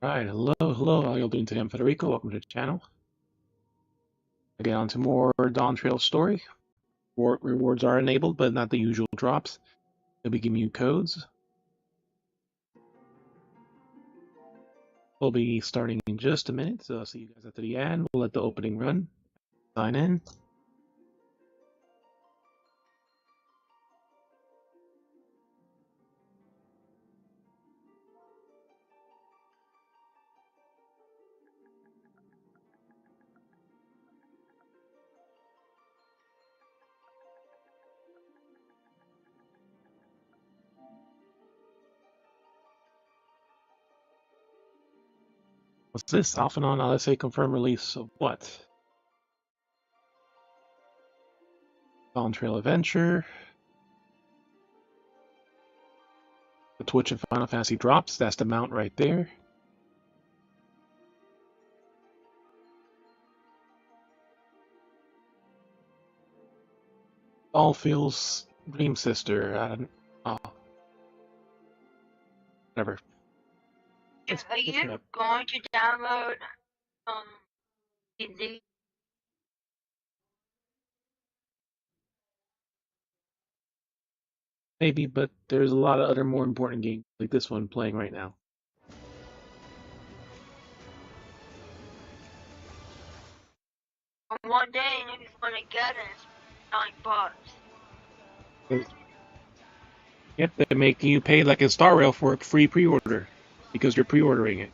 Alright, hello, how y'all doing today? I'm Federico, welcome to the channel. Again, on to more Dawntrail story. Rewards are enabled, but not the usual drops. They'll be giving you codes. We'll be starting in just a minute, so I'll see you guys after the ad. We'll let the opening run. Sign in. What's this? Off and on LSA confirm release of what? Dawntrail Adventure. The Twitch and Final Fantasy drops. That's the mount right there. All feels Dream Sister. Oh, whatever. Are you going to download the Maybe, but there's a lot of other more important games like this one playing right now. one day and if you want to get it, $9? Yep, they're making you pay like a Star Rail for a free pre-order because you're pre-ordering it.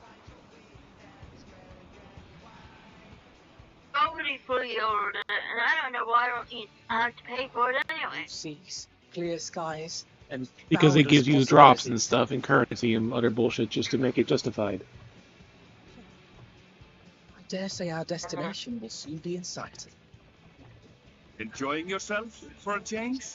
Nobody pre-ordered it, and I don't know why I don't need have to pay for it anyway. Seas, clear skies, and because it gives you drops and stuff and currency and other bullshit just to make it justified. I dare say our destination will soon be in sight. Enjoying yourself for a change?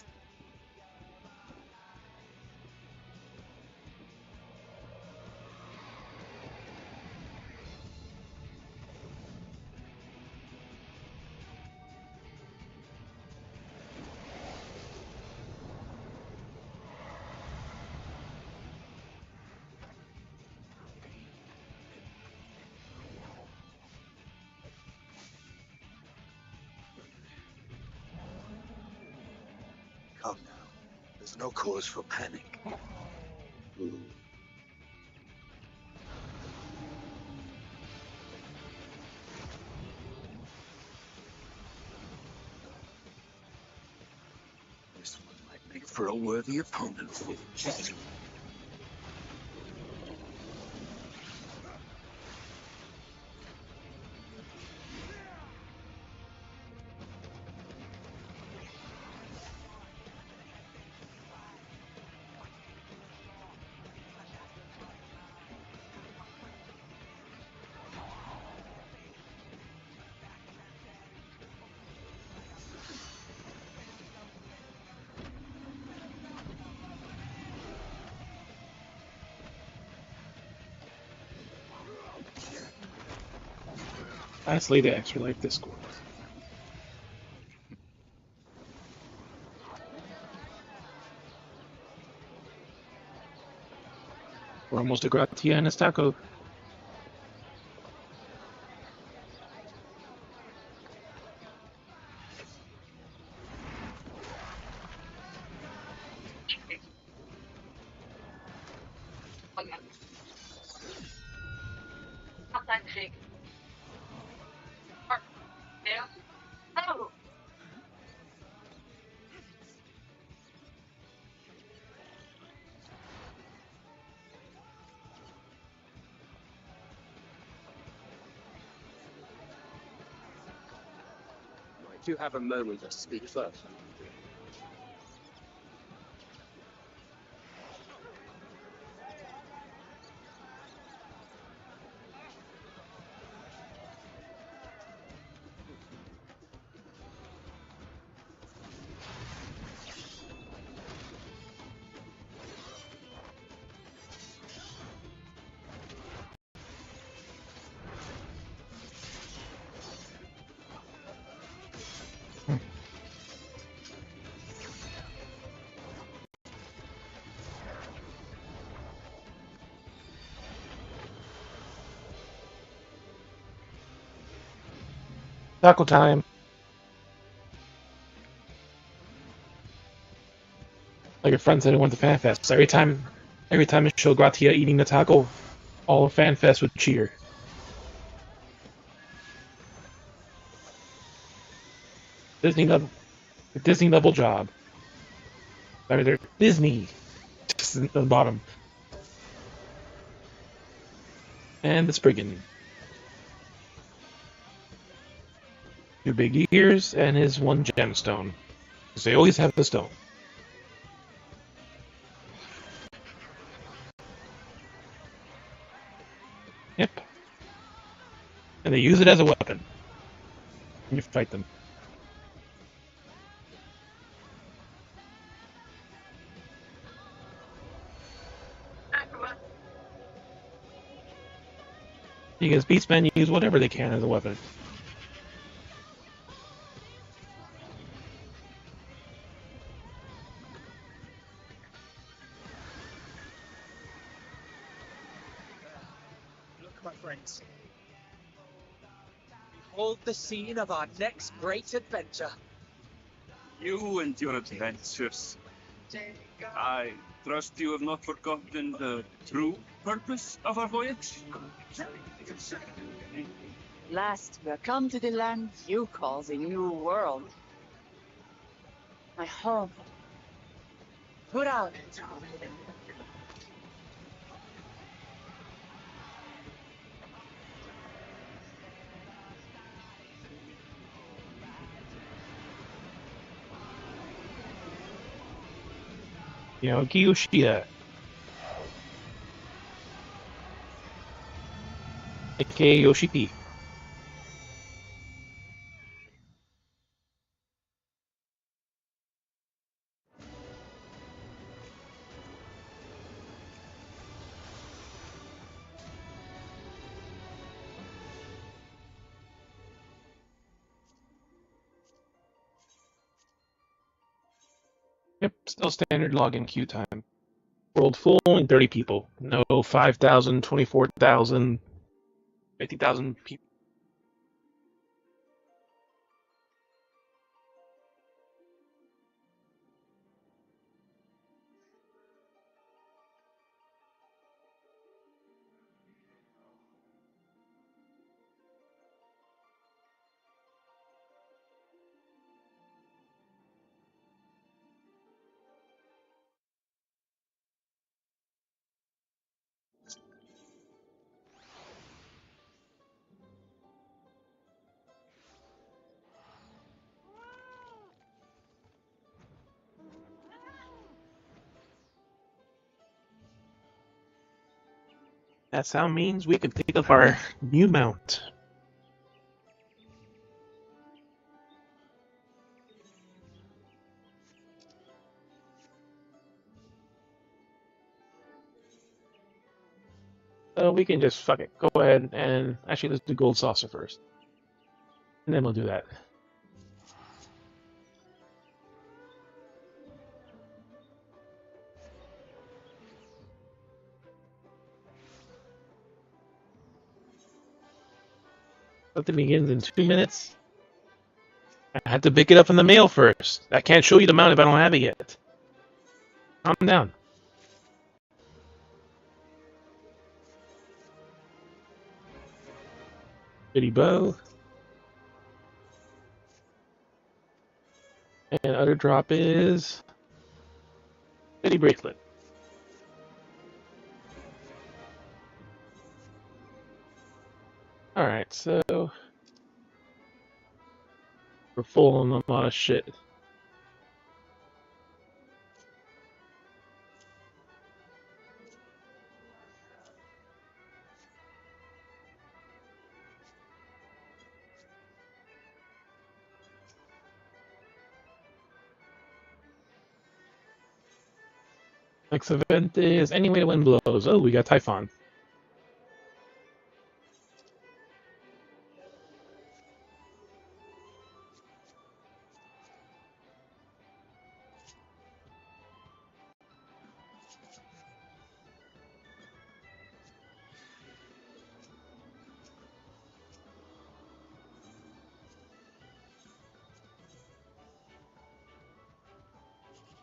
Come now. There's no cause for panic. This one might make for a worthy opponent for the chest. Lastly, the extra life Discord. We're almost to Gratia and Estaco. Oh. I do have a moment to speak first. Taco time. Like a friend said who went to FanFest. Every time it showed Gratia eating the taco, all of FanFest would cheer. Disney level, Disney level job. I mean, they're Disney. Just at the bottom. And the Spriggan. 2 big ears and his 1 gemstone. Because they always have the stone. Yep. And they use it as a weapon when you fight them. Because beastmen use whatever they can as a weapon. Look, my friends. Behold the scene of our next great adventure. You and your adventures. I trust you have not forgotten the true purpose of our voyage? Last, we are come to the land you call the New World. My home. Put out. Kiyoshida. AKA Yoshi P. Yep, still standard login queue time. World full, only 30 people. No 5,000, 24,000, 50,000 people. That sound means we can pick up our new mount. So we can just fuck it. Go ahead and actually let's do gold saucer first. And then we'll do that. Something begins in 2 minutes. I had to pick it up in the mail first. I can't show you the mount if I don't have it yet. Calm down. Bitty bow. And other drop is bitty bracelet. Alright, so we're full on a lot of shit. Next event is any way the wind blows. Oh, we got Typhon.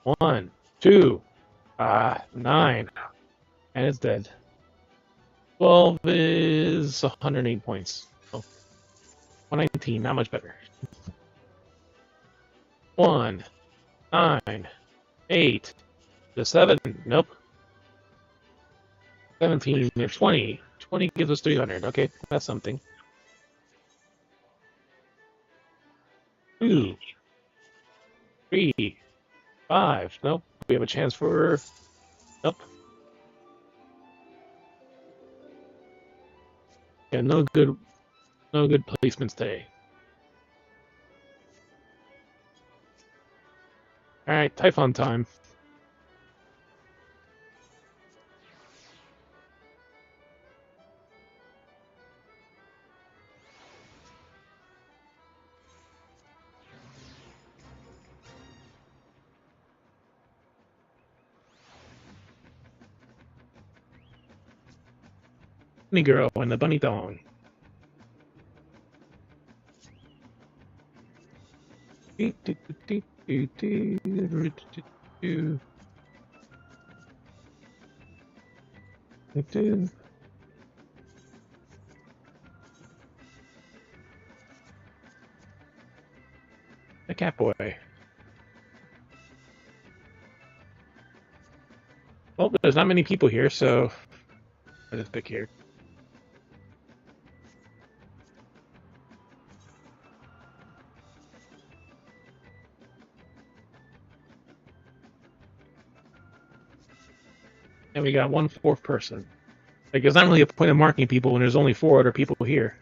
1, 2, 9. And it's dead. 12 is 108 points. Oh, 119, not much better. 1, 9, 8, to 7. Nope. 17 to 20. 20 gives us 300. Okay, that's something. 2, 3, 5. Nope. We have a chance for. Nope. Yeah, no good placements today. Alright, Typhon time. Bunny girl and the bunny thong. The cat boy. Well, there's not many people here, so I'll just pick here. And we got 1 4th person. Like, there's not really a point of marking people when there's only 4 other people here.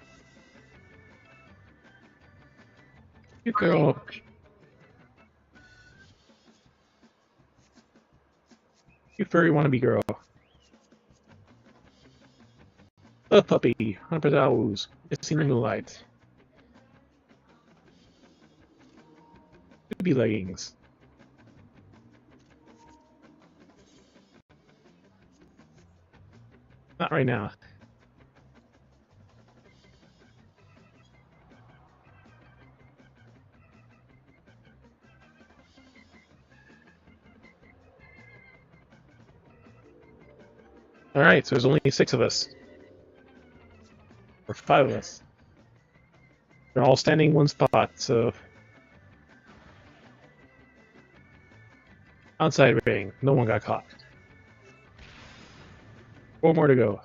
You girl. You furry wannabe girl. The puppy. 100% owls. It's seen in the light. Baby leggings. Not right now. Alright, so there's only 6 of us. Or 5 of us. They're all standing in one spot, so... Outside ring. No one got caught. 4 more to go.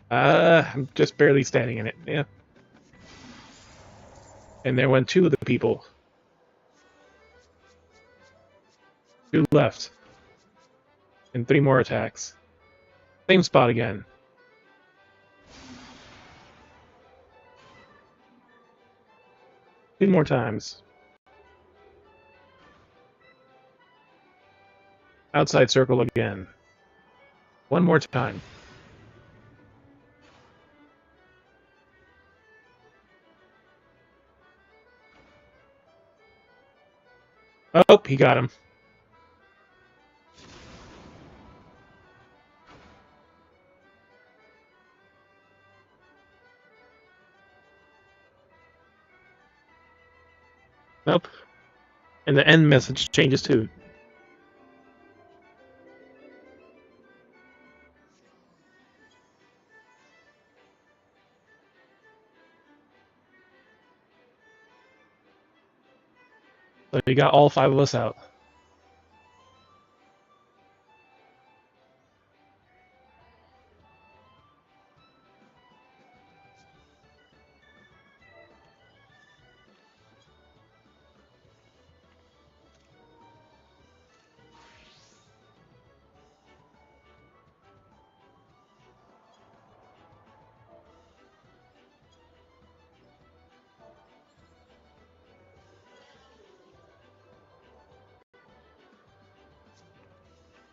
I'm just barely standing in it, yeah. And there went 2 of the people. 2 left. And 3 more attacks. Same spot again. Two more times. Outside circle again. 1 more time. Oh, he got him. Nope. And the end message changes too. So you got all 5 of us out.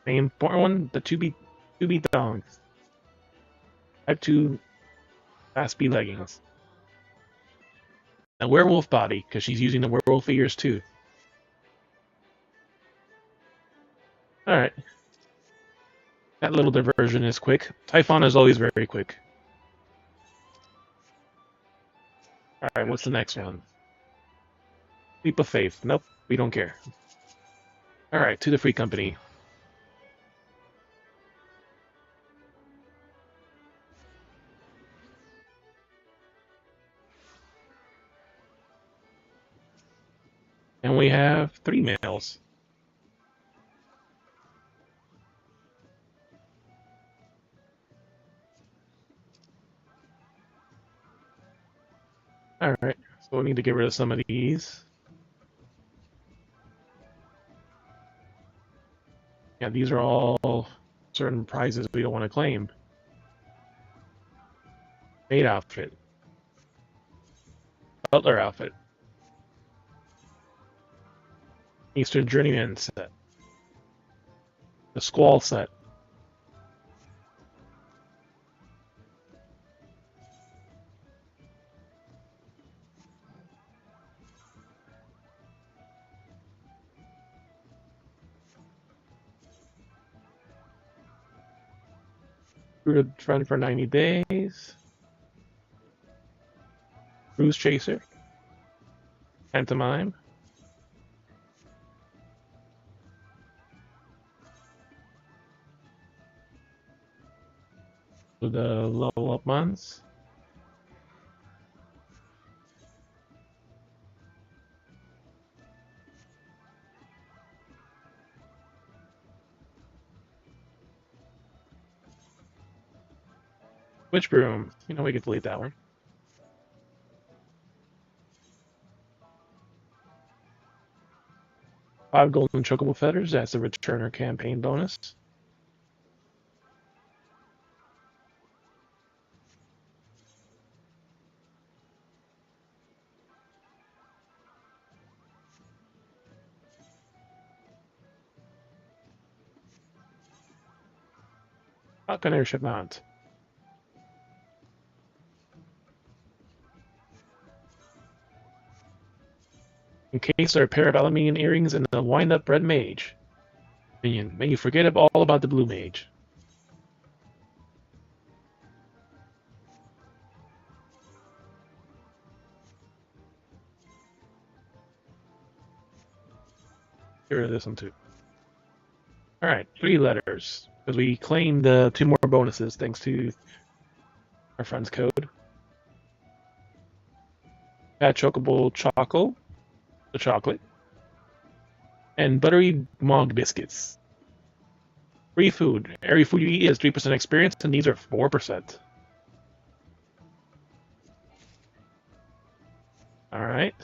The important one, the 2B thongs. Type 2 fast B leggings. A werewolf body, because she's using the werewolf ears too. Alright. That little diversion is quick. Typhon is always very quick. Alright, what's the next one? Leap of faith. Nope, we don't care. Alright, to the free company. And we have 3 males. Alright, so we need to get rid of some of these. Yeah, these are all certain prizes we don't want to claim. Maid outfit. Butler outfit. Eastern Journeyman set. The Squall set. Recruited friend for 90 days. Cruise Chaser. Pantomime. The level up months. Witch Broom. You know, we could delete that one. Five golden chocobo feathers. That's the returner campaign bonus. Falcon airship mount. Encased are a pair of aluminium earrings and a wind-up red mage. Minion, may you forget all about the blue mage. Get rid of this one too. Alright, 3 letters. Because we claimed 2 more bonuses thanks to our friend's code. Pat Chocobo Choco, the chocolate. And buttery mog biscuits. Free food. Every food you eat is 3% experience, and these are 4%. Alright.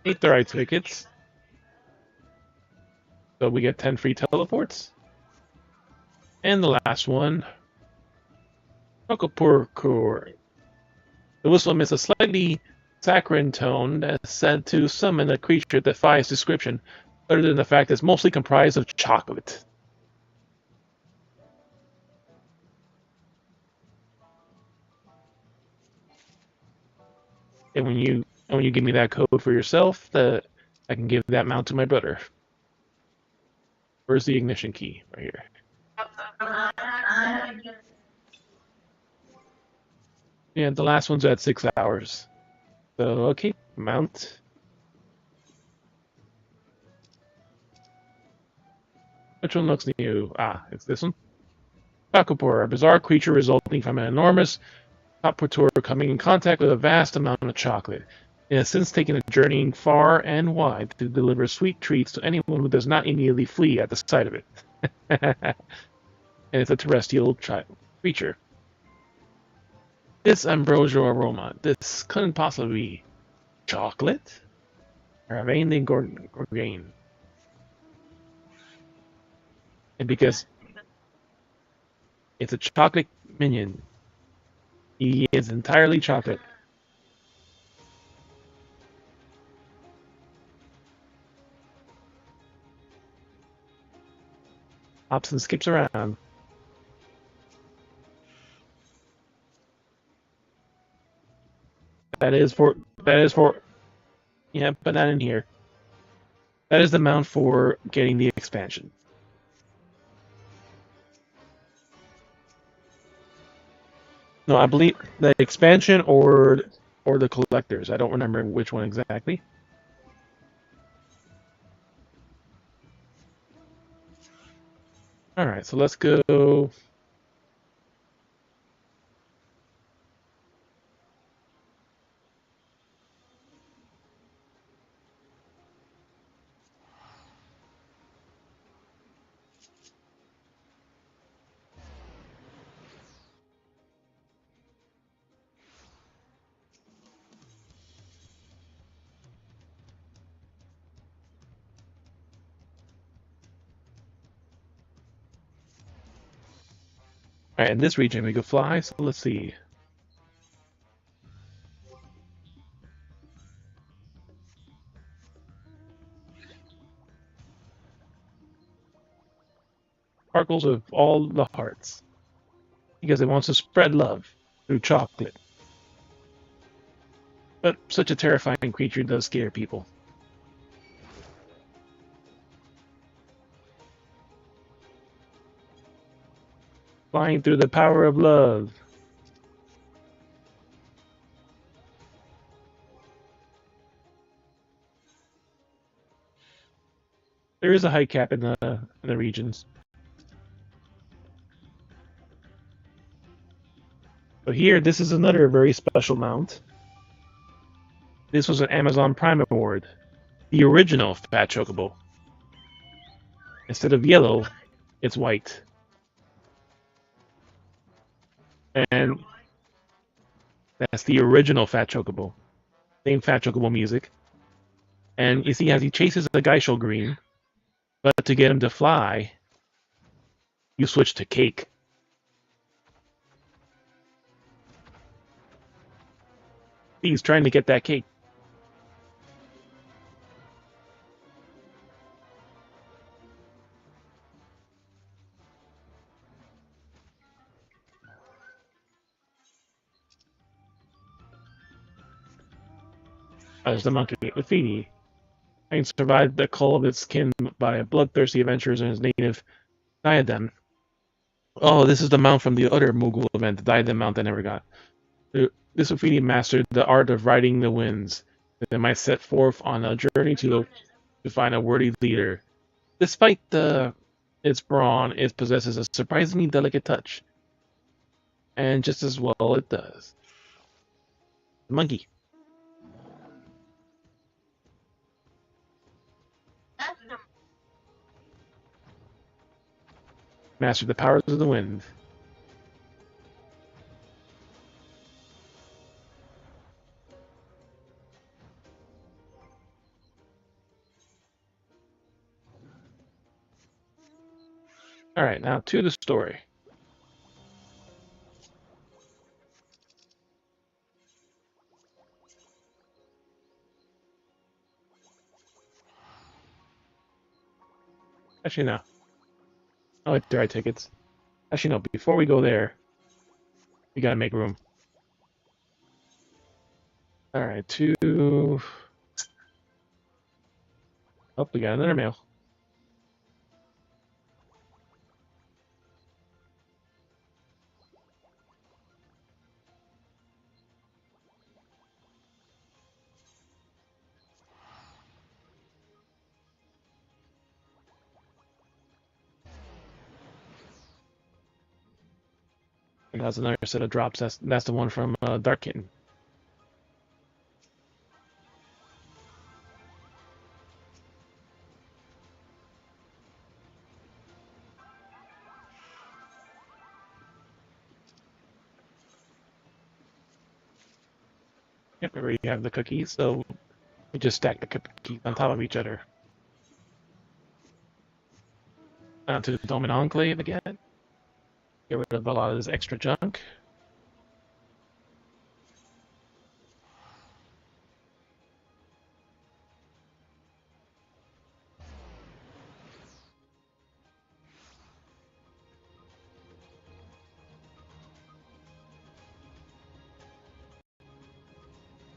8 ride tickets. So we get 10 free teleports. And the last one. Chocopurcur. The whistle emits a slightly saccharine tone that's said to summon a creature that defies description, other than the fact it's mostly comprised of chocolate. And when you give me that code for yourself, I can give that mount to my brother. Where's the ignition key? Right here. Yeah, the last one's at 6 hours. So, okay, mount. Which one looks new? Ah, it's this one. Chocopur, a bizarre creature resulting from an enormous Chocopur coming in contact with a vast amount of chocolate. It has since taken a journey far and wide to deliver sweet treats to anyone who does not immediately flee at the sight of it. And it's a terrestrial creature. This ambrosial aroma, this couldn't possibly be chocolate? Ravine de Gorgain. And because it's a chocolate minion, he is entirely chocolate. Hops and skips around. That is for, yeah, but not in here. That is the mount for getting the expansion. No, I believe the expansion or or the collectors. I don't remember which one exactly. All right, so let's go. All right, in this region we could fly, so let's see. Sparkles of all the hearts, because it wants to spread love through chocolate. But such a terrifying creature does scare people. Flying through the power of love. There is a height cap in the regions. So here, this is another very special mount. This was an Amazon Prime Award. The original Fat Chocobo. Instead of yellow, it's white. And that's the original Fat Chocobo. Same Fat Chocobo music. And you see, as he chases the Geishel green, but to get him to fly, you switch to cake. He's trying to get that cake. As the monkey Lafini, having survived the call of its kin by bloodthirsty adventurers in his native diadem. Oh, this is the mount from the other Mogul event, the diadem mount I never got. This Lafini mastered the art of riding the winds, that they might set forth on a journey to find a worthy leader. Despite its brawn, it possesses a surprisingly delicate touch. And just as well it does. The monkey. That's the Mastered the powers of the wind. Alright, now to the story. Actually, no. I like to ride tickets. Actually, no, before we go there, we gotta make room. Alright, to... Oh, we got another mail. And that's another set of drops. That's the one from Dark Kitten. Yep, we already have the cookies, so we just stack the cookies on top of each other. To the Domin Enclave again. Get rid of a lot of this extra junk.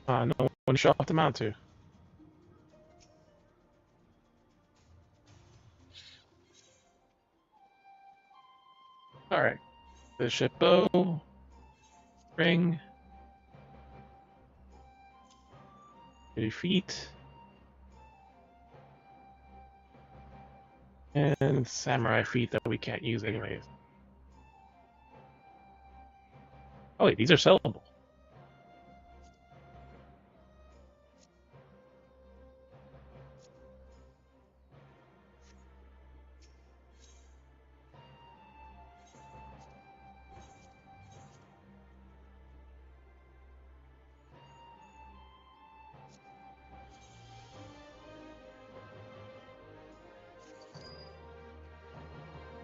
No one to show off the mount to. Alright. The ship bow. Ring. 30 feet. And samurai feet that we can't use anyways. Oh wait, these are sellable.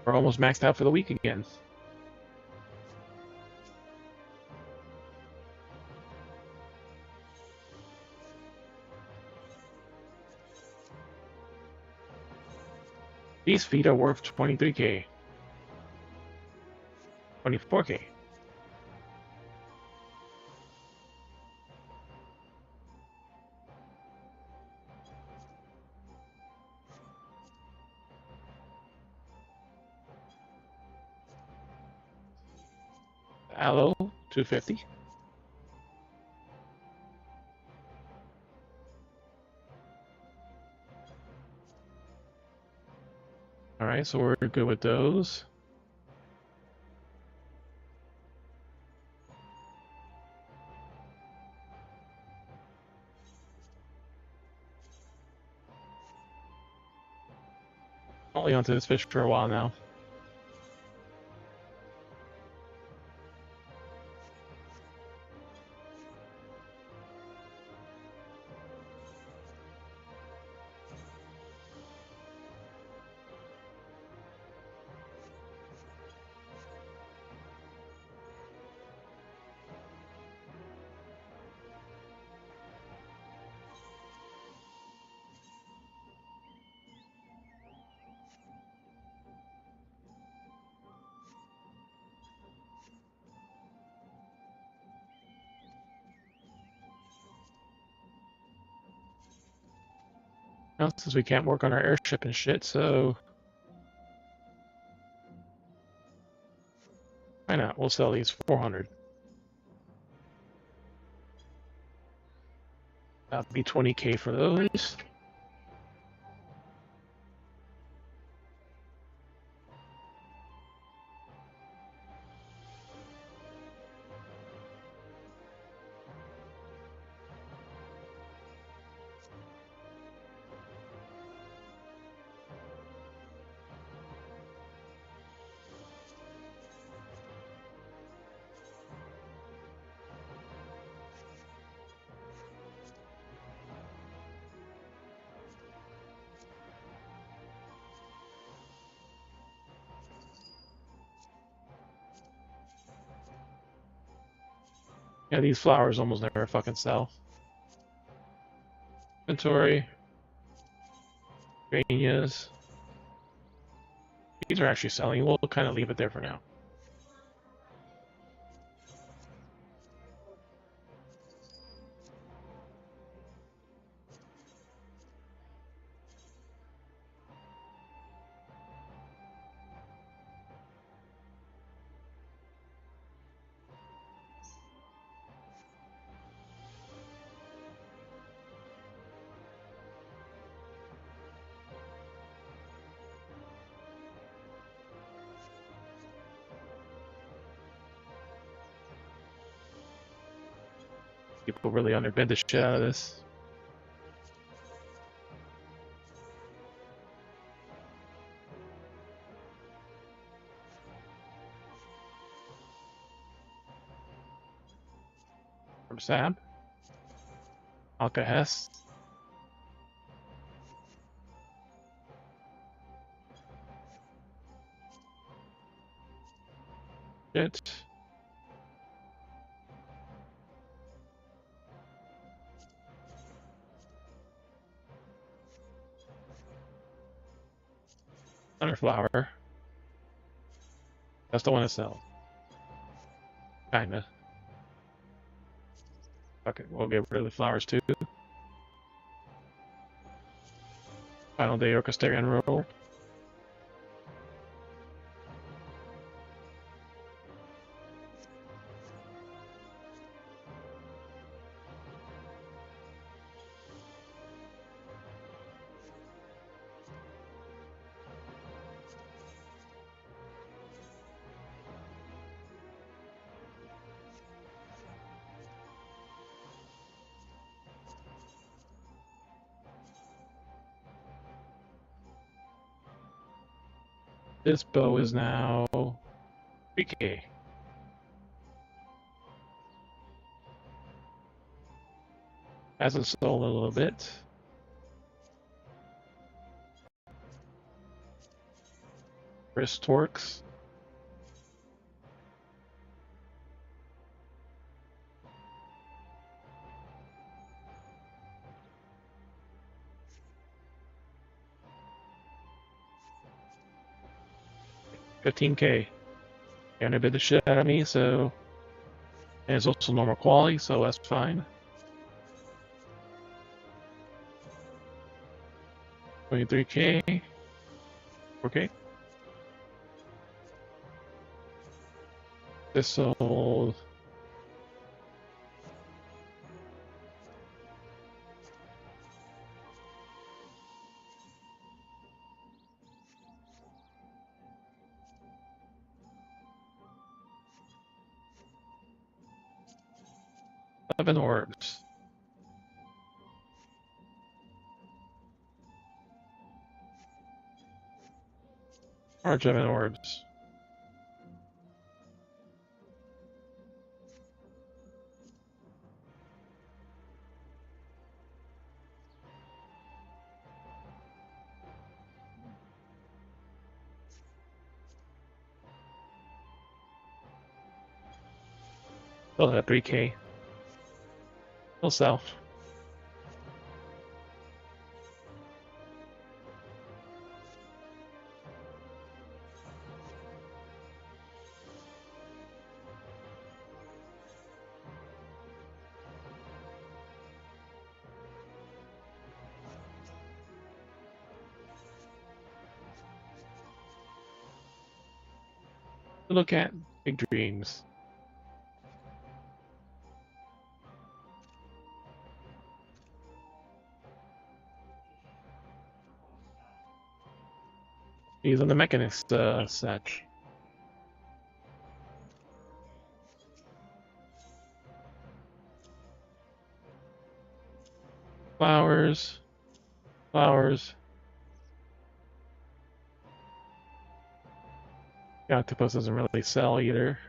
We're almost maxed out for the week again. These feet are worth 23k. 24k. Aloe, 250. Alright, so we're good with those. Only onto this fish for a while now. Now, since we can't work on our airship and shit, so why not? We'll sell these 400. That'll be 20k for those. Yeah, these flowers almost never fucking sell. Inventory. Granias. These are actually selling. We'll kind of leave it there for now. People really underbid the shit out of this. From Sam. Alka Hess. Shit. Sunflower. That's the one to sell. Kinda. Okay, we'll get rid of the flowers too. Final day Orchestrion roll. This bow is now 3K. Hasn't sold a little bit. Wrist torques. $15K. And a bit of shit out of me, so. And it's also normal quality, so that's fine. 23K. 4K. This sold. Seven orbs. Or 7 orbs. Still at 3K. Still sell. Look at big dreams. He's on the Mechanist set. Flowers. Flowers. The octopus doesn't really sell either.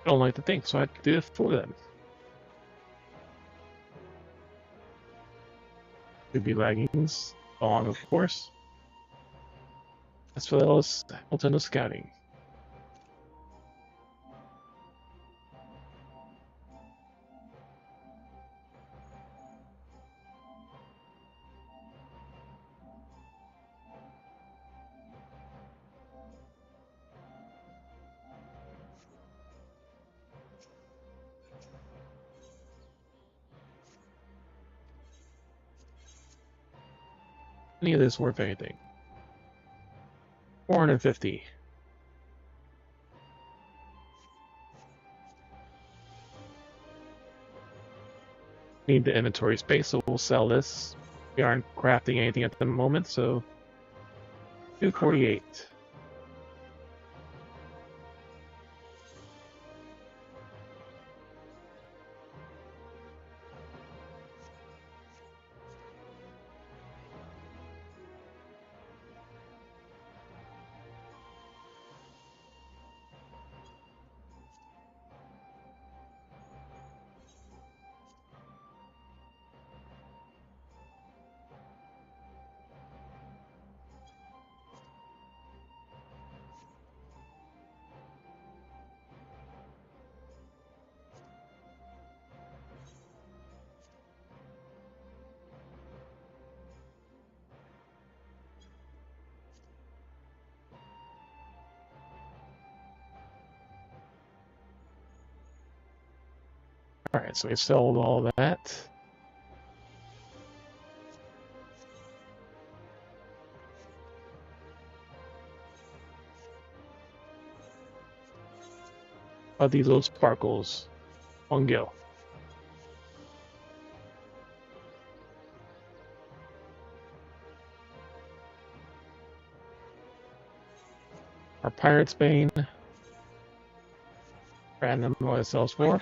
I don't like to think, so I have to do it for them. Could be leggings on, of course. As well as Nintendo Scouting. Any of this worth anything? 450. Need the inventory space, so we'll sell this. We aren't crafting anything at the moment, so 248. Alright, so we sold all that. These little sparkles. One go. Our Pirate's Bane. Random what it sells for.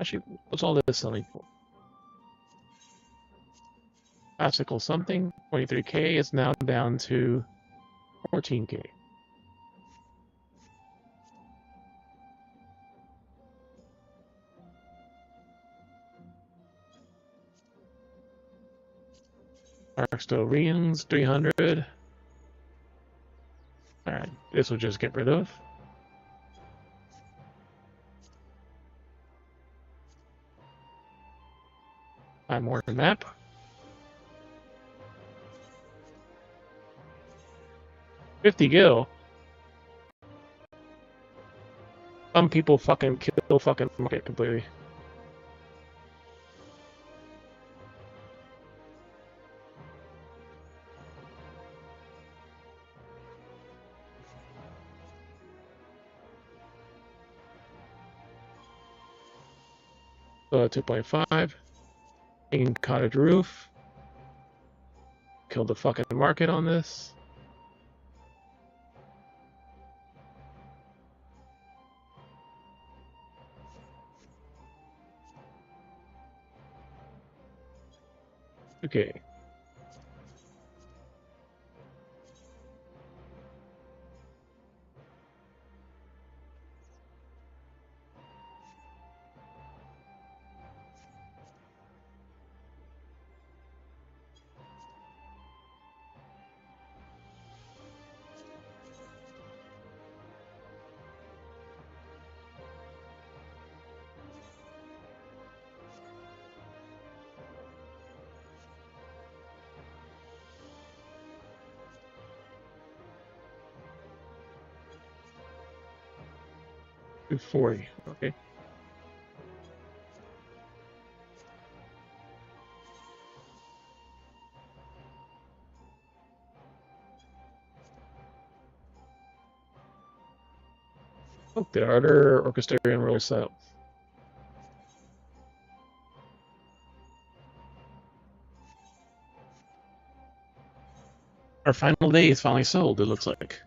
Actually, what's all this selling for? Classical something, 23k is now down to 14k. Darkstone Rings, 300. Alright, this will just get rid of. Buy more map. $50 gil. Some people fucking kill fucking market completely. So 2.5. King Cottage Roof. Killed the fucking market on this. Okay. $240. Okay. Oh, the Ardor Orchestrion rolls out. Our final day is finally sold, it looks like.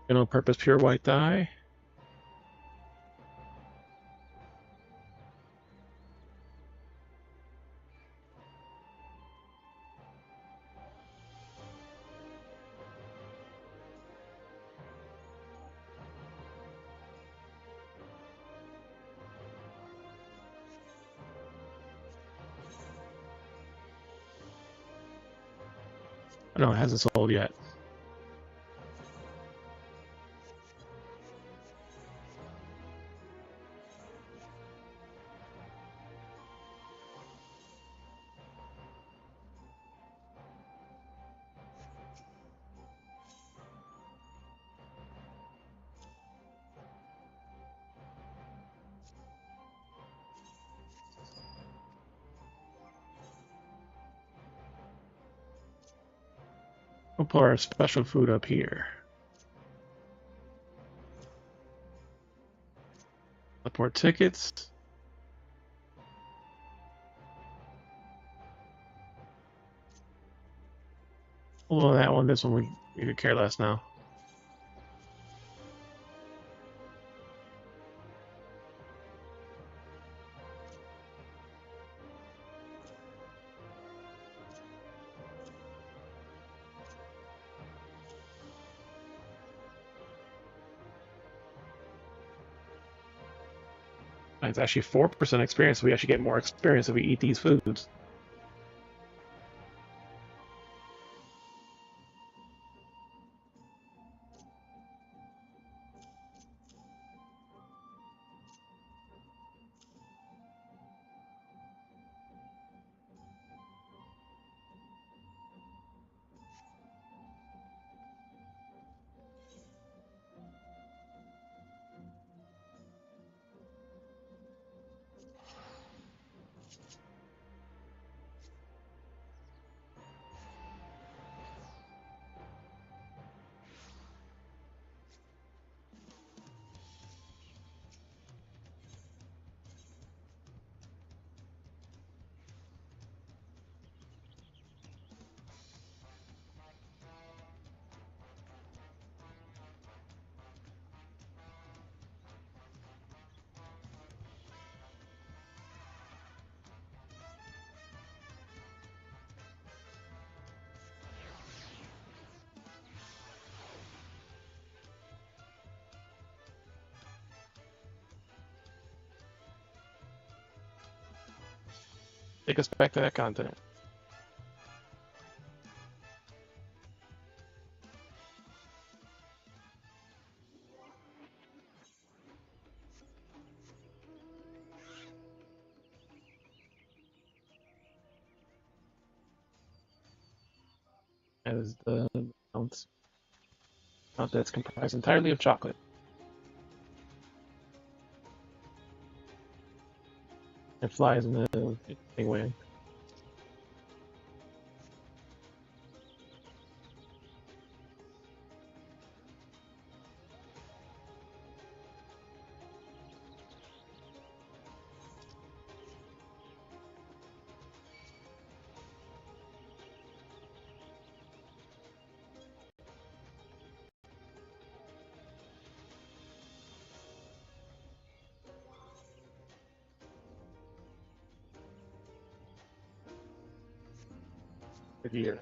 General purpose pure white dye. No, it hasn't sold yet. We'll put our special food up here. More tickets. Although that one, this one we could care less now. It's actually 4% experience, so we actually get more experience if we eat these foods. Take us back to that continent. As the mount that's comprised entirely of chocolate. It flies in a interesting way. Good year.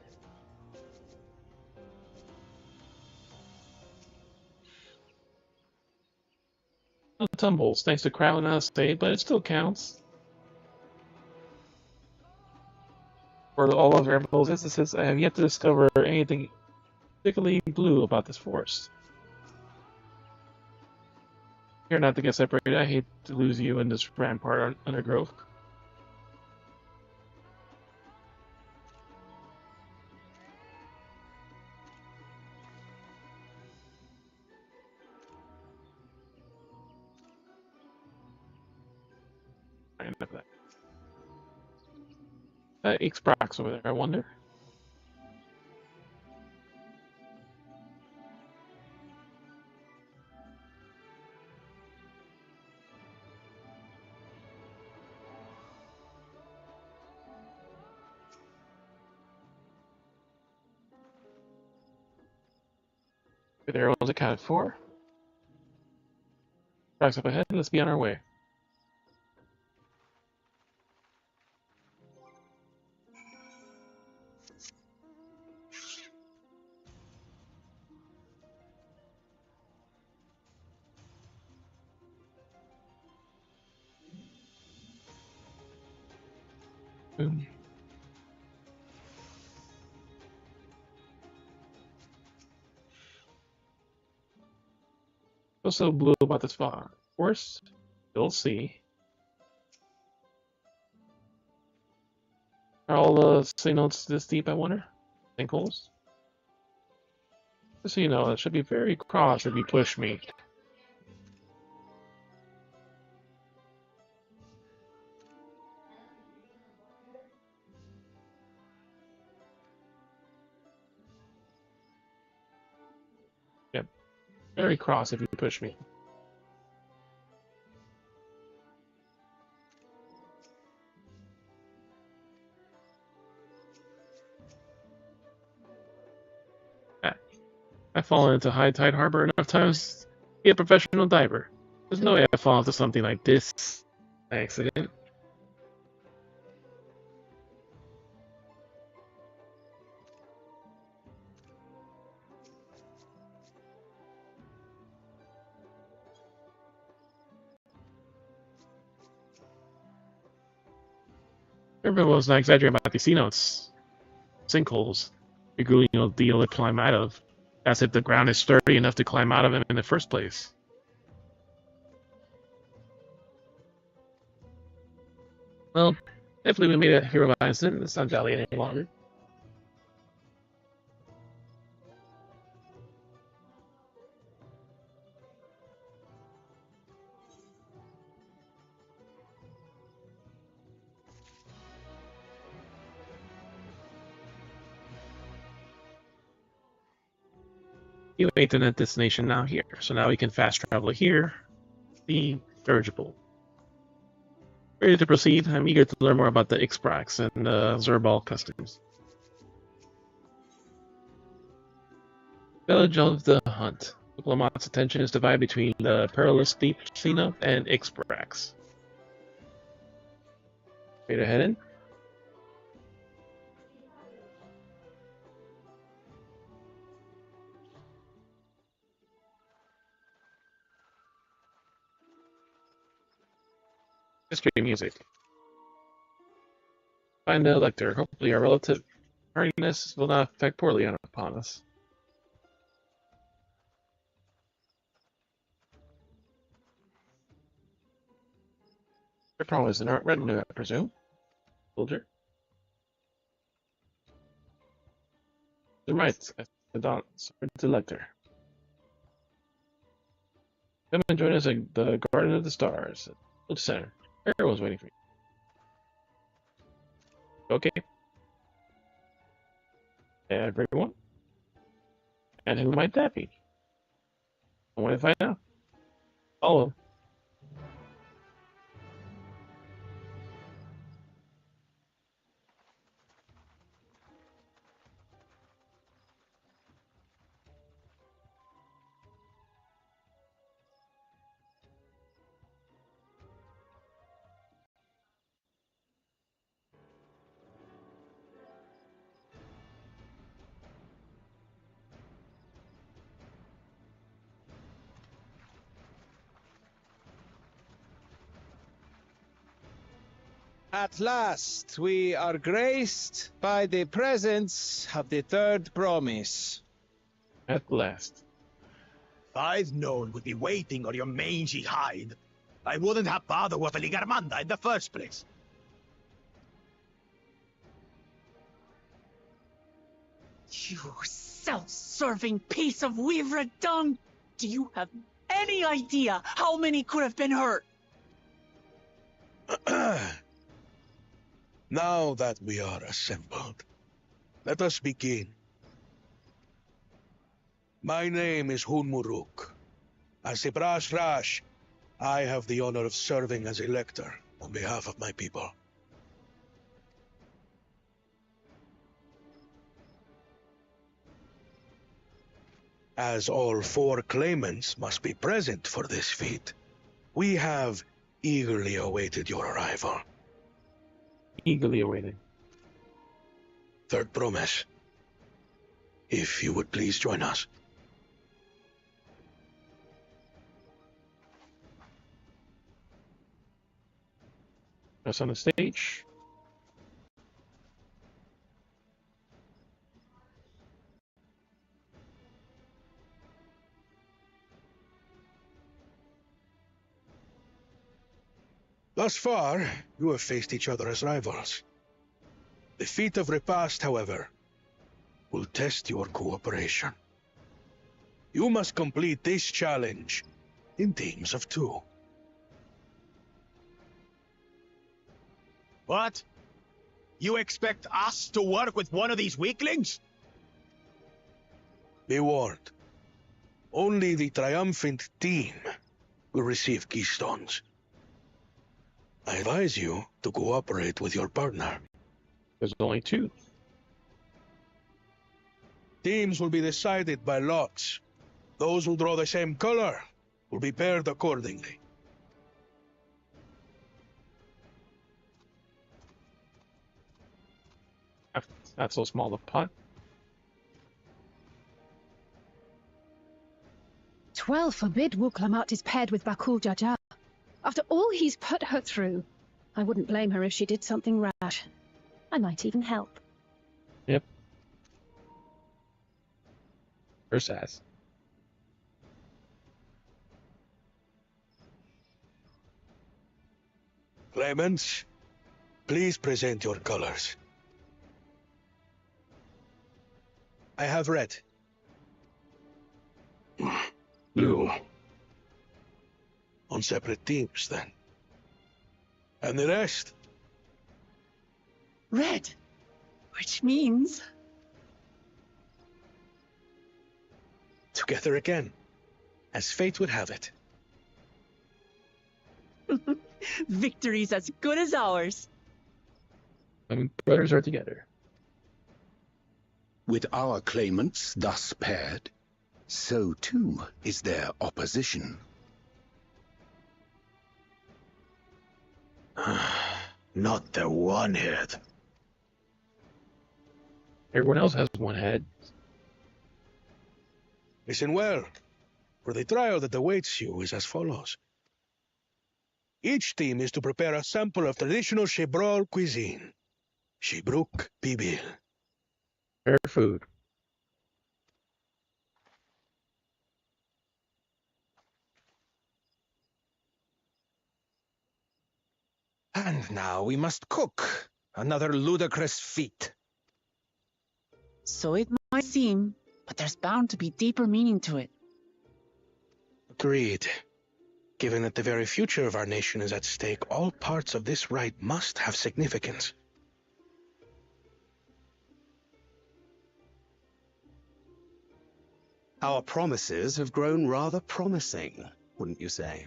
No tumbles, thanks to crowd not state, but it still counts. For all of Rebel's instances, I have yet to discover anything particularly blue about this forest. Here not to get separated, I hate to lose you in this rampart undergrowth. Enough of that. That Xbox over there, I wonder. Good, everyone's accounted for. Tracks up ahead, let's be on our way. Boom. What's so blue about this fog? Of course, you'll see. Are all the signals this deep, I wonder? Sinkholes? Just so you know, it should be very cross if you push me. Yep, very cross if you push me. I've fallen into high tide harbor enough times to be a professional diver. There's no way I'd fall into something like this by accident. Everyone was not exaggerating about these sea notes. Sinkholes. You're deal to climb out of. As if the ground is sturdy enough to climb out of them in the first place. Well, definitely we made a hero by incident. It's not jolly any longer. You ain't in a destination now here, so now we can fast travel here. The dirigible. Ready to proceed? I'm eager to learn more about the Ixbrax and Zerbal customs. Village of the Hunt. Diplomat's attention is divided between the perilous deep sea note and Ixbrax. Ready to head in? Mystery music. Find the elector. Hopefully our relative hardiness will not affect poorly upon us. Your problem is in our retinue, I presume. Soldier. The right, the Dawn, the elector. Come and join us at the Garden of the Stars, at the center. Everyone's waiting for you. Okay. Everyone? And who might that be? I want to find out. Follow. At last, we are graced by the presence of the third promise. At last. If I'd known we'd be waiting on your mangy hide, I wouldn't have bothered with a Ligarmanda in the first place. You self-serving piece of weaver dung! Do you have any idea how many could have been hurt? Now that we are assembled, let us begin. My name is Hunmuruk. As a Brash Rash, I have the honor of serving as elector on behalf of my people. As all 4 claimants must be present for this feat, we have eagerly awaited your arrival. Eagerly awaiting. Third promise. If you would please join us. Us on the stage. Thus far, you have faced each other as rivals. The feat of repast, however, will test your cooperation. You must complete this challenge in teams of 2. What? You expect us to work with one of these weaklings? Be warned. Only the triumphant team will receive keystones. I advise you to cooperate with your partner. There's only 2. Teams will be decided by lots. Those who draw the same color will be paired accordingly. Not so small a pot. 12 forbid Wuklamat is paired with Bakul Jaja. After all he's put her through, I wouldn't blame her if she did something rash. I might even help. Yep. Her sass. Claimants, please present your colors. I have red. Blue. On separate teams, then. And the rest? Red. Which means... Together again, as fate would have it. victory's as good as ours. Brothers are together. With our claimants thus paired, so too is their opposition. Not the one head. Everyone else has 1 head. Listen well, for the trial that awaits you is as follows. Each team is to prepare a sample of traditional Shebrol cuisine. Shibruk Bibil. Fair food. And now we must cook. Another ludicrous feat. So it might seem, but there's bound to be deeper meaning to it. Agreed. Given that the very future of our nation is at stake, all parts of this rite must have significance. Our promises have grown rather promising, wouldn't you say?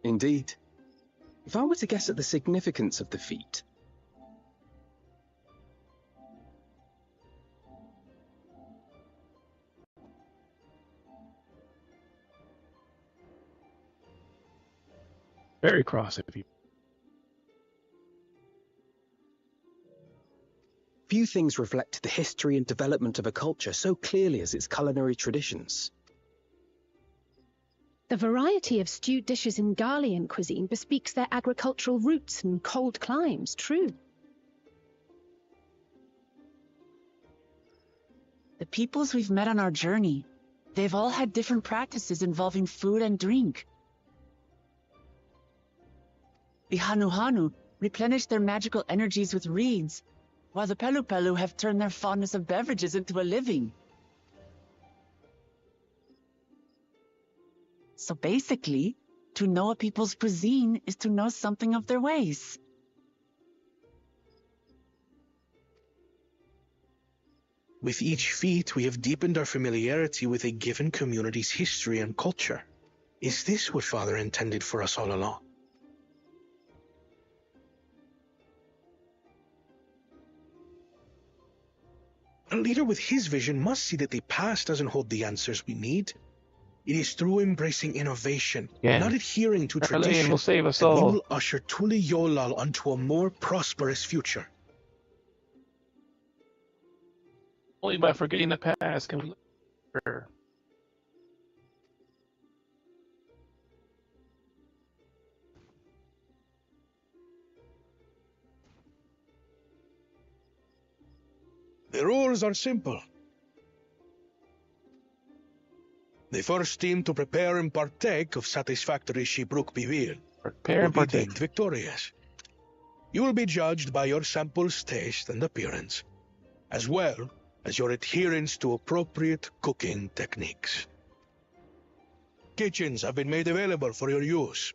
Indeed. If I were to guess at the significance of the feat, Very cross of you. few things reflect the history and development of a culture so clearly as its culinary traditions. The variety of stewed dishes in Garlean cuisine bespeaks their agricultural roots and cold climes, true. The peoples we've met on our journey, they've all had different practices involving food and drink. The Hanuhanu replenish their magical energies with reeds, while the Pelupelu have turned their fondness of beverages into a living. So basically, to know a people's cuisine is to know something of their ways. With each feat, we have deepened our familiarity with a given community's history and culture. Is this what Father intended for us all along? A leader with his vision must see that the past doesn't hold the answers we need. It is through embracing innovation, not adhering to tradition, will save us that we all. will usher Tuli Yolal onto a more prosperous future. Only by forgetting the past can we look for. The rules are simple. The first team to prepare and partake of satisfactory Shibruk Bivir Prepare will and be partake. deemed victorious. You will be judged by your sample's taste and appearance, as well as your adherence to appropriate cooking techniques. Kitchens have been made available for your use.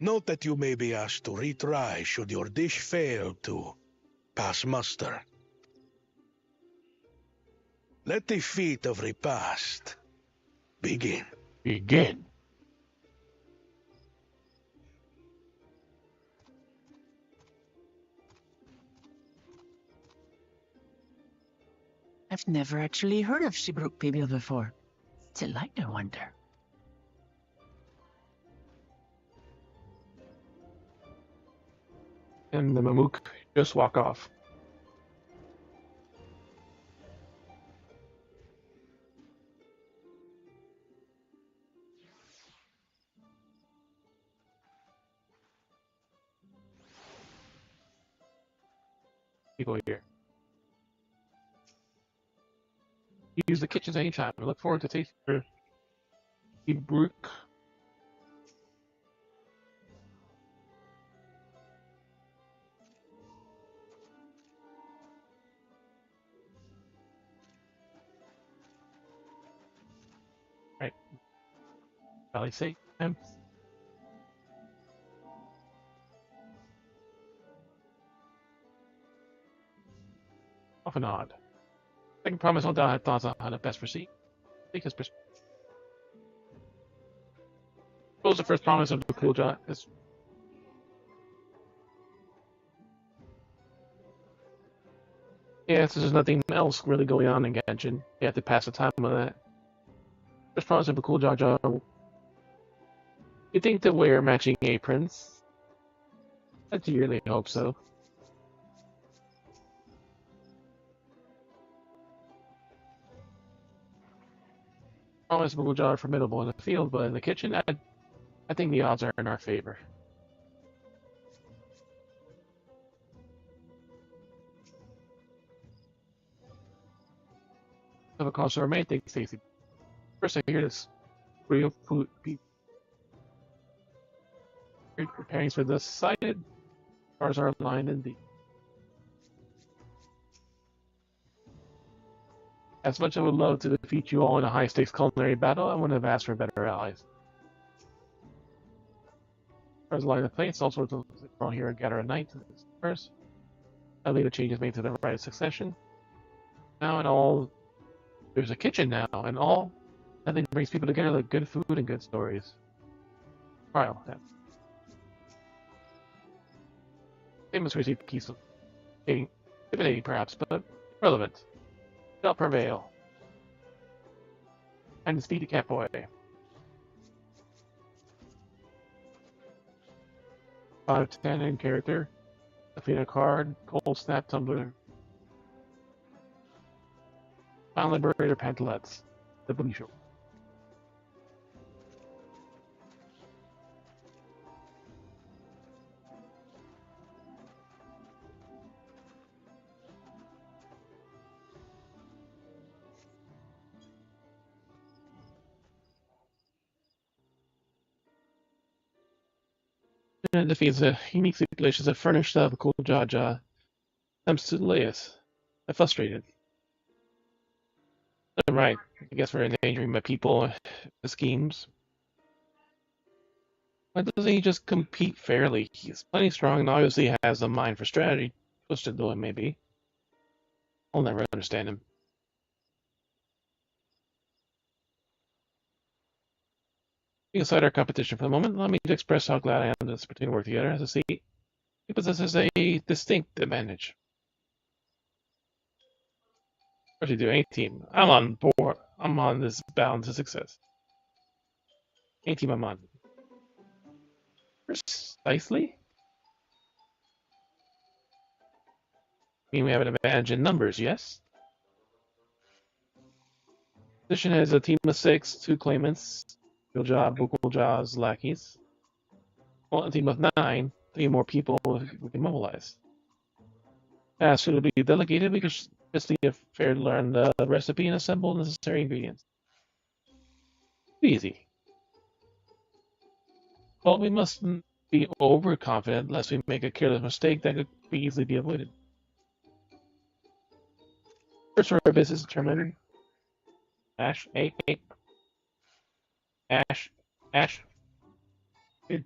Note that you may be asked to retry should your dish fail to pass muster. Let the feat of repast begin. Begin. I've never actually heard of Shibruk Bibil before. What's it like, I wonder? And the Mamook just walk off. People here. Use the kitchens anytime. I look forward to tasting your Shibruk. Right. Probably say time. Off and odd. I can promise no doubt I had thoughts on how to best proceed. Take his perspective. What was the first promise of the cool job? Yeah, so there's nothing else really going on in Genshin. You have to pass the time with that. First promise of the cool job. You think to wear matching aprons? I really hope so. Promise of the cool job formidable in the field, but in the kitchen, I think the odds are in our favor. of a cause romantic, Stacy. First, I hear this real food people preparing for the sighted. Stars are aligned indeed. As much as I would love to defeat you all in a high-stakes culinary battle, I wouldn't have asked for better allies. Stars align the plates, all sorts of people here gather at night to disperse. A later changes made to the right of succession. Now and all, there's a kitchen now, and all nothing brings people together like good food and good stories. Trial. Yeah. Famous received piece of intimidating perhaps, but relevant. Shall prevail. And defeat the cat boy. 5-10 in character. Defeat a card. Cold snap tumbler. Found liberator pantalettes. The booty show. Defeats a unique stipulations that furnished up cool Jaja. Attempts to delay us. I'm frustrated. I'm right. I guess we're endangering my people, the schemes. Why doesn't he just compete fairly? He's plenty strong and obviously has a mind for strategy. Twisted though it may be. I'll never understand him. Leaving aside our competition for the moment, allow me to express how glad I am that this opportunity to work together as a seat. He possesses a distinct advantage. What should you do? Any team. I'm on board. I'm on this bound to success. Any team I'm on. Precisely? I mean, we have an advantage in numbers, yes? Position is a team of 6, 2 claimants, Gilja, Bukulja's lackeys. Well, a team of 9, 3 more people we can mobilize. As should it be delegated, we could just be fair to learn the recipe and assemble necessary ingredients. Easy. Well, we mustn't be overconfident lest we make a careless mistake that could easily be avoided. First order of business determined. Ash, hey. Ash. Good.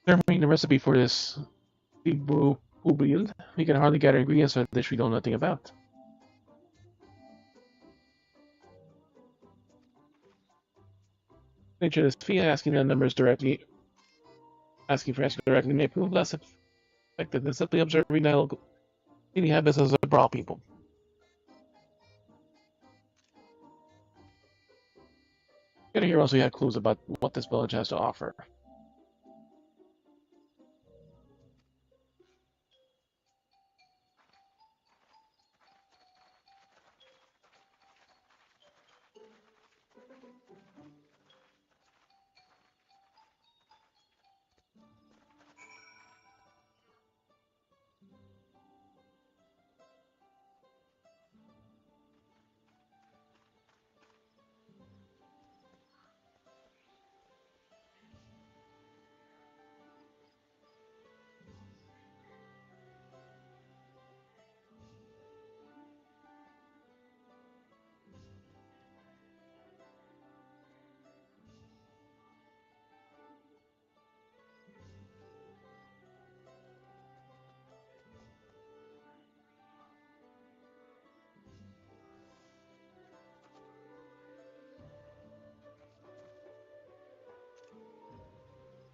Determining the recipe for this build, we can hardly gather ingredients for a dish we know nothing about. Nature of this feat, asking for answers directly may prove less effective than simply observing the local eating habits of the broad people. Get here also had clues about what this village has to offer.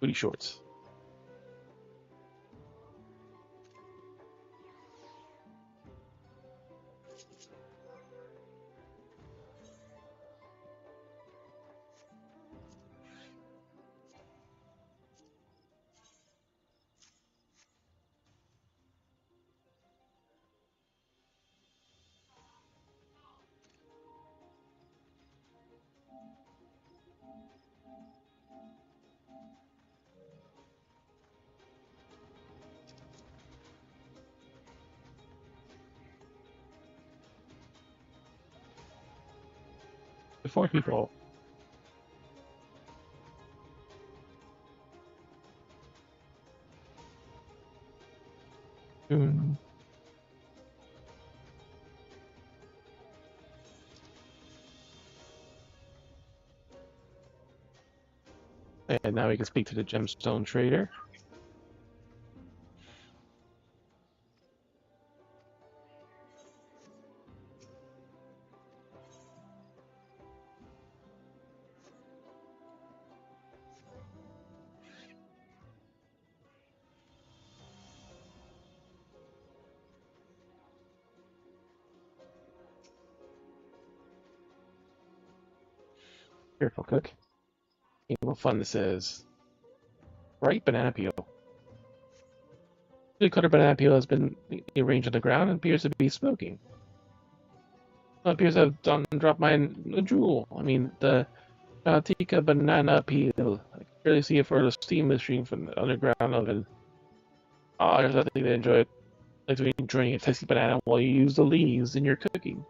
Booty shorts. to 4 people. And now we can speak to the gemstone trader. Careful, cook. See what fun this is. Right, banana peel. The cut banana peel has been arranged on the ground and appears to be smoking. It appears to have dropped my jewel. I mean, the Tika banana peel. I can barely see it for the steam machine from the underground oven. Oh, there's nothing to enjoy it. Like to be enjoying a tasty banana while you use the leaves in your cooking.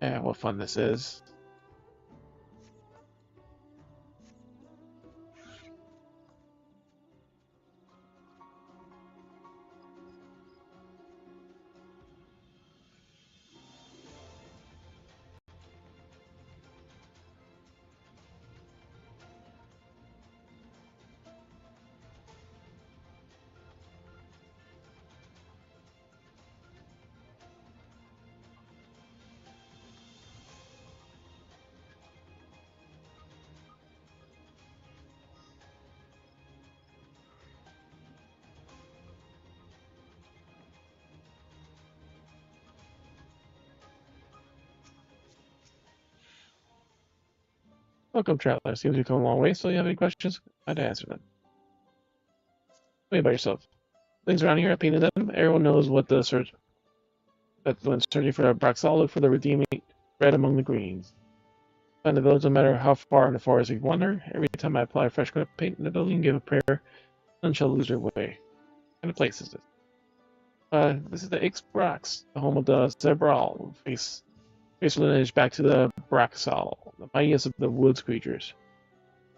Yeah, what fun this is. Welcome, traveler. Seems you've come a long way, so you have any questions? I'd answer them. Wait about yourself. Things around here, I painted them. Everyone knows what the search. That when searching for a Braxall, look for the redeeming red among the greens. Find the village no matter how far in the forest you wander. Every time I apply a fresh coat of paint in the building and give a prayer, none shall lose their way. What kind of place is this? This is the Ixbrax, the home of the Zebral, face lineage back to the Braxall, the mightiest of the woods creatures.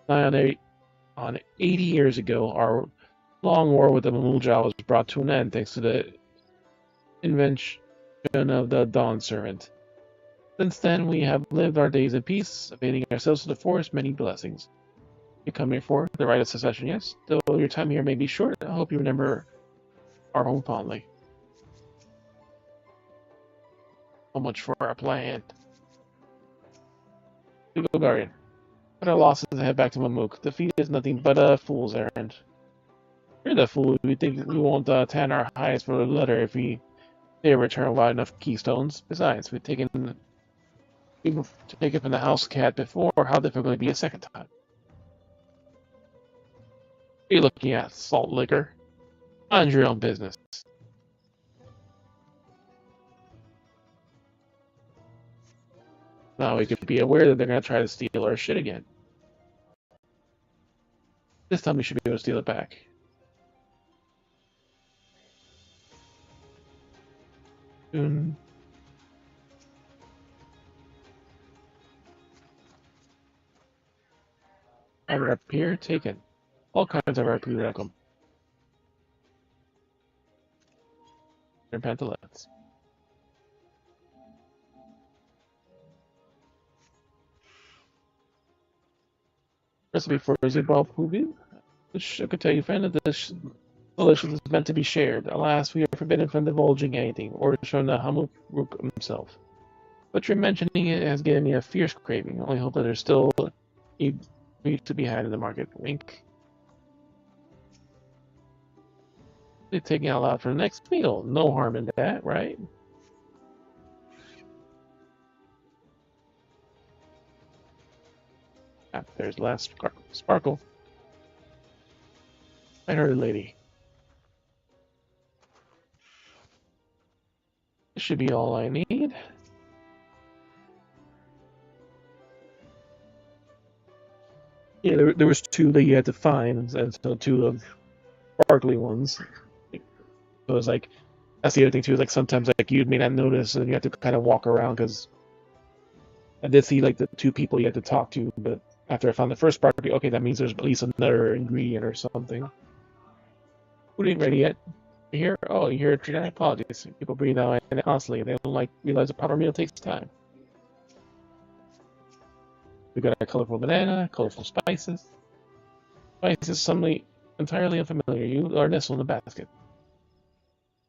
Nigh on 80 years ago, our long war with the Mamuljal was brought to an end thanks to the invention of the Dawn Servant. Since then, we have lived our days in peace, availing ourselves to the forest many blessings. You come here for the right of succession, yes? Though your time here may be short, I hope you remember our home fondly. So much for our plan. We go, Guardian. Put our losses and head back to Mamook. Defeat is nothing but a fool's errand. You're the fool. We think we won't tan our hides for the letter if we dare return without enough keystones. Besides, we've taken to take it from the house cat before. How difficult would it be a second time? What are you looking at, salt liquor? Mind your own business. Now we could be aware that they're going to try to steal our shit again. This time we should be able to steal it back. Soon. I rep here, taken. All kinds of RP welcome. Their pantalettes. Recipe for Zibal Pubu, which I could tell you, friend, that this delicious is meant to be shared. Alas, we are forbidden from divulging anything, or showing the Hamuruk himself. But your mentioning it has given me a fierce craving. I only hope that there's still a meat to be had in the market. Wink. They're taking out loud for the next meal. No harm in that, right? Ah, there's the last sparkle. I heard, lady. This should be all I need. Yeah, there was 2 that you had to find, and so 2 of sparkly ones. So it was like That's the other thing too. Like sometimes like you may not notice, and you have to kind of walk around because I did see like the two people you had to talk to, but after I found the first part, okay, that means there's at least another ingredient or something. Food ain't ready yet. You hear? Oh, you hear genetic apologies. People breathe out and constantly. They don't like realize a proper meal takes time. We got a colorful banana, colorful spices. Spices suddenly entirely unfamiliar. You are nestled in the basket.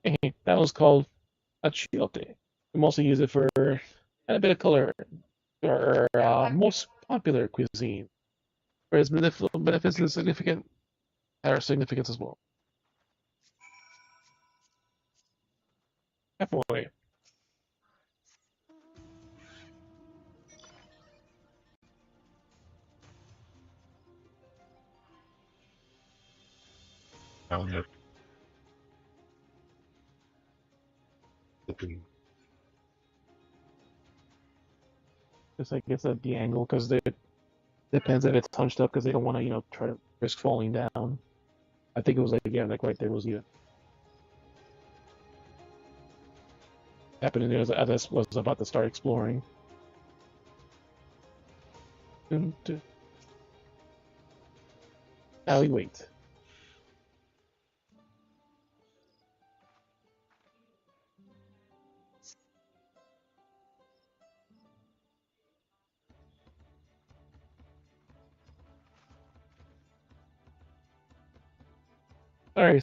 Hey, that was called achiote. We mostly use it for a bit of color. Our most popular cuisine, for its benefits and significance as well. Halfway. Just I guess at the angle because it depends if it's hunched up because they don't want to try to risk falling down. I think it was like like right there was happening as I was about to start exploring. Now we wait.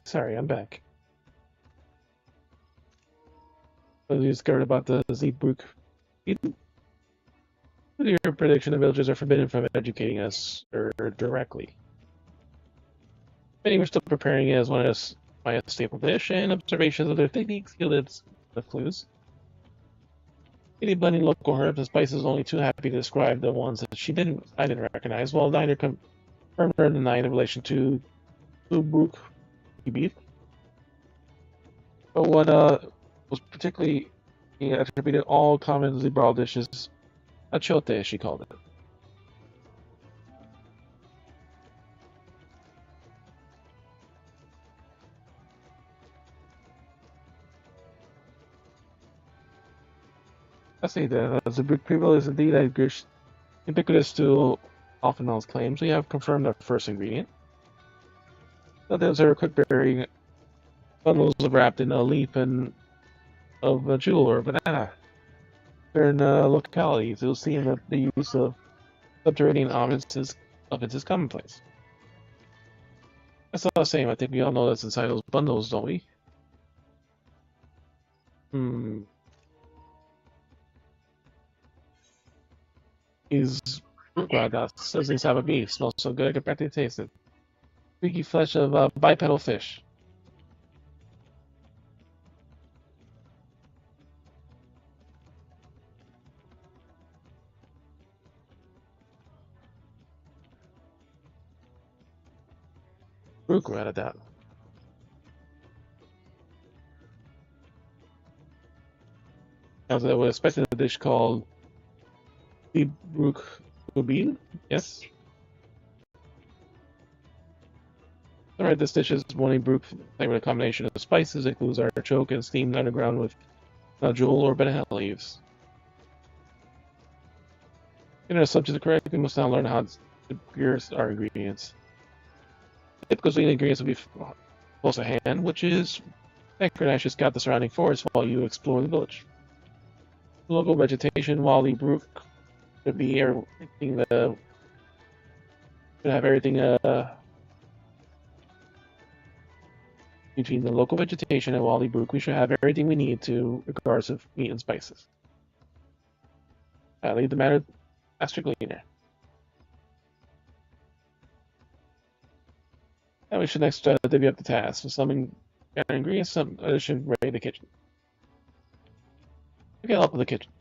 Sorry, I'm back. What you discovered about the Zeebrugge? Your prediction the villagers are forbidden from educating us directly. Many were still preparing it as one of my staple dish, and observations of their techniques yielded the clues. Any blending local herbs and spices, only too happy to describe the ones that I didn't recognize, while neither confirmed nor denied the relation to Zeebrugge beef. But what was particularly attributed all common Zeebrugge dishes, achiote, she called it. I say that the Zeebrugge people is indeed ubiquitous to often known claims. We have confirmed our first ingredient. Those are cooked berry bundles wrapped in a leaf and of a jewel or banana. Certain localities, you'll see that the use of subterranean ovens is commonplace. That's all the same. I think we all know that's inside those bundles, don't we? These says these have a beef. Smells so good I can practically taste it. Squeaky flesh of bipedal fish. Rook out of that. As I would expect a dish called Zeebrugge. Yes. Alright, this dish is one Zeebrugge flavored a combination of spices, includes artichoke and steamed underground with nodule or banana leaves. In our subject correct, we must now learn how to prepare our ingredients. Typical ingredients will be close at hand, which is Anchorage just got the surrounding forest while you explore the village. The local vegetation, while the Zeebrugge should be everything should have everything between the local vegetation and Wally Brook, we should have everything we need to regards of meat and spices. I leave the matter Master Gleaner. Now we should next divvy up the task. With some ingredients, some addition, ready the kitchen. We can help with the kitchen.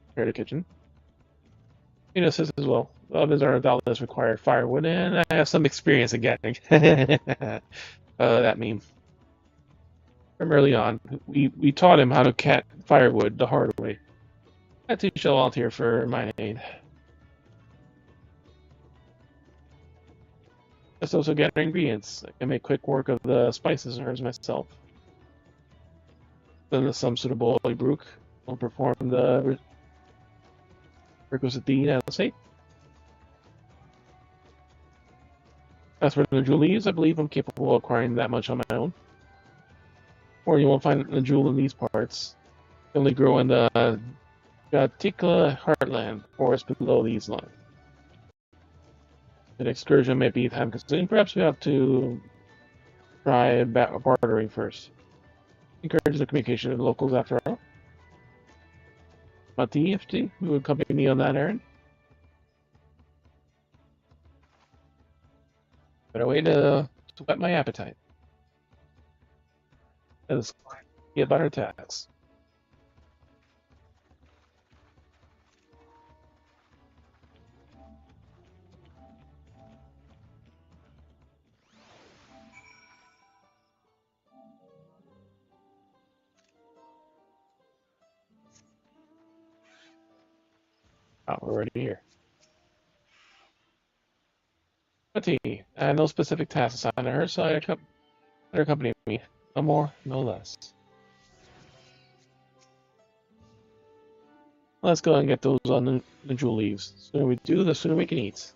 Prepare the kitchen. You know, says as well. The ovens are doubtless required firewood, and I have some experience in getting that meme. From early on, we taught him how to cat firewood the hard way. I teach a volunteer for my aid. Let's also get our ingredients. I can make quick work of the spices and herbs myself. Then the sum suitable Brook will perform the requisite deed at the state. As for the jewels, I believe I'm capable of acquiring that much on my own. Or you won't find the jewel in these parts. They only grow in the Gatikla heartland, forest below these lines. An excursion may be time consuming. Perhaps we have to try bartering first. Encourage the communication of the locals after all. But the EFT, who would accompany me on that errand? Better way to whet my appetite. Let's get about our tasks. Oh, we're already here. But I had no specific tasks assigned to her, so I let her accompany me. No more, no less. Let's go and get those on the jewel leaves. The sooner we do, the sooner we can eat.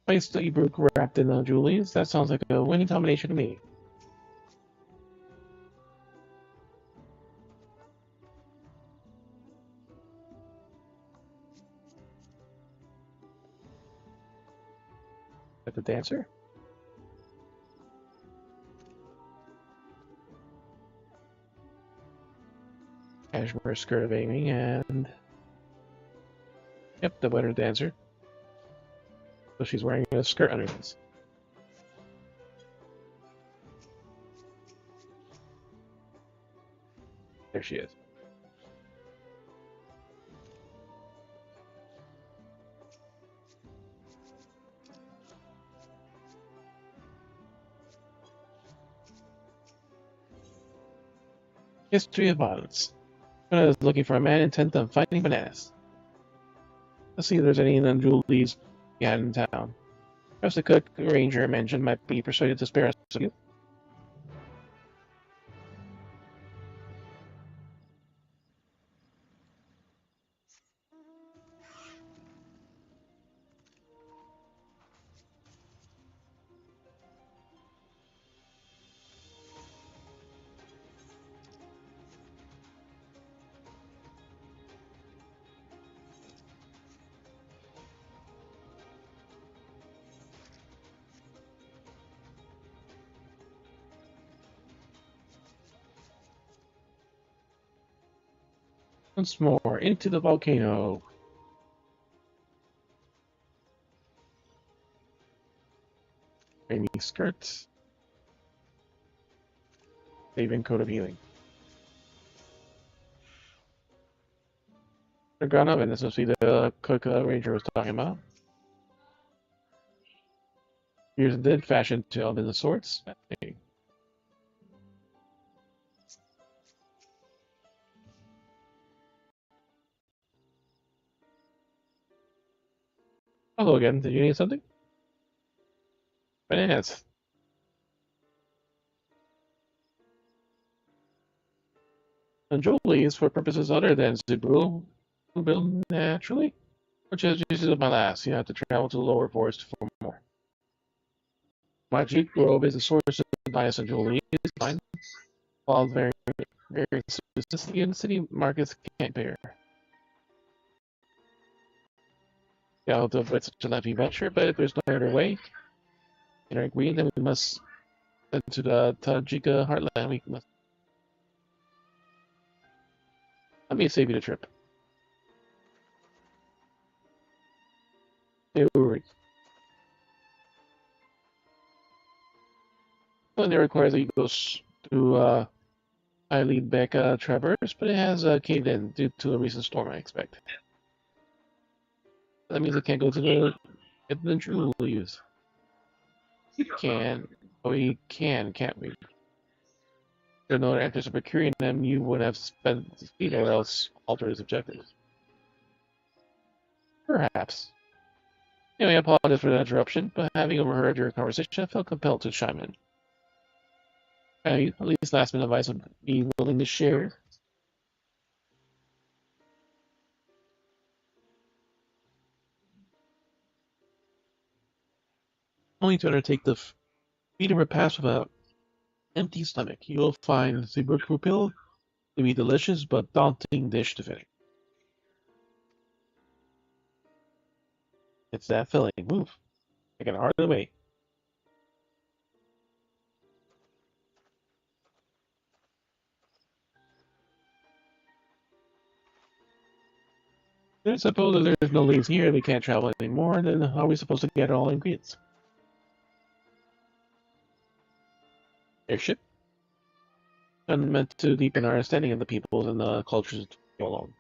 Place the Ebrook wrapped in the jewel leaves. That sounds like a winning combination to me. At the dancer. Cashmere skirt of aiming and yep, the winner dancer. So she's wearing a skirt underneath. There she is. History of violence. Bananas is looking for a man intent on fighting bananas. Let's see if there's any jewel leaves we had in town. Perhaps the cook ranger I mentioned might be persuaded to spare us of you. Once more, into the volcano. Creamy skirts. Saving coat of healing. Underground oven, this must be the cook ranger was talking about. Here's a dead fashion to oven the sorts. Fascinating. Hello again, did you need something? Bananas. And jewel leaves for purposes other than Zubru build naturally, which is usually my last. You have to travel to the lower forest for more. Magic Grove is a source of bias and jewelry. It's fine. While very specificity in city markets can't bear. Yeah, although it's such a lengthy venture, but if there's no other way, and I agree, then we must head to the Tajika heartland. We must. Let me save you the trip. Hey, Uri. Well, it requires that you go through highly Becca traverse, but it has caved in due to a recent storm, I expect. That means it can't go to the true use. We can, but we can't we? There are no other answers of procuring them, you would have spent the speed or else alter his objectives. Perhaps. Anyway, I apologize for the interruption, but having overheard your conversation, I felt compelled to chime in. At least last minute advice would be willing to share. Only to undertake the feeding repast with an empty stomach. You will find the pupil to be delicious but daunting dish to finish. It's that filling. Move. I can hardly wait. I suppose if there's no leaves here, we can't travel anymore, then how are we supposed to get all ingredients? Airship? And meant to deepen our understanding of the peoples and the cultures to go along.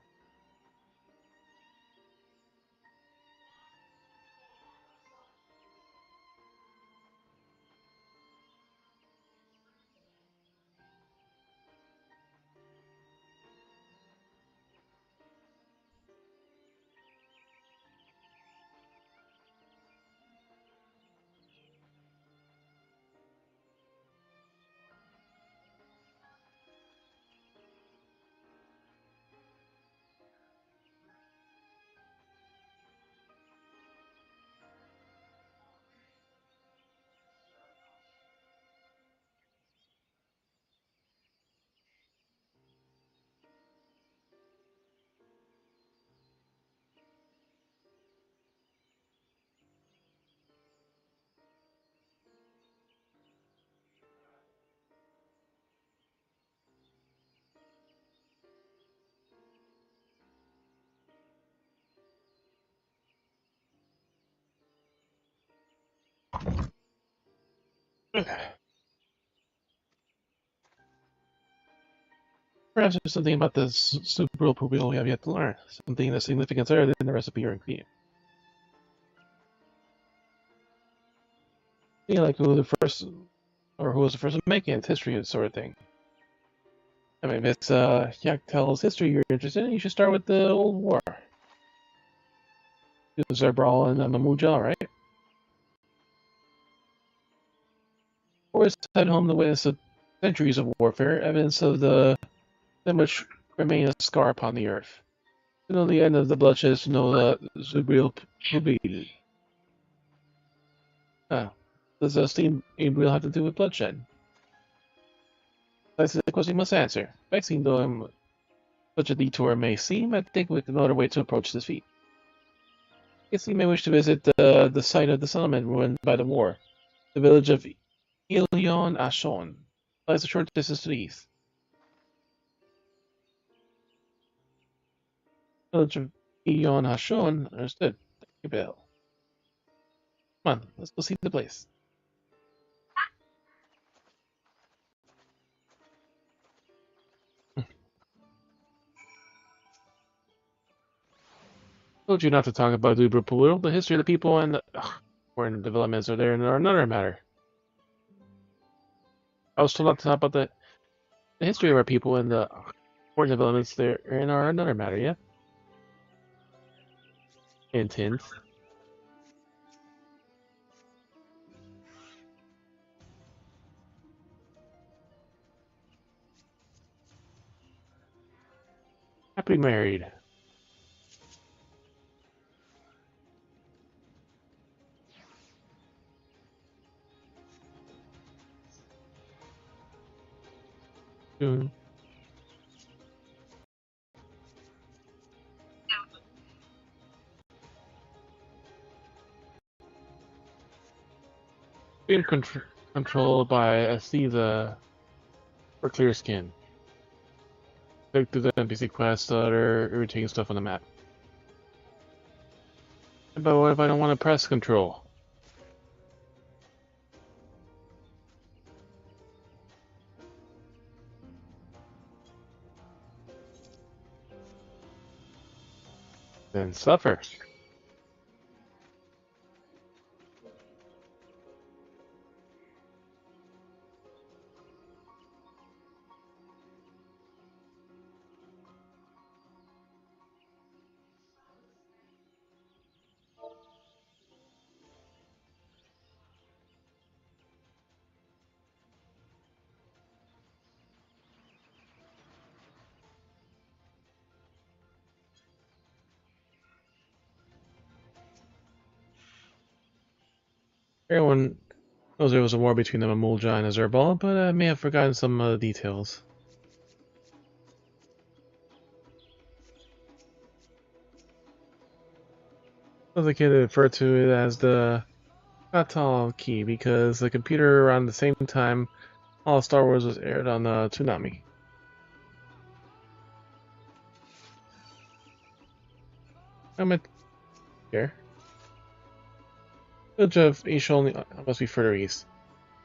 Perhaps there's something about this super pupil we have yet to learn. Something that's significant other than the recipe or ingredient. Yeah, like who was the first to make it, history sort of thing. I mean, if it's Yaktel's history you're interested in, you should start with the old war. Zerbrawl and Mamuja, right? Or it's head home to witness of centuries of warfare, evidence of them which remain a scar upon the earth. To know the end of the bloodshed, to know the Zubril Pubil. Ah, does Steam Abriel have to do with bloodshed? That's the question you must answer. Vexing though such a detour may seem, I think we can know another way to approach this feat. Guess you may wish to visit the site of the settlement ruined by the war. The village of Ilion Ashon lies a short distance to the east. Village of Ilion Ashon, understood. Thank you, Bill. Come on, let's go see the place. Told you not to talk about Dubrapulil. The history of the people and the foreign developments are there and are another matter. I was told not to talk about the history of our people and the foreign developments there and are another matter, yeah? Hint, hint. Happily married. Soon. Being controlled by Aciza for clear skin. Click through the NPC quests that are irritating stuff on the map. But what if I don't want to press control? Then suffer. Everyone knows there was a war between the Mamulja and Azerbal, but I may have forgotten some details. As a kid, I referred to it as the Fatal Key because the computer around the same time all Star Wars was aired on Toonami. I'm a here. Village of Ishol must be further east.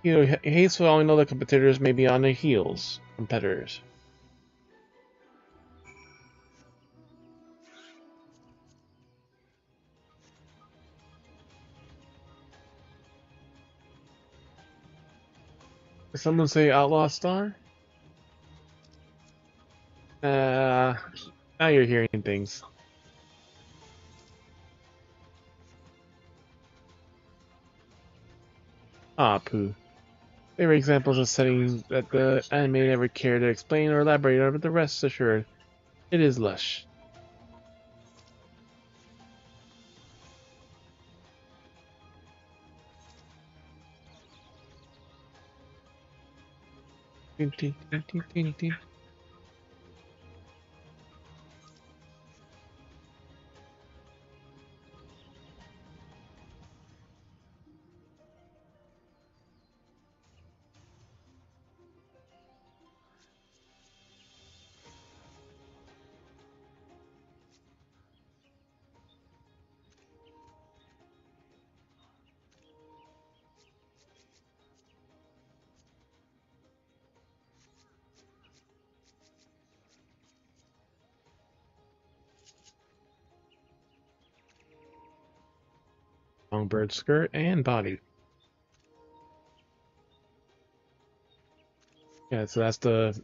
He hates to only know that competitors may be on their heels. Competitors. Did someone say Outlaw Star? Now you're hearing things. Ah, poo. Favorite examples of settings that the anime never cared to explain or elaborate on, but the rest assured, it is lush. Songbird skirt and body. Yeah, so that's the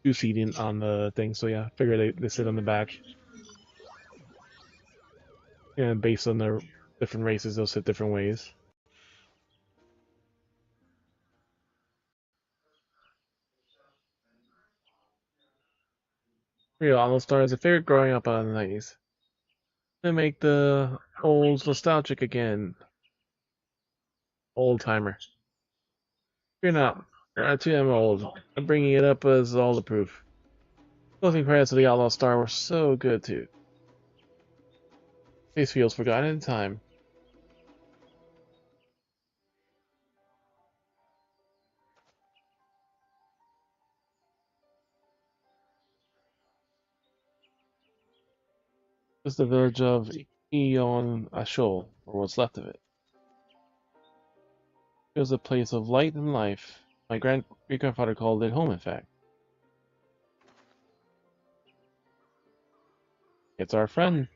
two seating on the thing. So yeah, figure they sit on the back. And based on the different races, they'll sit different ways. Real Almost Star is a favorite growing up on the 90s. They make the old nostalgic again. Old timer. You're not. Too damn old. I'm bringing it up as all the proof. Closing credits of the Outlaw Star were so good too. Face feels forgotten in time. It's the village of Eon Ashol, or what's left of it. It was a place of light and life. My great-grandfather called it home, in fact. It's our friend.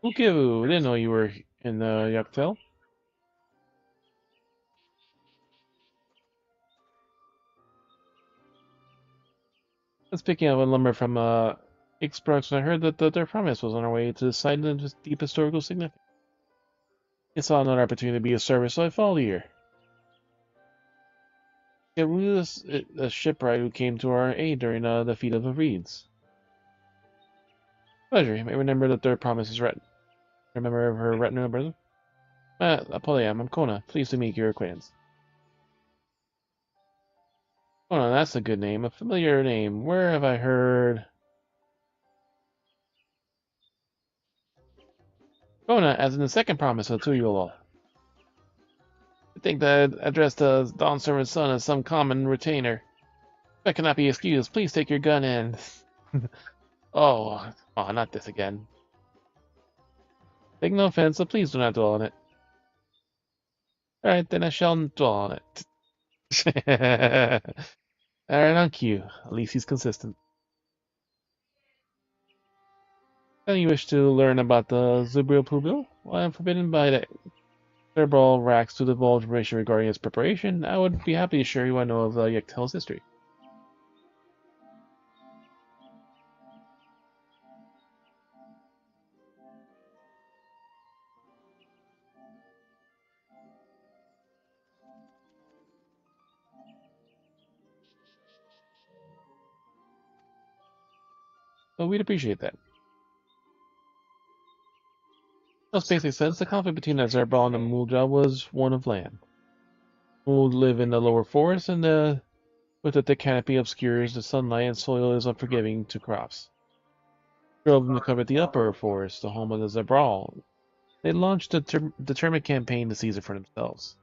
Ukivu, I didn't know you were in the Yaktel. I was picking up lumber from Ixbrox when I heard that their promise was on our way to the site of deep historical significance. I saw another opportunity to be of service, so I followed you here. It was a shipwright who came to our aid during the defeat of the Reeds. Pleasure. You may remember that their promise is written. Remember of her retinue, brother? Apollyon, I'm Kona. Pleased to meet your acquaintance. Oh, that's a good name. A familiar name. Where have I heard? Kona, as in the second promise of Tuyolo. I think that addressed the Dawn Servant's son as some common retainer. That cannot be excused. Please take your gun in. Oh, not this again. Take no offense, so please do not dwell on it. Alright, then I shall dwell on it. Alright, on cue. At least he's consistent. Then you wish to learn about the Zubrio Pubil? While I am forbidden by the cerebral racks to divulge information regarding its preparation, I would be happy to share you what I know of Yektel's history. So we'd appreciate that. Most basic sense, the conflict between the Zerbal and the Mulja was one of land. Mul live in the lower forest, and with a thick canopy obscures the sunlight, and soil is unforgiving to crops. Drove them to cover the upper forest, the home of the Zerbal. They launched a determined campaign to seize it for themselves.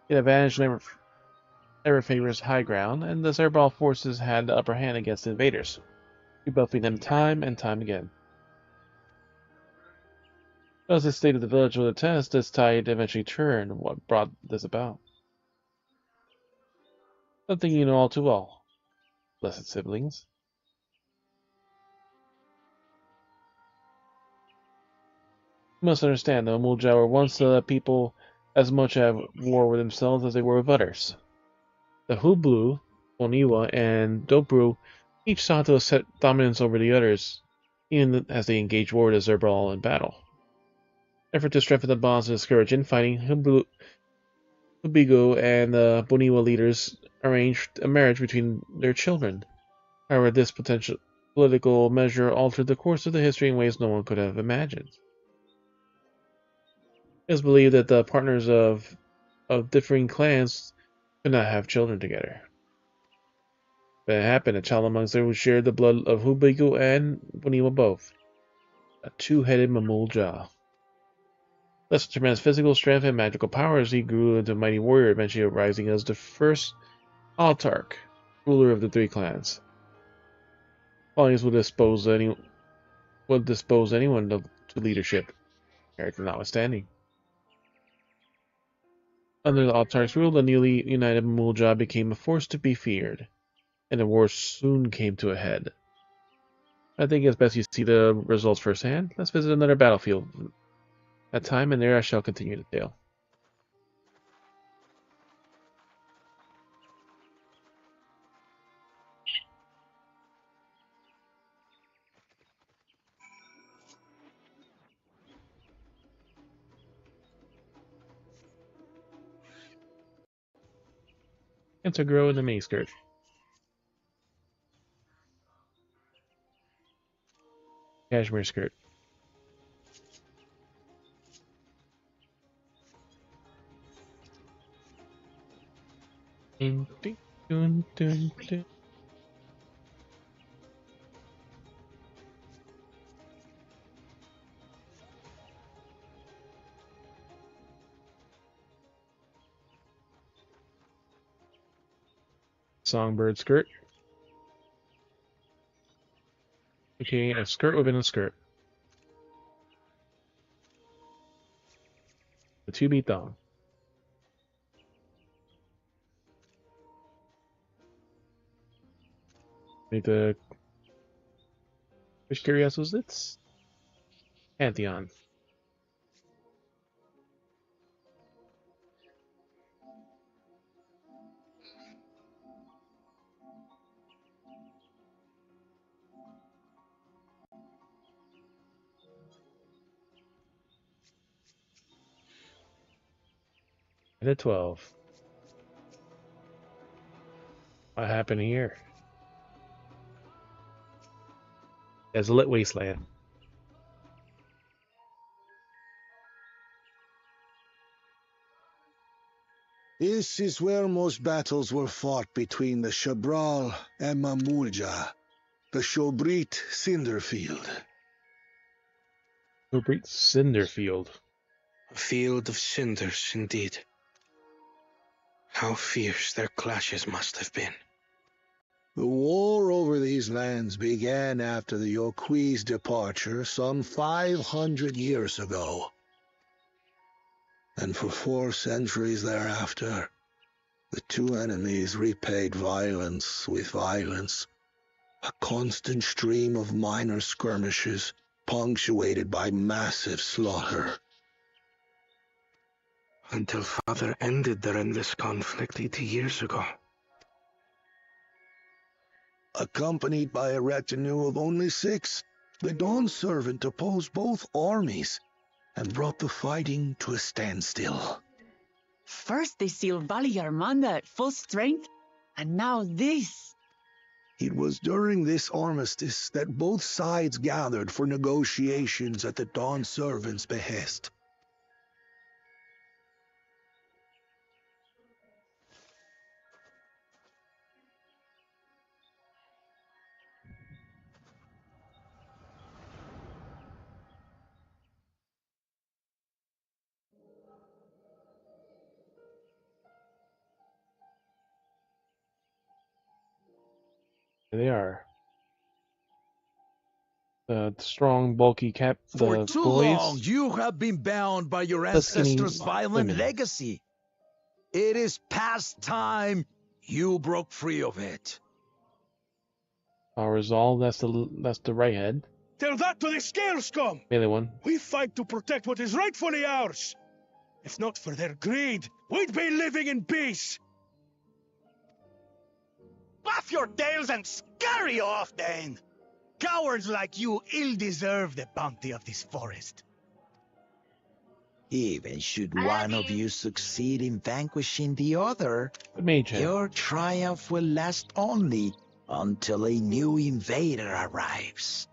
The advantage never favors high ground, and the Zerbal forces had the upper hand against the invaders, rebuffing them time and time again. As the state of the village would attest, this tide eventually turned. What brought this about? Something you know all too well, blessed siblings. You must understand, the Mulja were once people as much at war with themselves as they were with others. The Hublu, Oniwa, and Dobru each sought to assert dominance over the others, even as they engaged war with the Zerbal in battle. Effort to strengthen the bonds and discourage infighting, Hubigo and the Boniwa leaders arranged a marriage between their children. However, this potential political measure altered the course of the history in ways no one could have imagined. It is believed that the partners of differing clans could not have children together. When it happened, a child amongst them who shared the blood of Hubigo and Boniwa both. A two-headed Mamulja. Thus, with tremendous physical strength and magical powers, he grew into a mighty warrior, eventually rising as the first autarch, ruler of the three clans. Volumes would dispose anyone to leadership, character notwithstanding. Under the autarch's rule, the newly united Mamulja became a force to be feared, and the war soon came to a head. I think it's best you see the results firsthand. Let's visit another battlefield. At time and there I shall continue the tale. And to grow in the miniskirt. Cashmere skirt. Dun, dun, dun, dun, dun. Songbird skirt. Okay, a skirt within a skirt. The 2-beat thong. Need to... Which curious was this? Pantheon. And a 12. What happened here? Desolate wasteland. This is where most battles were fought between the Shabral and Mamulja, the Shobrit Cinderfield. Shobrit Cinderfield. A field of cinders, indeed. How fierce their clashes must have been. The war over these lands began after the Yoqui's departure some 500 years ago. And for 4 centuries thereafter, the two enemies repaid violence with violence. A constant stream of minor skirmishes, punctuated by massive slaughter. Until Father ended their endless conflict 80 years ago. Accompanied by a retinue of only 6, the Dawn Servant opposed both armies and brought the fighting to a standstill. First they sealed Valley Armanda at full strength, and now this. It was during this armistice that both sides gathered for negotiations at the Dawn Servant's behest. There they are. The strong, bulky cap. For The too boys. long, you have been bound by your The skinny ancestors' violent women. legacy. It is past time you broke free of it. Powers all. That's the right head. Tell that to the scale scum! Melee one. We fight to protect what is rightfully ours. If not for their greed, we'd be living in peace. Buff your tails and scurry off, then! Cowards like you ill deserve the bounty of this forest. Even should one of you succeed in vanquishing the other, The mage head. your triumph will last only until a new invader arrives.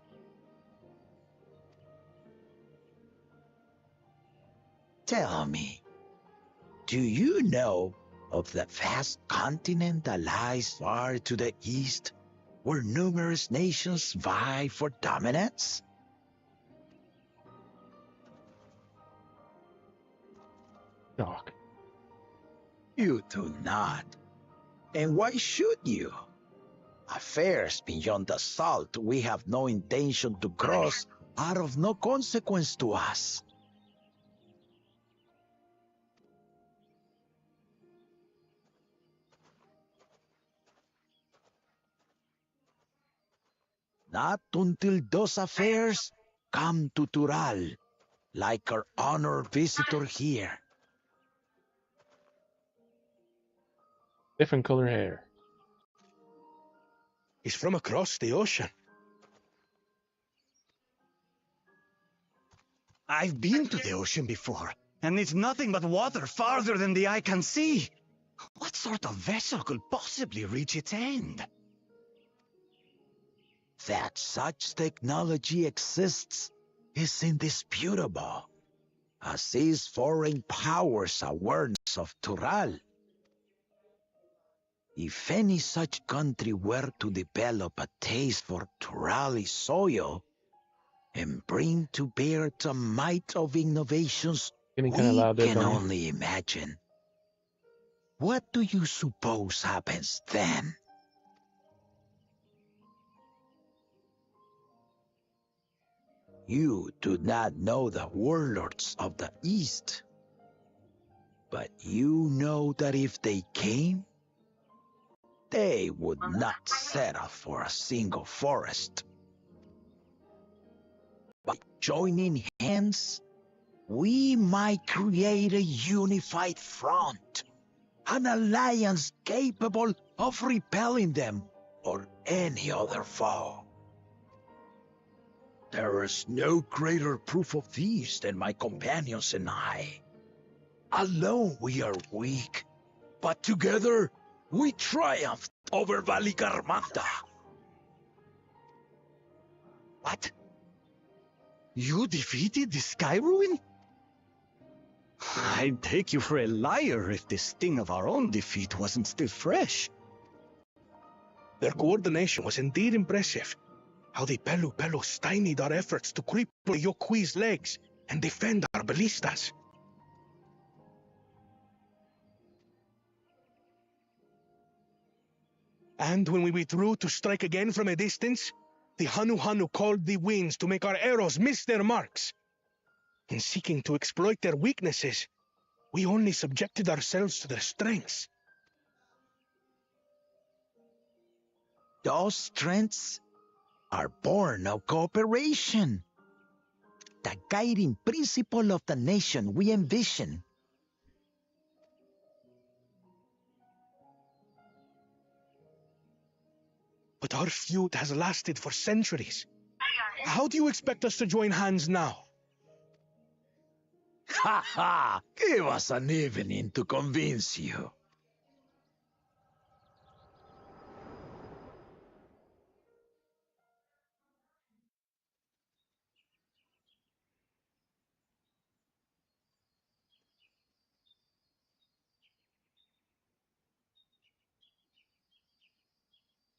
Tell me, do you know of the vast continent that lies far to the east, where numerous nations vie for dominance? Doc. You do not. And why should you? Affairs beyond the salt we have no intention to cross are of no consequence to us. Not until those affairs come to Tural, like our honored visitor here. Different color hair. He's from across the ocean. I've been to the ocean before, and it's nothing but water farther than the eye can see. What sort of vessel could possibly reach its end? That such technology exists is indisputable, as is foreign powers' awareness of Tural. If any such country were to develop a taste for Turali soil and bring to bear the might of innovations Getting we kind of loud there, can Tony. only imagine, what do you suppose happens then? You do not know the warlords of the East, but you know that if they came, they would not settle for a single forest. By joining hands, we might create a unified front, an alliance capable of repelling them or any other foe. There is no greater proof of this than my companions and I. Alone we are weak, but together we triumphed over Valigarmanda. What? You defeated the Sky Ruin? I'd take you for a liar if the sting of our own defeat wasn't still fresh. Their coordination was indeed impressive. How the Pelu stymied our efforts to cripple Yokui's legs and defend our ballistas. And when we withdrew to strike again from a distance, the Hanu called the winds to make our arrows miss their marks. In seeking to exploit their weaknesses, we only subjected ourselves to their strengths. Those strengths are born of cooperation. The guiding principle of the nation we envision. But our feud has lasted for centuries. How do you expect us to join hands now? Ha ha! Give us an evening to convince you.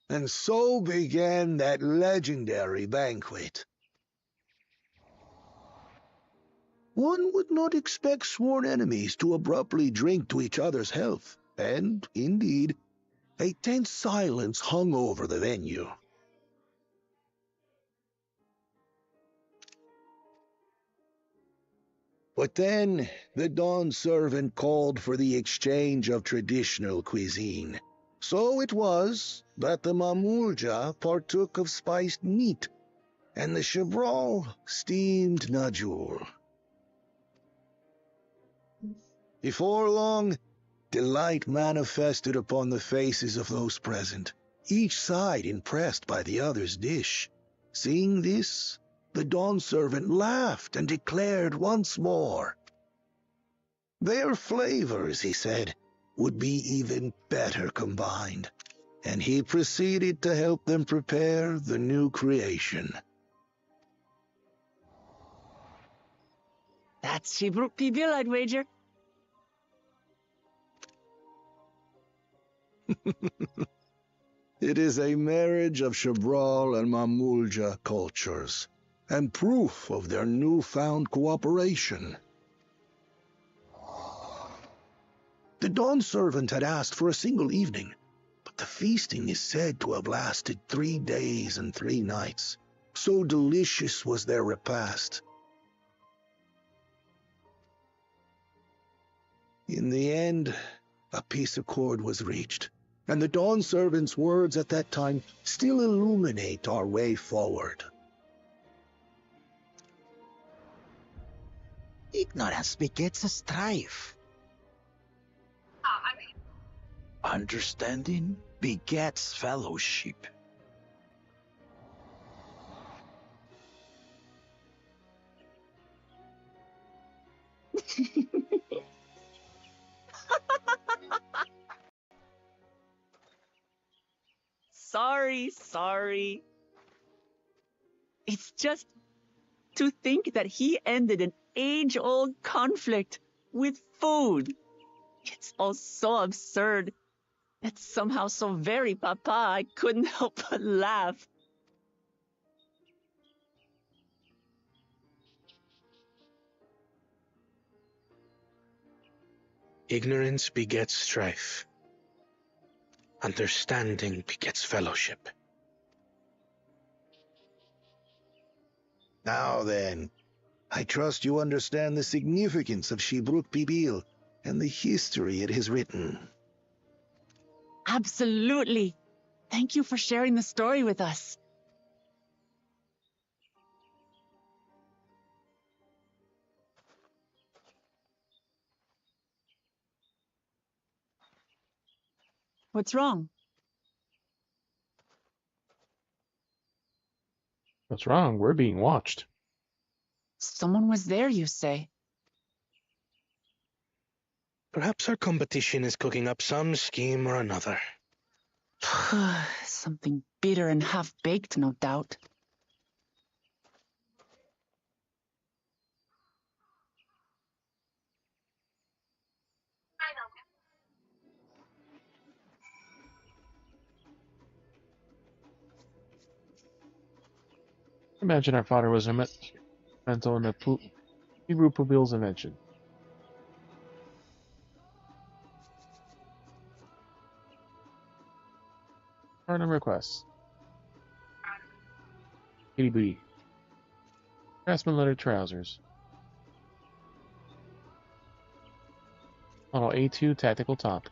And so began that legendary banquet. One would not expect sworn enemies to abruptly drink to each other's health, and, indeed, a tense silence hung over the venue. But then, the Dawn servant called for the exchange of traditional cuisine. So it was that the Mamulja partook of spiced meat, and the Chevral steamed najul. Before long, delight manifested upon the faces of those present, each side impressed by the other's dish. Seeing this, the Dawn servant laughed and declared once more. Their flavors, he said, would be even better combined, and he proceeded to help them prepare the new creation. That's Shibruk Pibil, I'd wager. It is a marriage of Chevral and Mamulja cultures, and proof of their newfound cooperation. The Dawn servant had asked for a single evening, but the feasting is said to have lasted 3 days and 3 nights. So delicious was their repast. In the end, a peace accord was reached, and the Dawn servant's words at that time still illuminate our way forward. Ignorance begets a strife. Understanding begets fellowship. Sorry. It's just to think that he ended an age-old conflict with food. It's all so absurd. It's somehow so very papa, I couldn't help but laugh. Ignorance begets strife. Understanding begets fellowship. Now then, I trust you understand the significance of Shibruk Pibil and the history it has written. Absolutely. Thank you for sharing the story with us. What's wrong? What's wrong? We're being watched. Someone was there, you say? Perhaps our competition is cooking up some scheme or another. Something bitter and half-baked, no doubt. Imagine our father was mental in the Hebrew Pubil's invention. Random requests. Kitty booty. Craftsman leather trousers. Model A2 tactical top.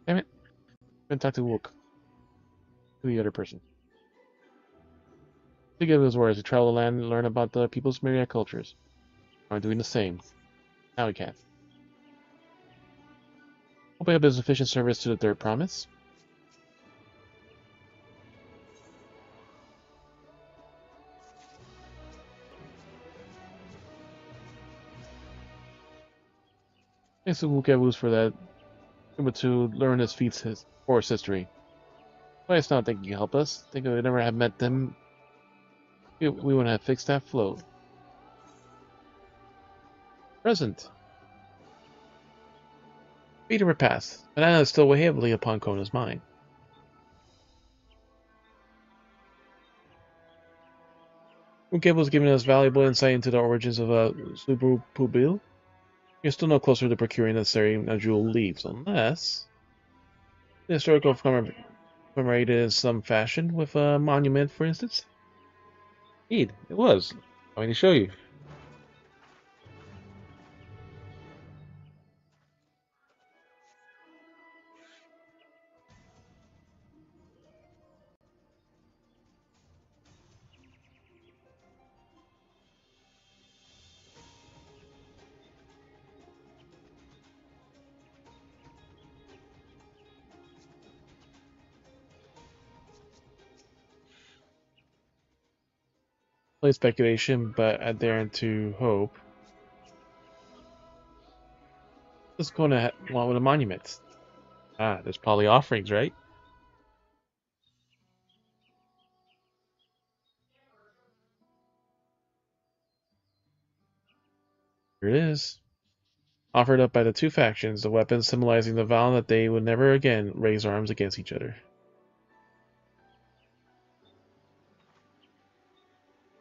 Damn it. Couldn't talk to Wook. To the other person. To give his words to travel the land and learn about the people's myriad cultures. I'm doing the same. Now we can. Hope I have sufficient service to the third promise. Thanks to Wukewus for that. Able to learn his feats, his forest history. Why it's not think you help us? Think if we never have met them, we wouldn't have fixed that float. Present. Feet of her past. Banana is still weigh heavily upon Kona's mind. Ukeb was giving us valuable insight into the origins of Subaru Pubil. You're still no closer to procuring necessary Najul leaves, unless the historical commemorated in some fashion with a monument, for instance. Indeed, it was. I'm going to show you. Play speculation, but I dare to hope. What's going to want with a monument? Ah, there's probably offerings, right? Here it is. Offered up by the two factions, the weapons symbolizing the vow that they would never again raise arms against each other.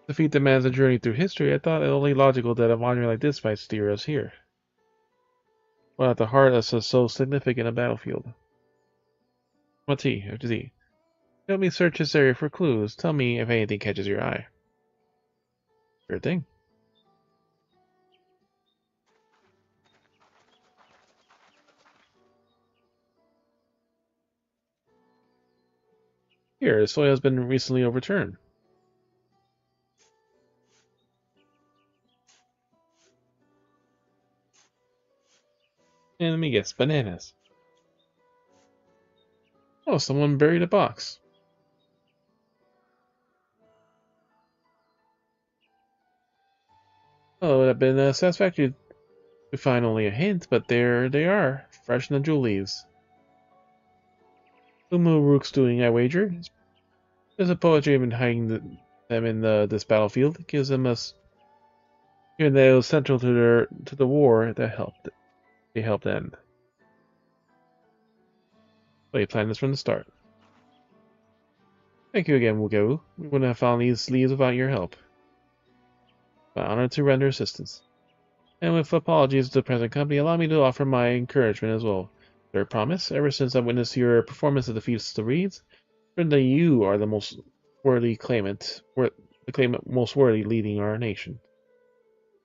Defeat demands a journey through history. I thought it only logical that a monument like this might steer us here. Well, at the heart of so significant a battlefield. What's he? FTZ. Help me search this area for clues. Tell me if anything catches your eye. Sure thing. Here, the soil has been recently overturned. And let me guess, bananas. Oh, someone buried a box. Oh, it would have been satisfactory to find only a hint, but there they are, fresh Najul leaves. Umu Rook's doing, I wager. There's a poetry been hiding them in this battlefield. It gives them us here that it was central to the war that they helped end. Well, you planned this from the start. Thank you again, Mugeru. We wouldn't have found these leaves without your help. But honored to render assistance. And with apologies to the present company, allow me to offer my encouragement as well. Third promise, ever since I witnessed your performance at the Feast of the Reeds, learned that you are the most worthy claimant, most worthy leading our nation.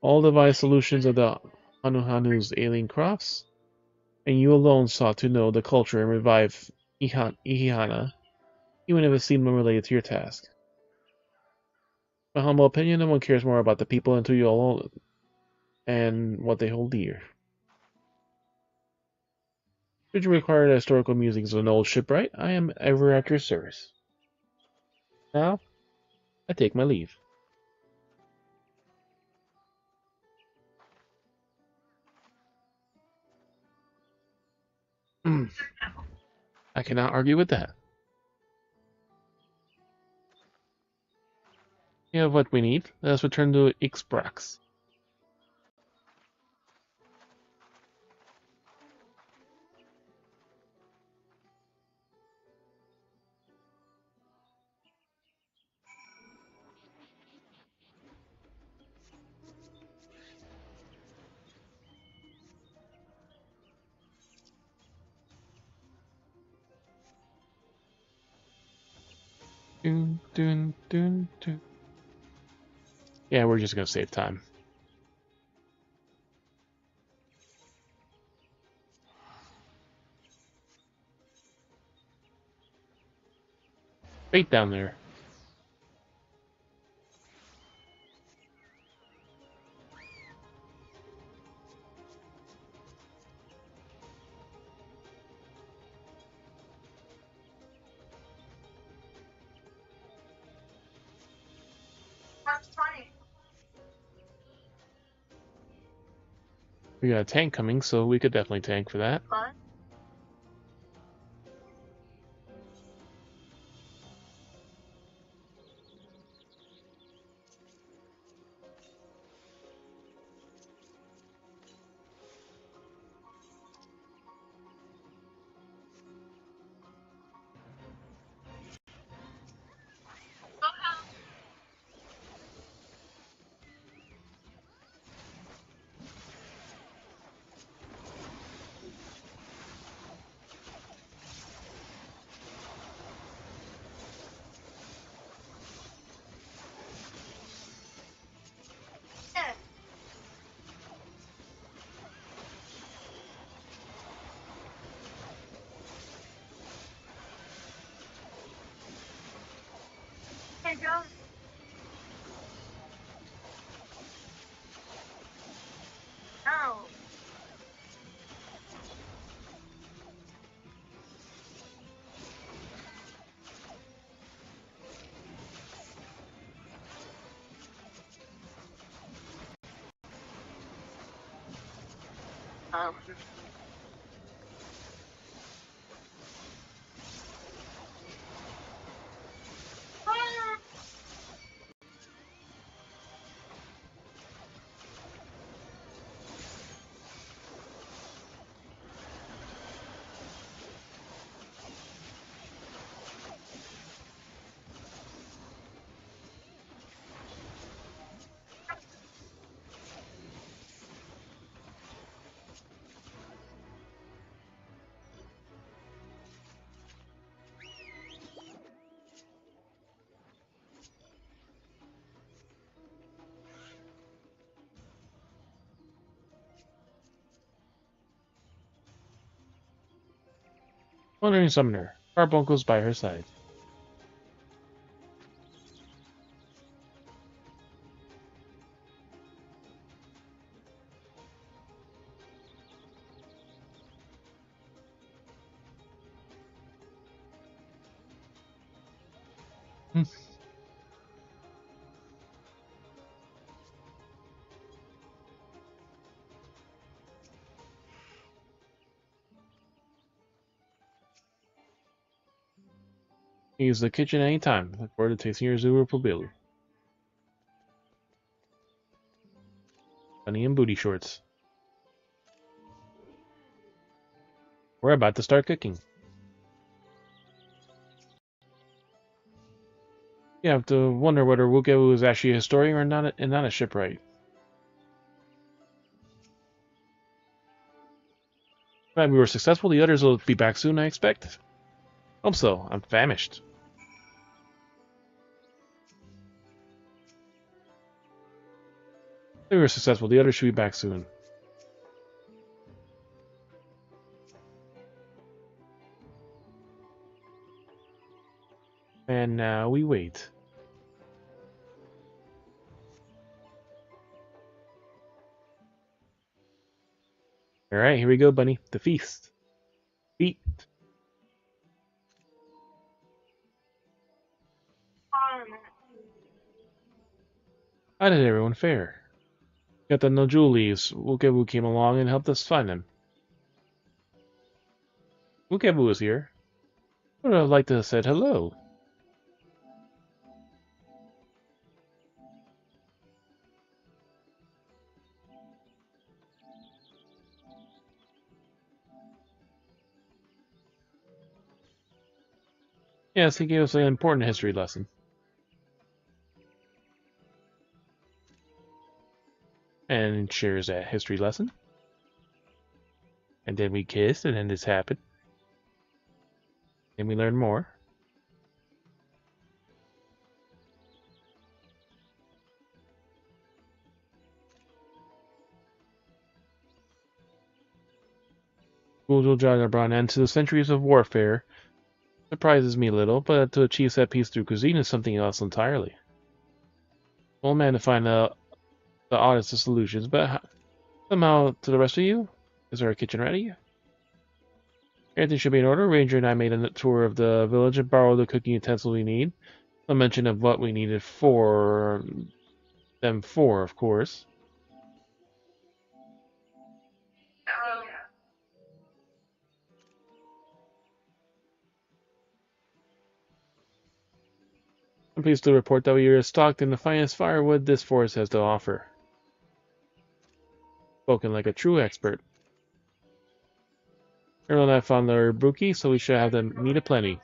All devised solutions of the Hanuhanu's alien crops, and you alone sought to know the culture and revive Ihihana, even if it seemed unrelated to your task. My humble opinion, no one cares more about the people until you all and what they hold dear. Should you require the historical musings of an old shipwright, I am ever at your service. Now, I take my leave. I cannot argue with that. We have what we need. Let us return to Ixbrax. Dun, dun, dun, dun. Yeah, we're just gonna save time. Wait down there. What's funny? We got a tank coming, so we could definitely tank for that. What? Yeah. Hey, Joe. No. Oh. Wandering Summoner. Carbuncle's by her side. Hmm. Use the kitchen anytime. Look forward to tasting your Zuru Pobilu. Bunny and booty shorts. We're about to start cooking. You have to wonder whether Wukewu is actually a historian or not, and not a shipwright. Glad we were successful. The others will be back soon, I expect. Hope so. I'm famished. We were successful. The others should be back soon. And now we wait. Alright, here we go, Bunny. The feast. Eat. How did everyone fare? Got the Nojul leaves. Wukewu came along and helped us find them. Wukewu is here. Would have liked to have said hello. Yes, he gave us an important history lesson. And shares that history lesson. And then we kissed, and then this happened. And we learned more. Bakuljaja brought an end to the centuries of warfare. Surprises me a little, but to achieve set peace through cuisine is something else entirely. Old man to find the oddest of solutions, but somehow to the rest of you, is our kitchen ready? Everything should be in order. Ranger and I made a tour of the village and borrowed the cooking utensils we need. No mention of what we needed for them for, of course. I'm pleased to report that we are stocked in the finest firewood this forest has to offer. Spoken like a true expert. Earl and I found their brookie, so we should have them meat aplenty.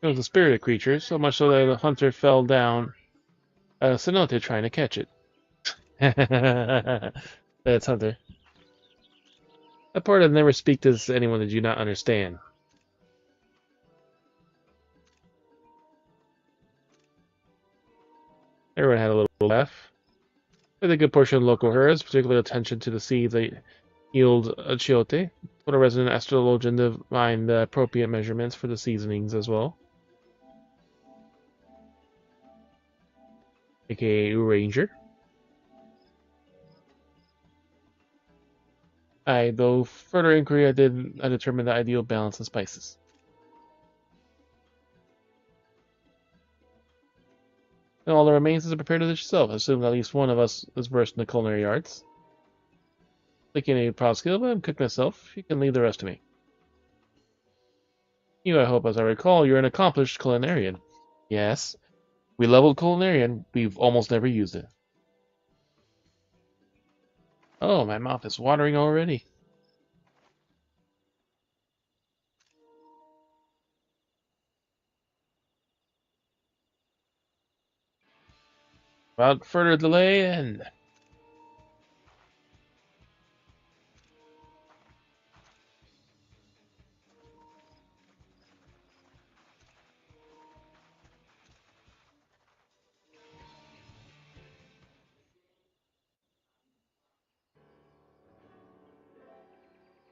It was a spirited creature, so much so that the hunter fell down a cenote trying to catch it. That's Hunter. That part I'd never speak to anyone that you not understand. Everyone had a little laugh. With a good portion of local herds, particular attention to the seeds that yield achiote, told a resident astrologian to find the appropriate measurements for the seasonings as well. AKA Ranger. Though further inquiry, I determined the ideal balance of spices. And all that remains is to prepare the dish itself. I assume at least one of us is versed in the culinary arts. Thinking a proud skill, but I'm cook myself. You can leave the rest to me. You, I hope, as I recall, you're an accomplished culinarian. Yes. We leveled culinarian. We've almost never used it. Oh, my mouth is watering already. Without further delay, and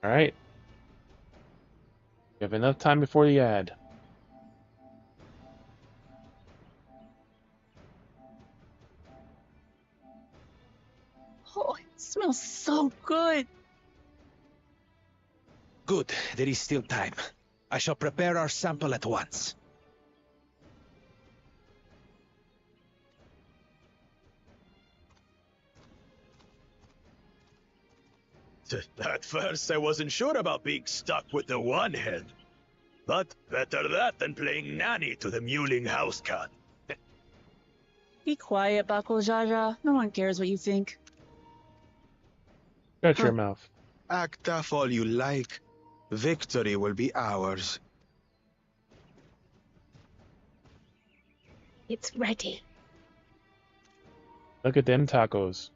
alright. You have enough time before the ad. Oh, it smells so good. Good, there is still time. I shall prepare our sample at once. At first, I wasn't sure about being stuck with the one head. But better that than playing nanny to the mewling house cat. Be quiet, Bakuljaja. No one cares what you think. Shut your mouth. Act tough all you like. Victory will be ours. It's ready. Look at them tacos.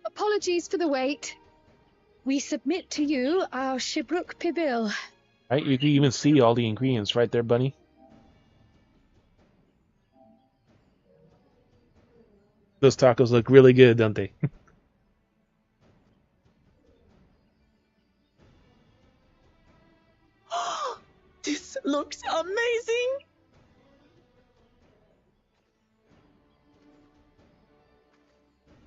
Apologies for the wait. We submit to you our Shibruk Pibil. Right, you can even see all the ingredients right there, Bunny. Those tacos look really good, don't they? This looks amazing.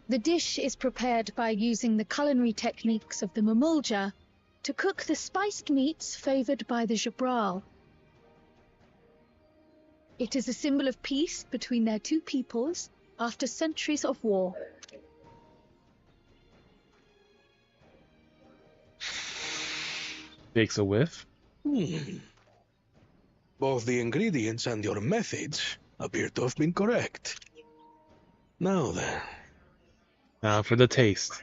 The dish is prepared by using the culinary techniques of the Mamulja to cook the spiced meats favoured by the Jabral. It is a symbol of peace between their two peoples after centuries of war. Takes a whiff. Both the ingredients and your methods appear to have been correct. Now then. Now for the taste.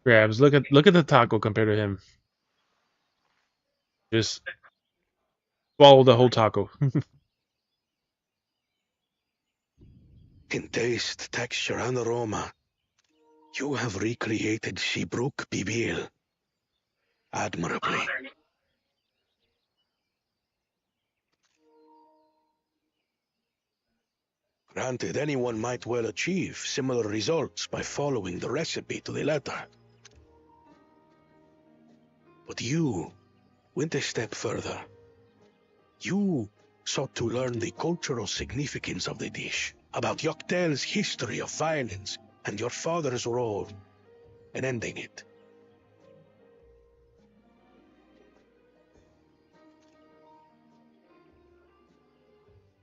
Grabs, look at the taco compared to him. Just swallow the whole taco. In taste, texture, and aroma, you have recreated Shibruk Bibil admirably. Granted, anyone might well achieve similar results by following the recipe to the letter. But you went a step further. You sought to learn the cultural significance of the dish, about Yoktel's history of violence, and your father's role in ending it.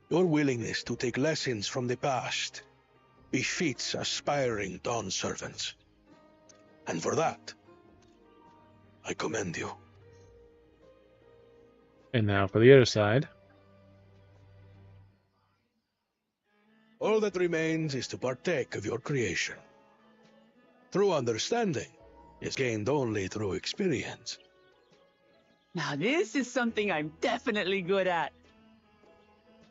Your willingness to take lessons from the past befits aspiring Dawn servants. And for that, I commend you. And now for the other side. All that remains is to partake of your creation. True understanding is gained only through experience. Now this is something I'm definitely good at.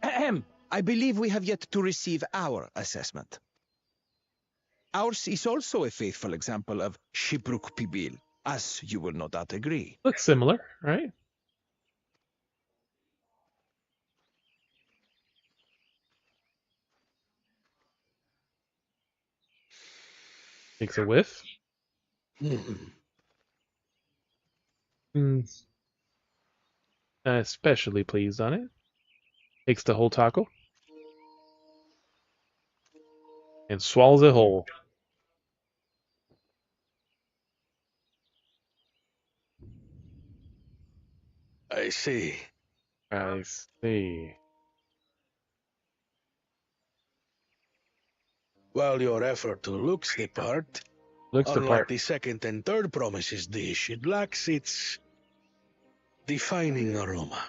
Ahem. I believe we have yet to receive our assessment. Ours is also a faithful example of Shibruk Pibil, as you will no doubt agree. Looks similar, right? Takes a whiff. Especially pleased on it. Takes the whole taco. And swallows it whole. I see. I see. While your effort to looks the part, Looks the unlike part. the second and third promises dish, it lacks its defining aroma.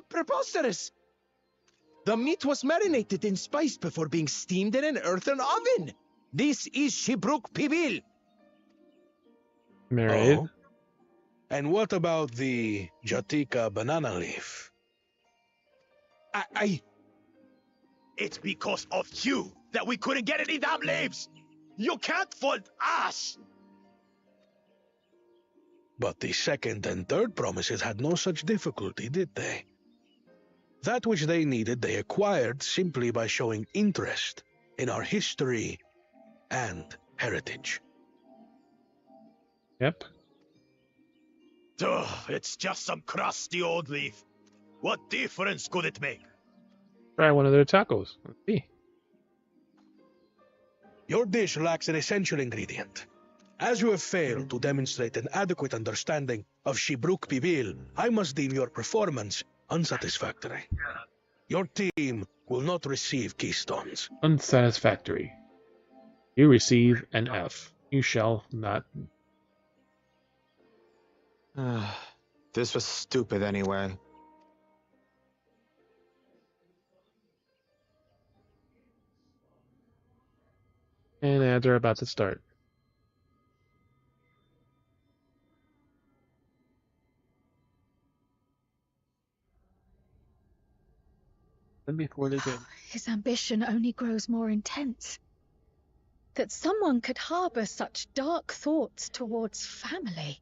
Preposterous! The meat was marinated in spice before being steamed in an earthen oven. This is Shibruk Pibil. Marinated. Oh? And what about the Jatika banana leaf? It's because of you that we couldn't get any damn leaves. You can't fault us. But the second and third promises had no such difficulty, did they? That which they needed they acquired simply by showing interest in our history and heritage. Yep. Ugh, it's just some crusty old leaf. What difference could it make? Try one of their tacos. Let's see. Your dish lacks an essential ingredient. As you have failed to demonstrate an adequate understanding of Shibruk Pibil, I must deem your performance unsatisfactory. Your team will not receive keystones. Unsatisfactory. You receive an F. You shall not. This was stupid anyway. And ads are about to start. And before they get. His ambition only grows more intense. That someone could harbor such dark thoughts towards family.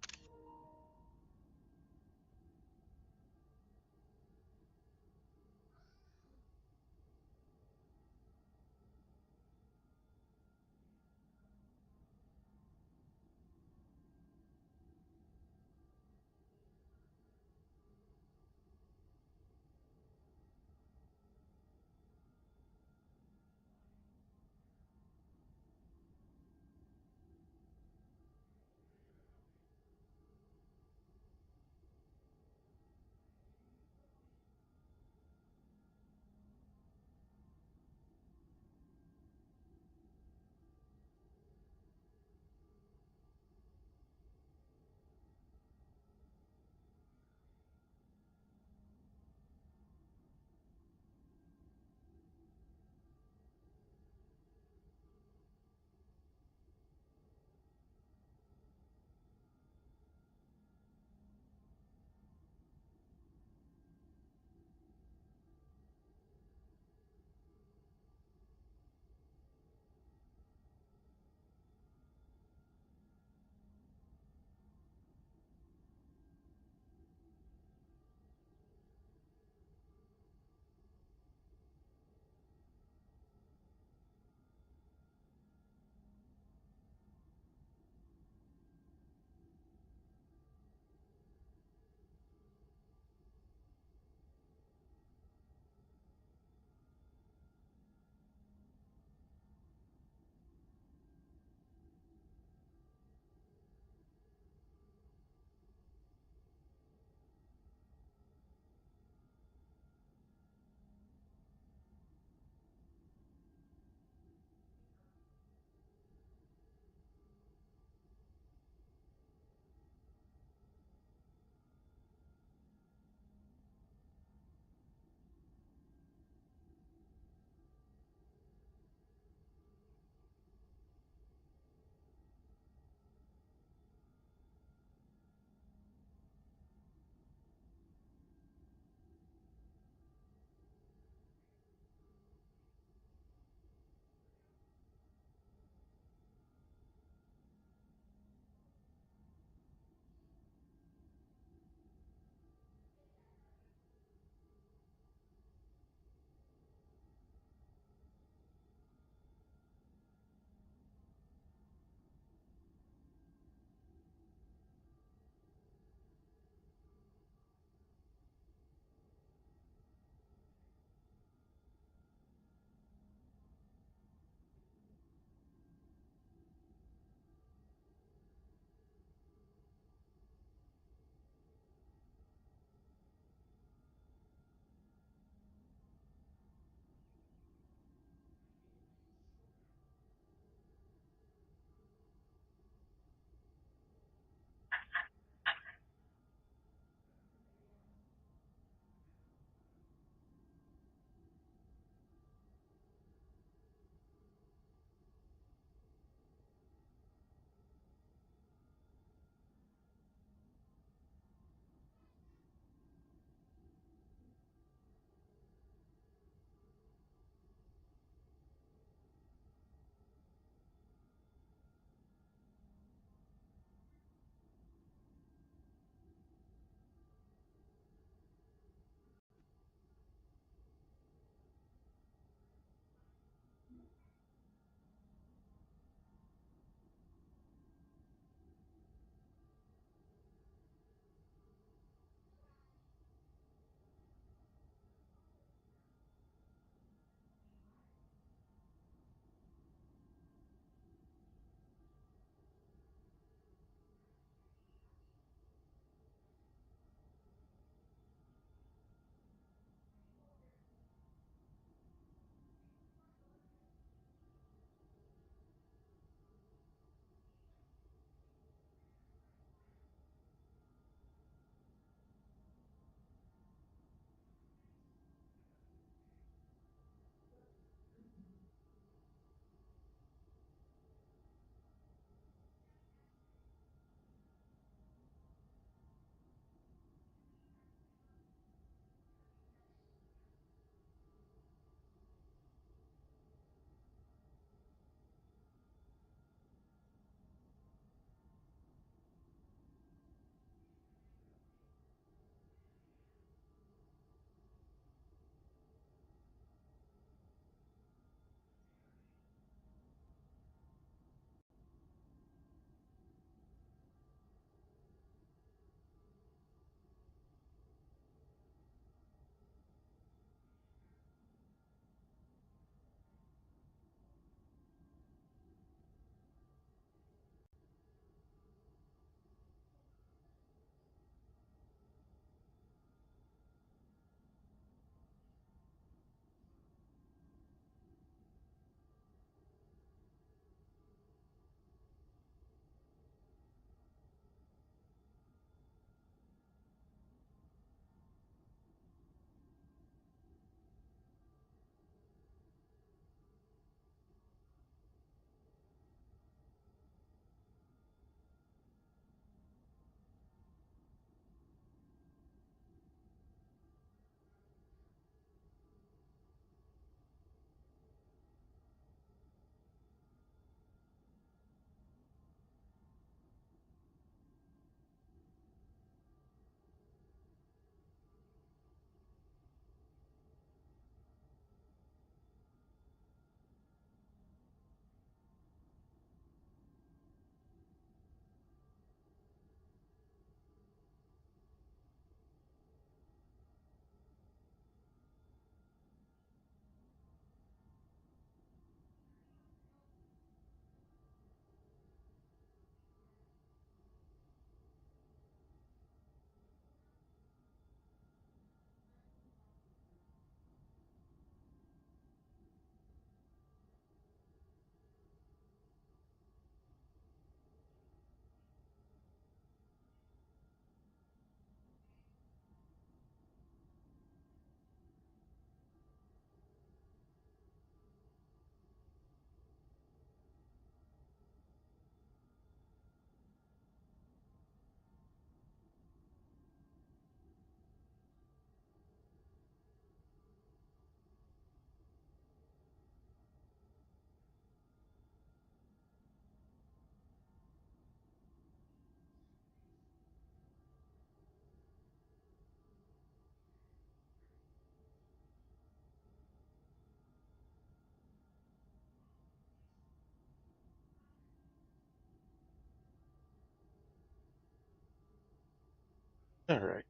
All right.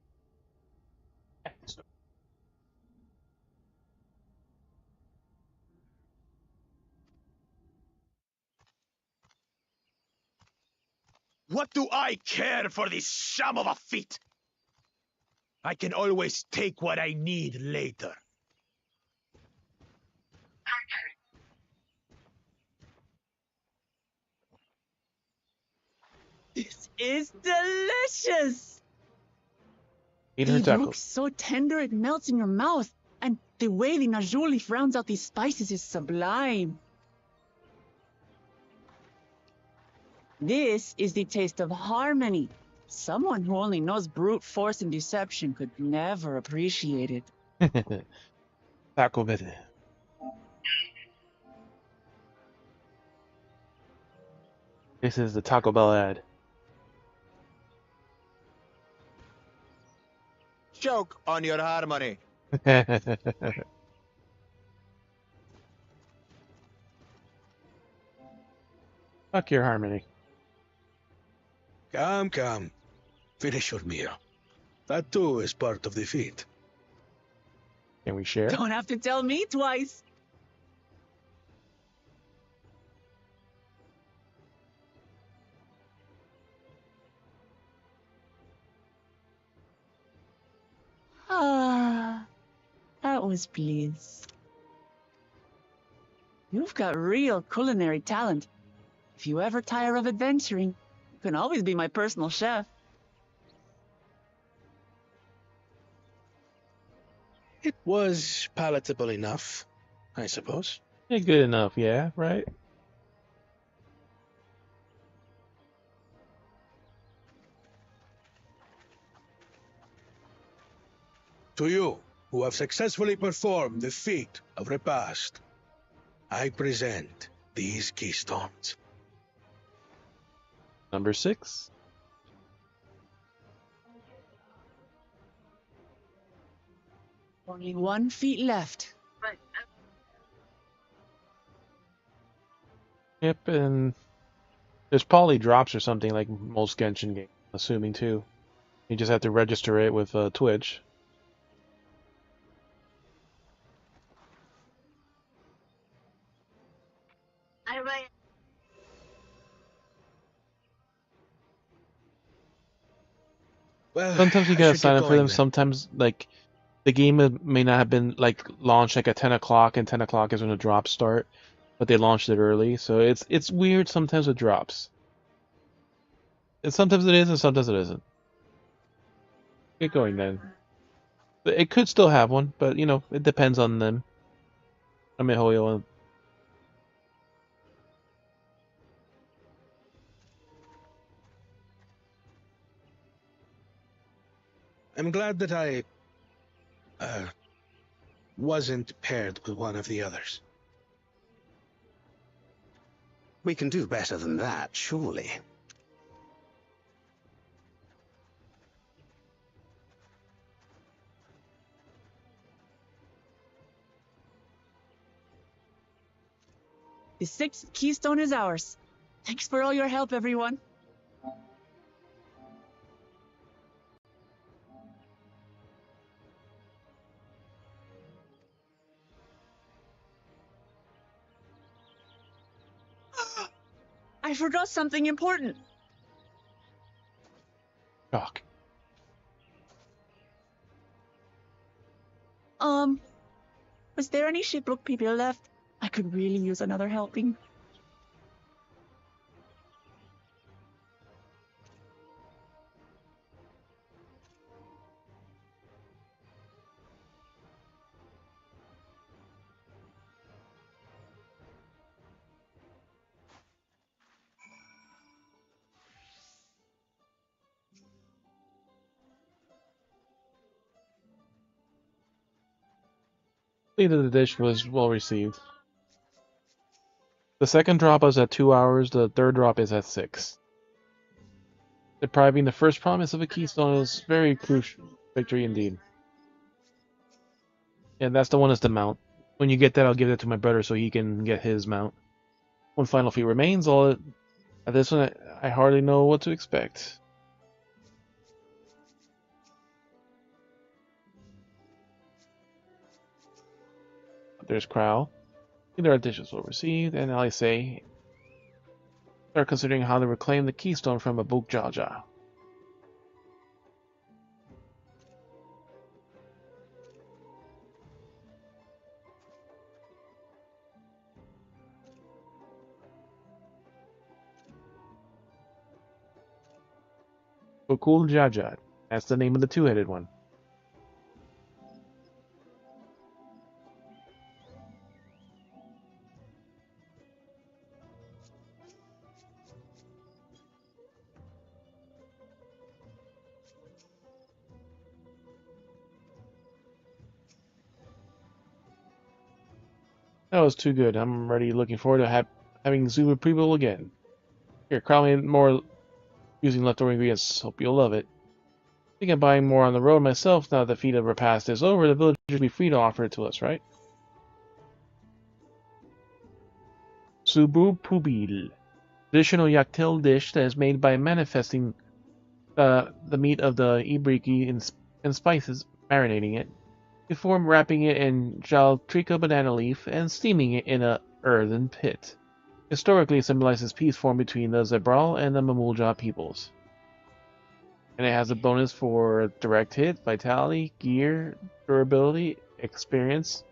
So, What do I care for this sham of a feat? I can always take what I need later. This is delicious! eat her It taco. looks so tender it melts in your mouth, and the way the najul leaf rounds out these spices is sublime. This is the taste of harmony. Someone who only knows brute force and deception could never appreciate it. Taco Bell. This is the Taco Bell ad. Choke on your harmony. Fuck your harmony. Come, come. Finish your meal. That too is part of the feat. Can we share? Don't have to tell me twice. Ah, that was bliss. You've got real culinary talent. If you ever tire of adventuring, you can always be my personal chef. It was palatable enough, I suppose. Yeah, good enough, yeah, right? To you, who have successfully performed the feat of repast, I present these keystones. Number 6. Only 1 feet left. Yep, and there's probably drops or something like most Genshin games, assuming too. You just have to register it with Twitch. Well, Sometimes you I gotta should sign get up for going them. then. Sometimes, like, the game may not have been like launched like at 10 o'clock, and 10 o'clock is when the drops start, but they launched it early, so it's weird sometimes with drops. And sometimes it is, and sometimes it isn't. Get going then. But it could still have one, but you know, it depends on them. I mean, Hoyo. I'm glad that I wasn't paired with one of the others. We can do better than that, surely. The 6th keystone is ours. Thanks for all your help, everyone. I forgot something important. Shock. Was there any shipbook people left? I could really use another helping. Either the dish was well received. The second drop is at 2 hours, the third drop is at 6. Depriving the first promise of a keystone is very crucial victory indeed. And that's the one that's the mount. When you get that, I'll give it to my brother so he can get his mount. One final feat remains. At this one, I hardly know what to expect. There's Crow. Either our dishes were received, and I say, start considering how to reclaim the keystone from Abuk Jaja. Bakul Jaja. That's the name of the two-headed one. That was too good. I'm already looking forward to having Zulu Preble again. Here, crown me more using leftover ingredients. Hope you'll love it. Think of buying more on the road myself now that the feat of repast is over. The villagers will be free to offer it to us, right? Subu Pubil. Traditional Yaktel dish that is made by manifesting the meat of the ibriki and spices, marinating it, before wrapping it in jaltrika banana leaf and steaming it in a earthen pit. Historically, it symbolizes peace formed between the Zebral and the Mamulja peoples. And it has a bonus for direct hit, vitality, gear, durability, experience.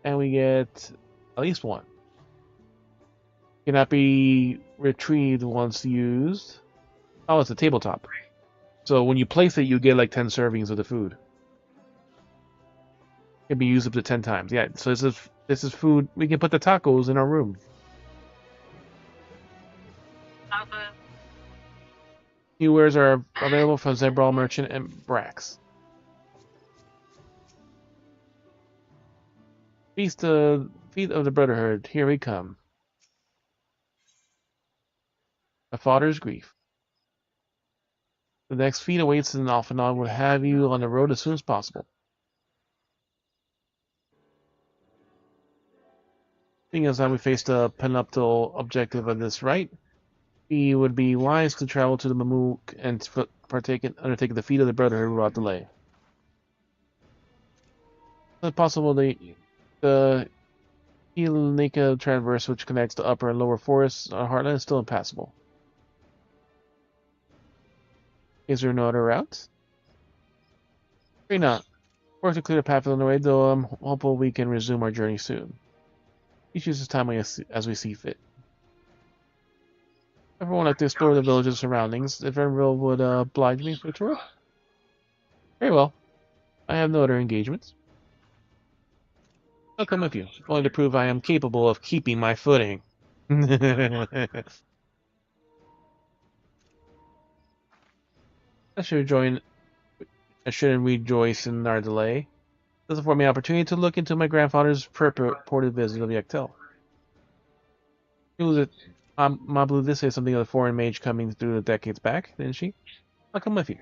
And we get at least one. Cannot be retrieved once used. Oh, it's a tabletop. So when you place it, you get like 10 servings of the food. It can be used up to 10 times. Yeah, so this is food. We can put the tacos in our room. New wares are available from Zebral Merchant and Brax. Feast of the Brotherhood, here we come. A father's grief. The next feat awaits in Alphanon will have you on the road as soon as possible. Seeing as how we face the penuptial objective of this rite, it would be wise to travel to the Mamuk and undertake the feat of the Brotherhood without delay. It's possible the Hilanika Traverse, which connects the upper and lower forests of Heartland, is still impassable. Is there no other route? Maybe not. Work to clear the path on the way, though I'm hopeful we can resume our journey soon. Each uses time as we see fit. Everyone would like to explore the village's surroundings. If everyone would oblige me for a tour? Very well. I have no other engagements. I'll come with you, only to prove I am capable of keeping my footing. I shouldn't rejoice in our delay. This afford me an opportunity to look into my grandfather's purported visit of Yaktel. Mablu did say something of the foreign mage coming through the decades back, didn't she? I'll come with you.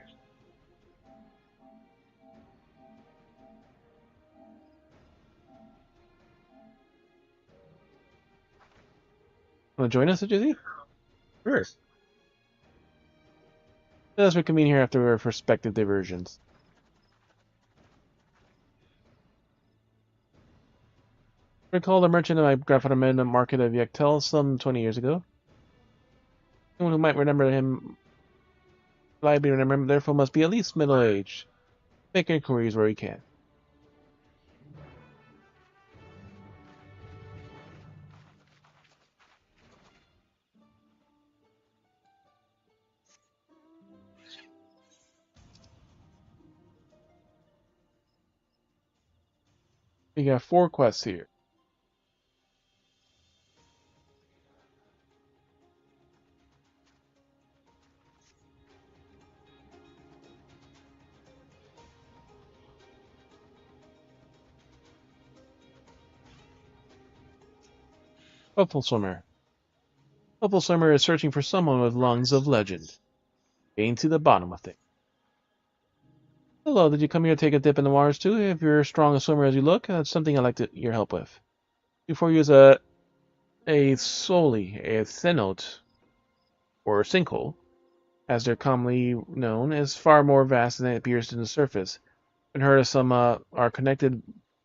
Want to join us, Jizzy? Sure. Let us reconvene here after our respective diversions. I recall the merchant and my grandfather met in the market of Yaktel some 20 years ago. Anyone who might remember him, reliably remember him, therefore must be at least middle-aged. Make inquiries where he can. We got 4 quests here. Hopeful Swimmer. Hopeful Swimmer is searching for someone with lungs of legend. Getting to the bottom of things. Hello, did you come here to take a dip in the waters too? If you're as strong a swimmer as you look, that's something I'd like your help with. Before you use a cenote, or sinkhole, as they're commonly known, is far more vast than it appears to the surface. I've heard of some are connected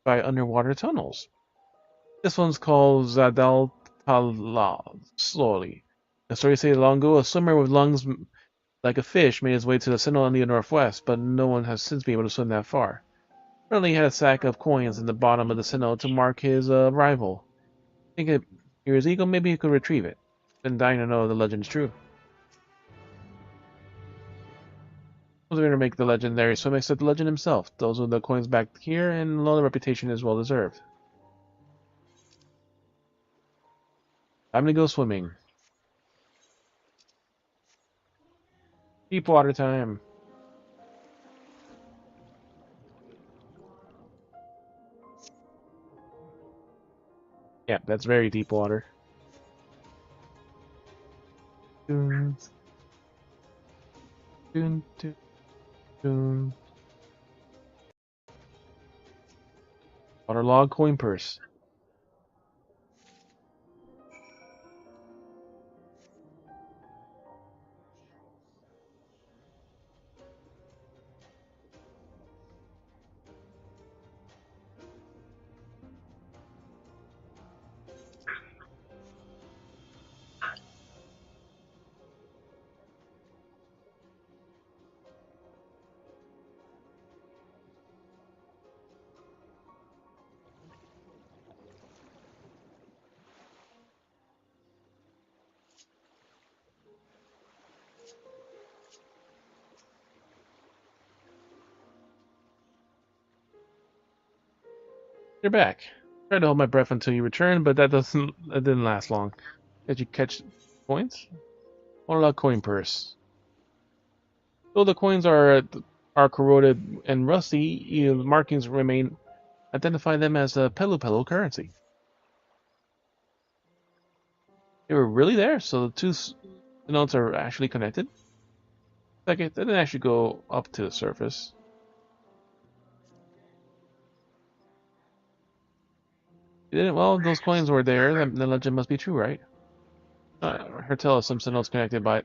by underwater tunnels. This one's called Zadaltala slowly. The story says long ago, a swimmer with lungs like a fish made his way to the Sentinel in the northwest, but no one has since been able to swim that far. Apparently, he had a sack of coins in the bottom of the Sentinel to mark his arrival. Think it near his ego, maybe he could retrieve it. Been dying to know if the legend is true. Those are going to make the legendary swim except the legend himself. Those are the coins back here, and the reputation is well deserved. Time to go swimming. Deep water time. Yeah, that's very deep water. Dun, dun, dun, dun. Waterlog coin purse. You're back. Tried to hold my breath until you return, but that didn't last long. Did you catch coins? Waterlog coin purse. Though the coins are corroded and rusty, the markings remain. Identify them as a Pelu currency. They were really there, so the two notes are actually connected. Like it didn't actually go up to the surface. It didn't. Well, those coins were there. The legend must be true, right? Her tell us some notes connected by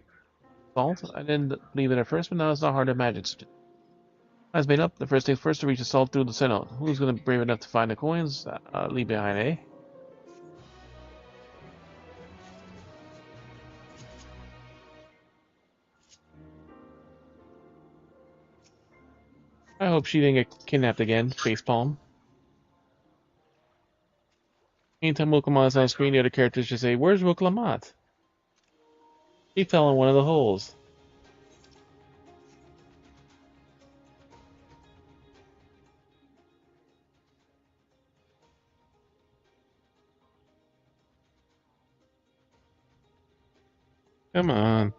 salt. I didn't believe it at first, but now it's not hard to imagine. As made up, the first thing first to reach the salt through the Sentinel. Who's going to be brave enough to find the coins? Leave behind, eh? I hope she didn't get kidnapped again. Facepalm. Anytime Wilkamat's on screen, the other characters just say, "Where's Wilkamat?" He fell in one of the holes. Come on.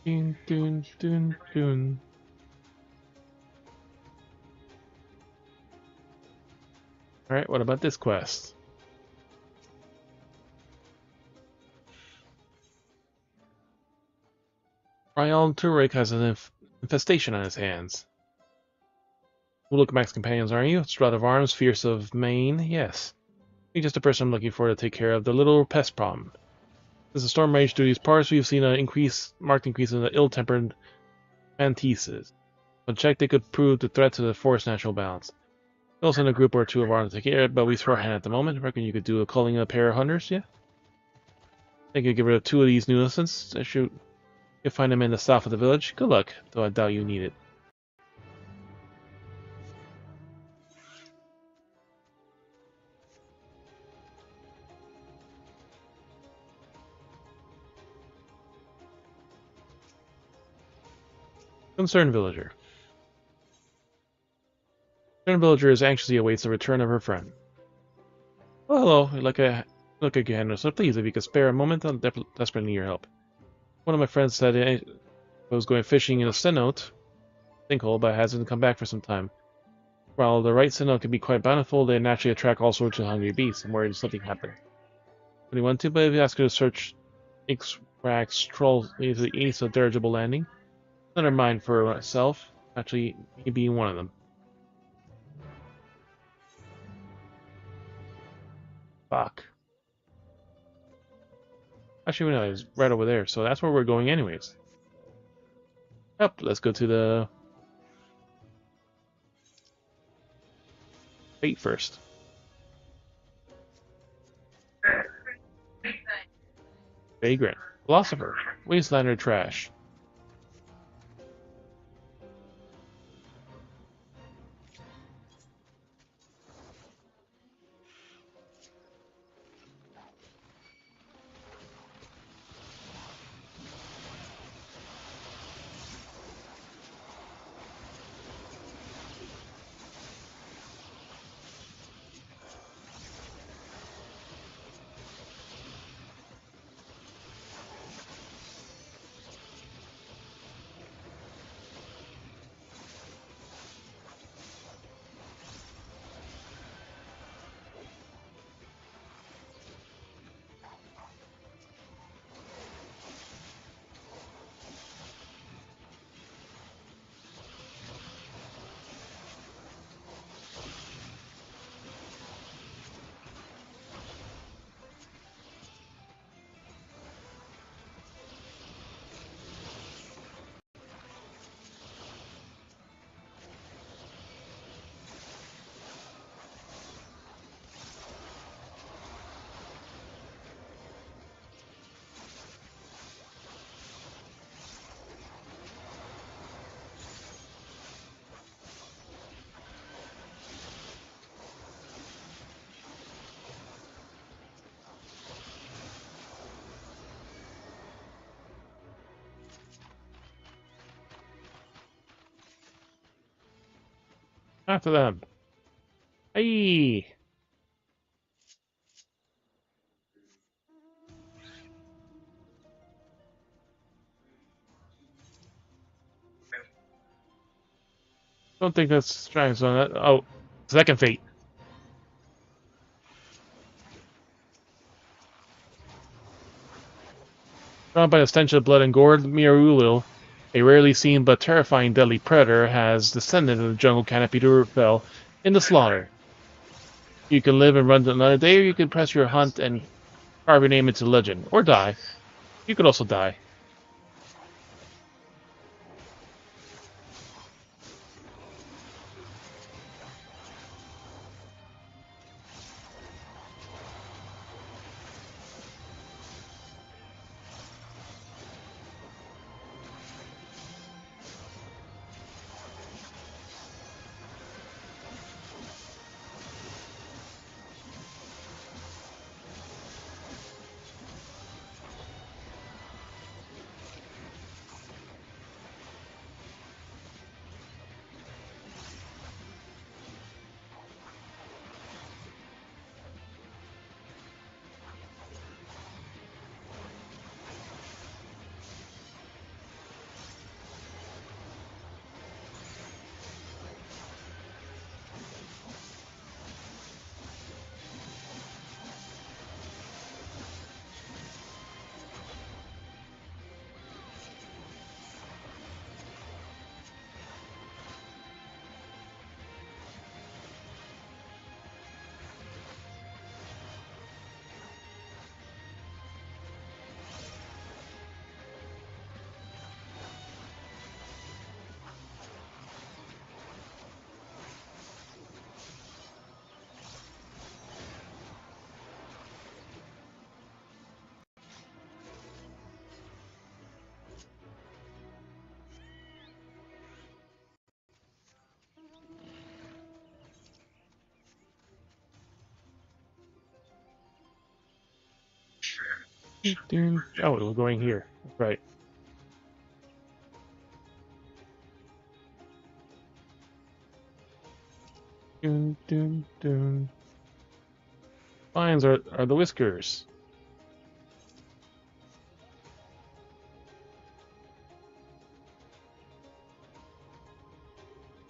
Dun, dun, dun, dun. Alright, what about this quest? Ryan Turek has an infestation on his hands. Ulukmak's companions, aren't you? Strut of arms, fierce of mane, yes. You're just the person I'm looking for to take care of the little pest problem. As the storm raged through these parts, we've seen an marked increase in the ill-tempered mantises. When checked, they could prove the threat to the forest's natural balance. We'll send a group or two of ours to take care of it, but we throw a hand at the moment. Reckon you could do a calling a pair of hunters, yeah? Think you'd get rid of 2 of these nuisances. You'll find them in the south of the village. Good luck, though I doubt you need it. Concerned villager. Concerned villager is anxiously awaits the return of her friend. Oh, hello. Look again. So please, if you could spare a moment, I'm desperately need your help. One of my friends said I was going fishing in a cenote, sinkhole, but hasn't come back for some time. While the right cenote can be quite bountiful, they naturally attract all sorts of hungry beasts. I'm worried something happened. When you want to, but if you ask her to search Ixrax trolls to the east of dirigible landing, let her mind for myself. Actually, me being one of them. Fuck. Actually, no, it's right over there, so that's where we're going anyways. Yep, let's go to the fate first. Vagrant. Philosopher. Wastelander trash. After them. Hey! Don't think that's trying on that. Oh, second fate. Drawn by the stench of blood and gore, Mirulil, a rarely seen but terrifying deadly predator, has descended in the jungle canopy to repel in the slaughter. You can live and run another day, or you can press your hunt and carve your name into legend, or die. You could also die. Oh, we're going here. That's right. Dun, dun, dun. Lions are the whiskers.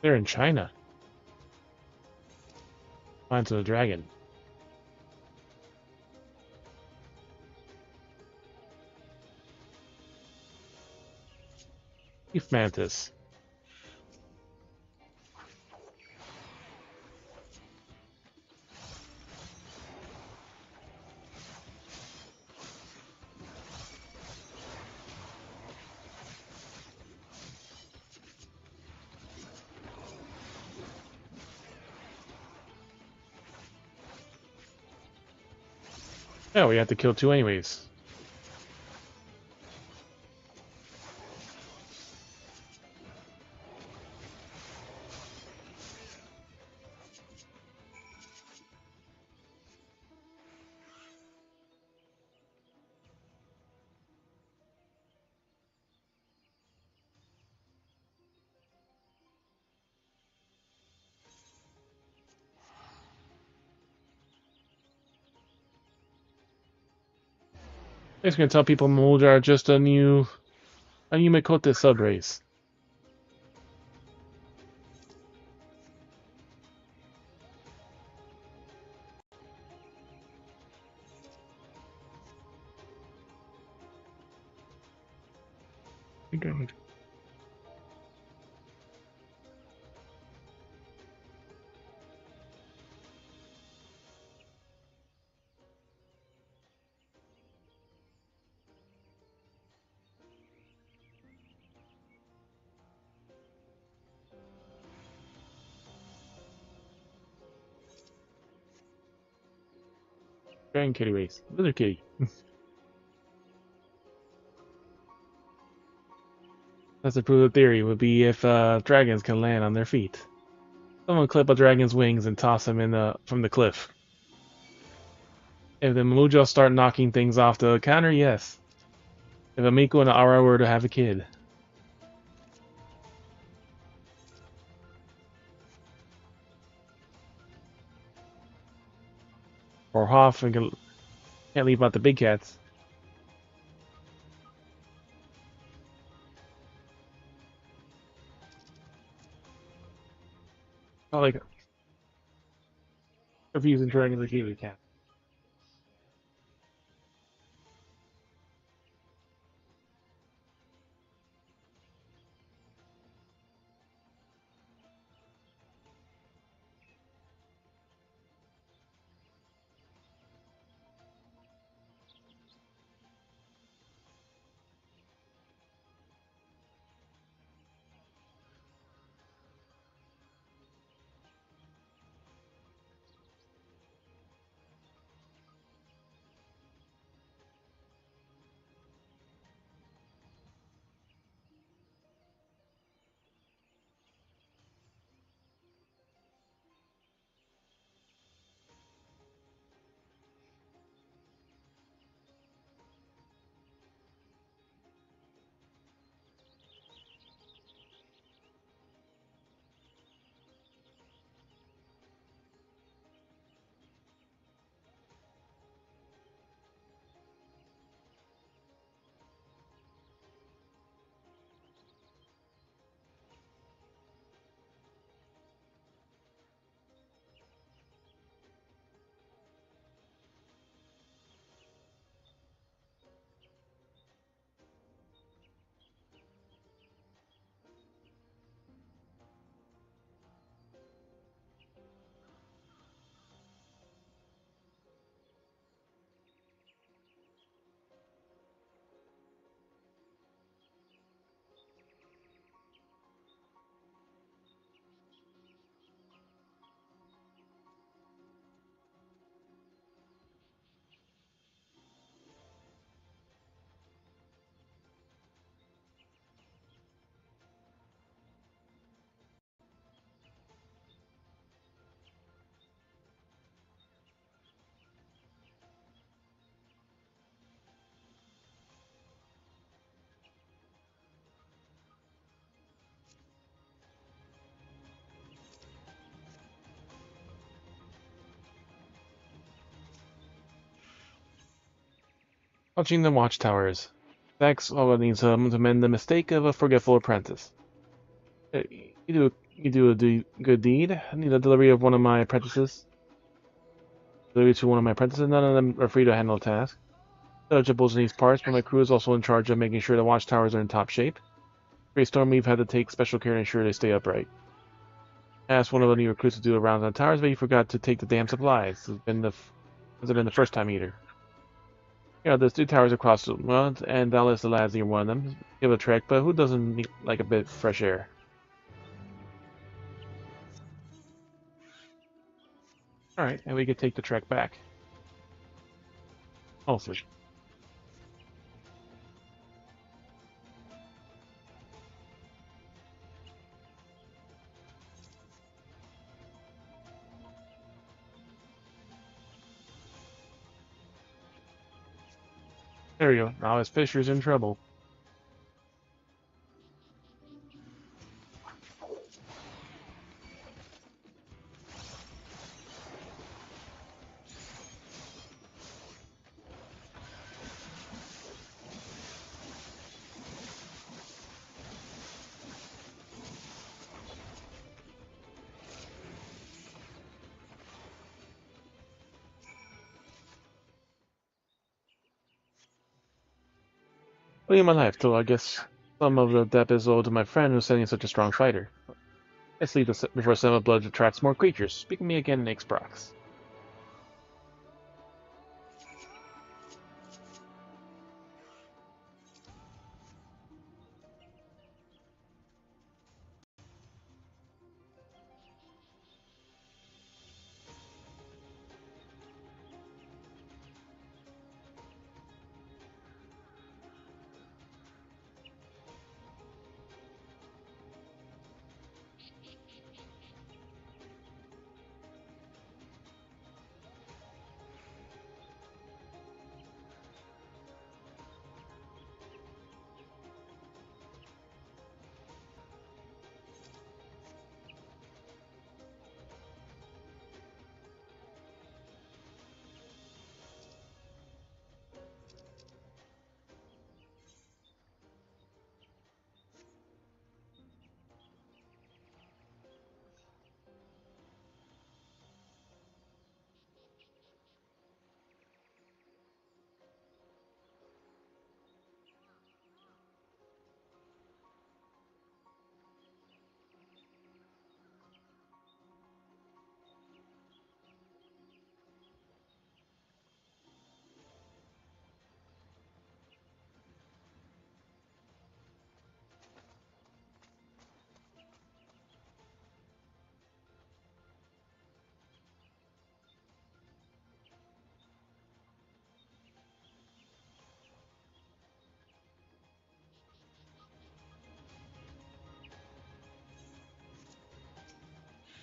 They're in China. Lions of the dragon. Chief mantis. Yeah, we have to kill two anyways. It's gonna tell people Moldra are just a new Makote subrace. Dragon kitty race. Lizard kitty. That's to prove the theory would be if dragons can land on their feet. Someone clip a dragon's wings and toss them from the cliff. If the Maluja start knocking things off the counter, yes. If Amiko and Ara were to have a kid. Or Hoff and can't leave out the big cats. I like confusing dragons like you cat. Watching the watchtowers. Zax needs to mend the mistake of a forgetful apprentice. You do a good deed. I need a delivery of one of my apprentices. Delivery to one of my apprentices. None of them are free to handle the task. Eligibles needs parts, but my crew is also in charge of making sure the watchtowers are in top shape. Great Storm, we've had to take special care to ensure they stay upright. I asked one of the new recruits to do a round on the towers, but he forgot to take the damn supplies. It's been the first time either. There's 2 towers across the world, and I'll list the lads near one of them. Give it a trek, but who doesn't like a bit of fresh air? Alright, and we could take the trek back. Hopefully. There we go. Now his Fisher's in trouble. Leave my life, till I guess some of the debt is owed to my friend who's sending such a strong fighter. Let's leave this before some of blood attracts more creatures. Speak to me again, Nix Brox.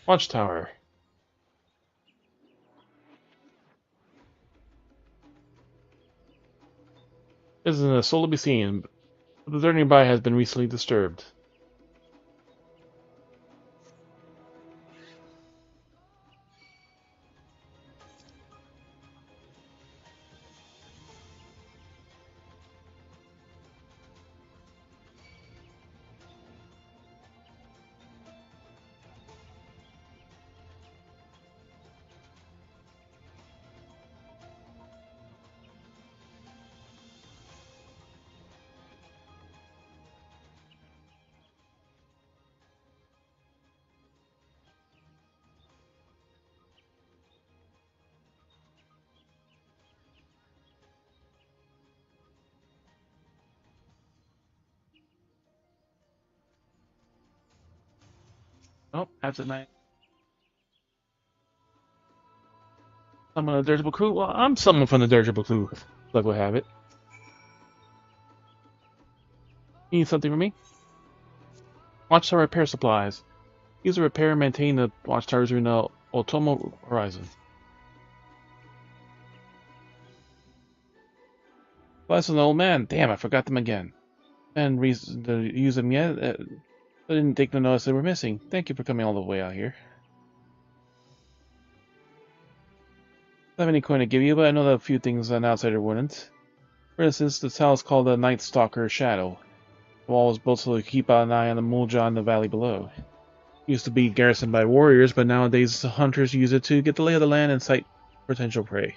Watchtower. Isn't a soul to be seen, but the dirt nearby has been recently disturbed. Oh, that's a nice. Someone of the dirigible crew? Well, I'm someone from the dirigible crew. Luck will have it. You need something from me? Watchtower repair supplies. Use to repair and maintain the watchtowers in the Otomo Horizon. Well, that's an old man. Damn, I forgot them again. And reason to use them yet? I didn't take no notice they were missing. Thank you for coming all the way out here. I don't have any coin to give you, but I know that a few things an outsider wouldn't. For instance, the tower is called the Night Stalker's Shadow. The wall was built to keep an eye on the Mulja in the valley below. It used to be garrisoned by warriors, but nowadays hunters use it to get the lay of the land and sight potential prey.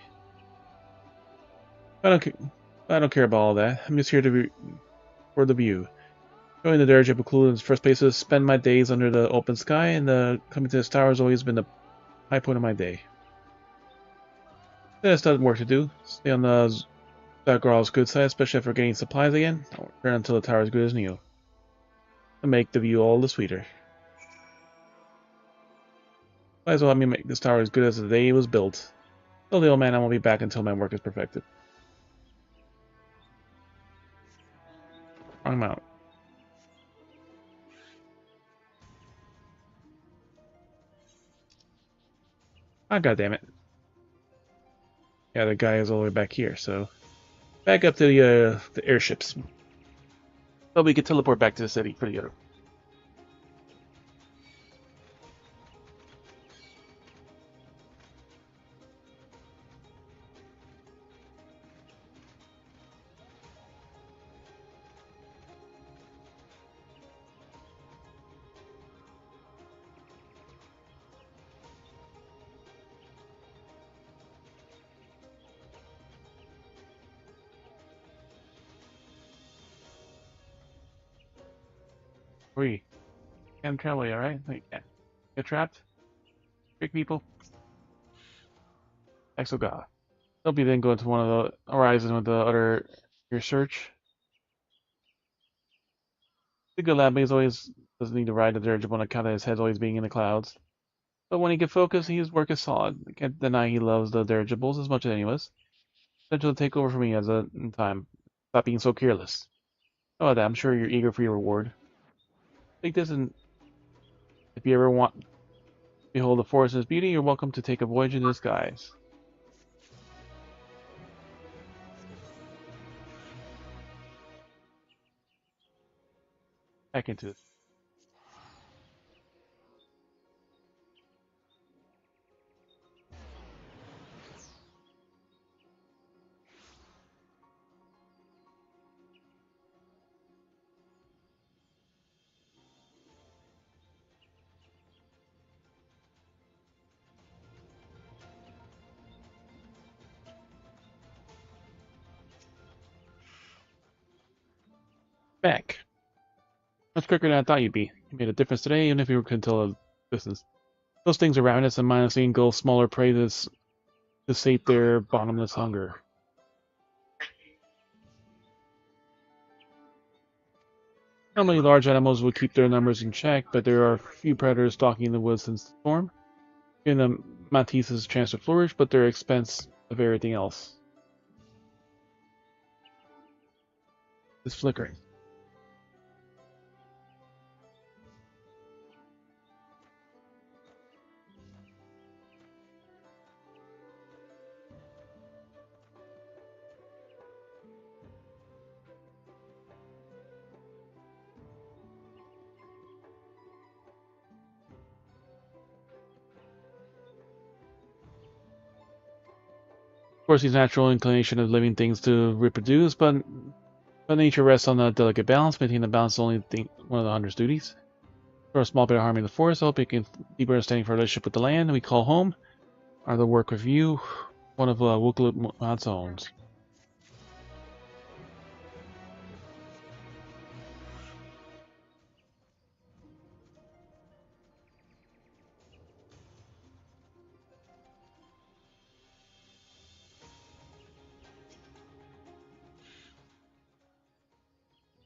I don't care about all that. I'm just here for the view. Going the dirigible Bakula in the first place is spend my days under the open sky, and coming to this tower has always been the high point of my day. There's other work to do. Stay on the Zagoral's good side, especially after getting supplies again. I'll return until the tower is good as new. To make the view all the sweeter. Might as well help me make this tower as good as the day it was built. Tell the old man I won't be back until my work is perfected. Wrong mount. Ah, goddammit. Yeah, the guy is all the way back here, so... Back up to the airships. So we can teleport back to the city for the other. Free. Can't travel, alright? Get trapped? Trick people? Exogod. Hope you then go into one of the horizons with the other research. The good lad, but he's always doesn't need to ride the dirigible on account of his head always being in the clouds. But when he can focus, his work is solid. I can't deny he loves the dirigibles as much as any of us. Potential to take over for me in time. Stop being so careless. Oh, I'm sure you're eager for your reward. Take this, and if you ever want to behold the forest and its beauty, you're welcome to take a voyage in the skies. Back into it. Back. Much quicker than I thought you'd be. You made a difference today, even if you couldn't tell a distance. Those things around us and mindlessly engulf smaller prey to sate their bottomless hunger. Normally, large animals would keep their numbers in check, but there are few predators stalking the woods since the storm, giving the mantises a chance to flourish, but their expense of everything else. It's flickering. Of course, his natural inclination of living things to reproduce, but nature rests on a delicate balance. Maintaining the balance is only one of the hunter's duties. For a small bit of harming in the forest, I hope you can deeper understanding for our relationship with the land we call home, or the work with you, one of Wuklu's own.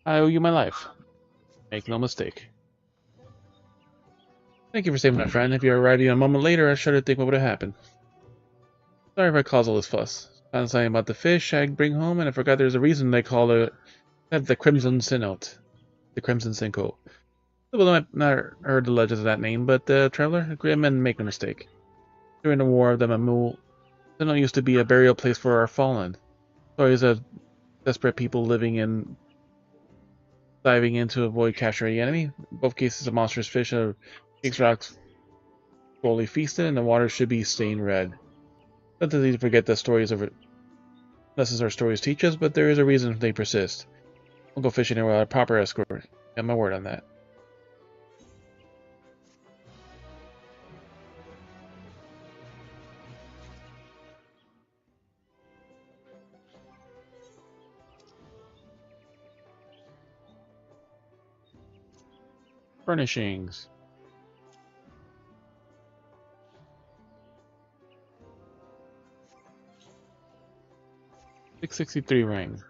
I owe you my life. Make no mistake. Thank you for saving my friend. If you were riding a moment later, I shudder to think what would have happened. Sorry if I caused all this fuss. Found something about the fish I'd bring home, and I forgot there's a reason they call it the Crimson Sinnoat. The Crimson Sinco. People might not heard the legends of that name, but the traveler, grim and make no mistake. During the War of the Mamul, Sinnoat used to be a burial place for our fallen. Stories of desperate people diving in to avoid capturing the enemy. In both cases, a monstrous fish of King's Rocks slowly feasted, and the water should be stained red. Sometimes easy to forget the stories of Lessons our stories teach us, but there is a reason they persist. We'll go fishing without a proper escort. Got my word on that. Furnishings. 663 ring.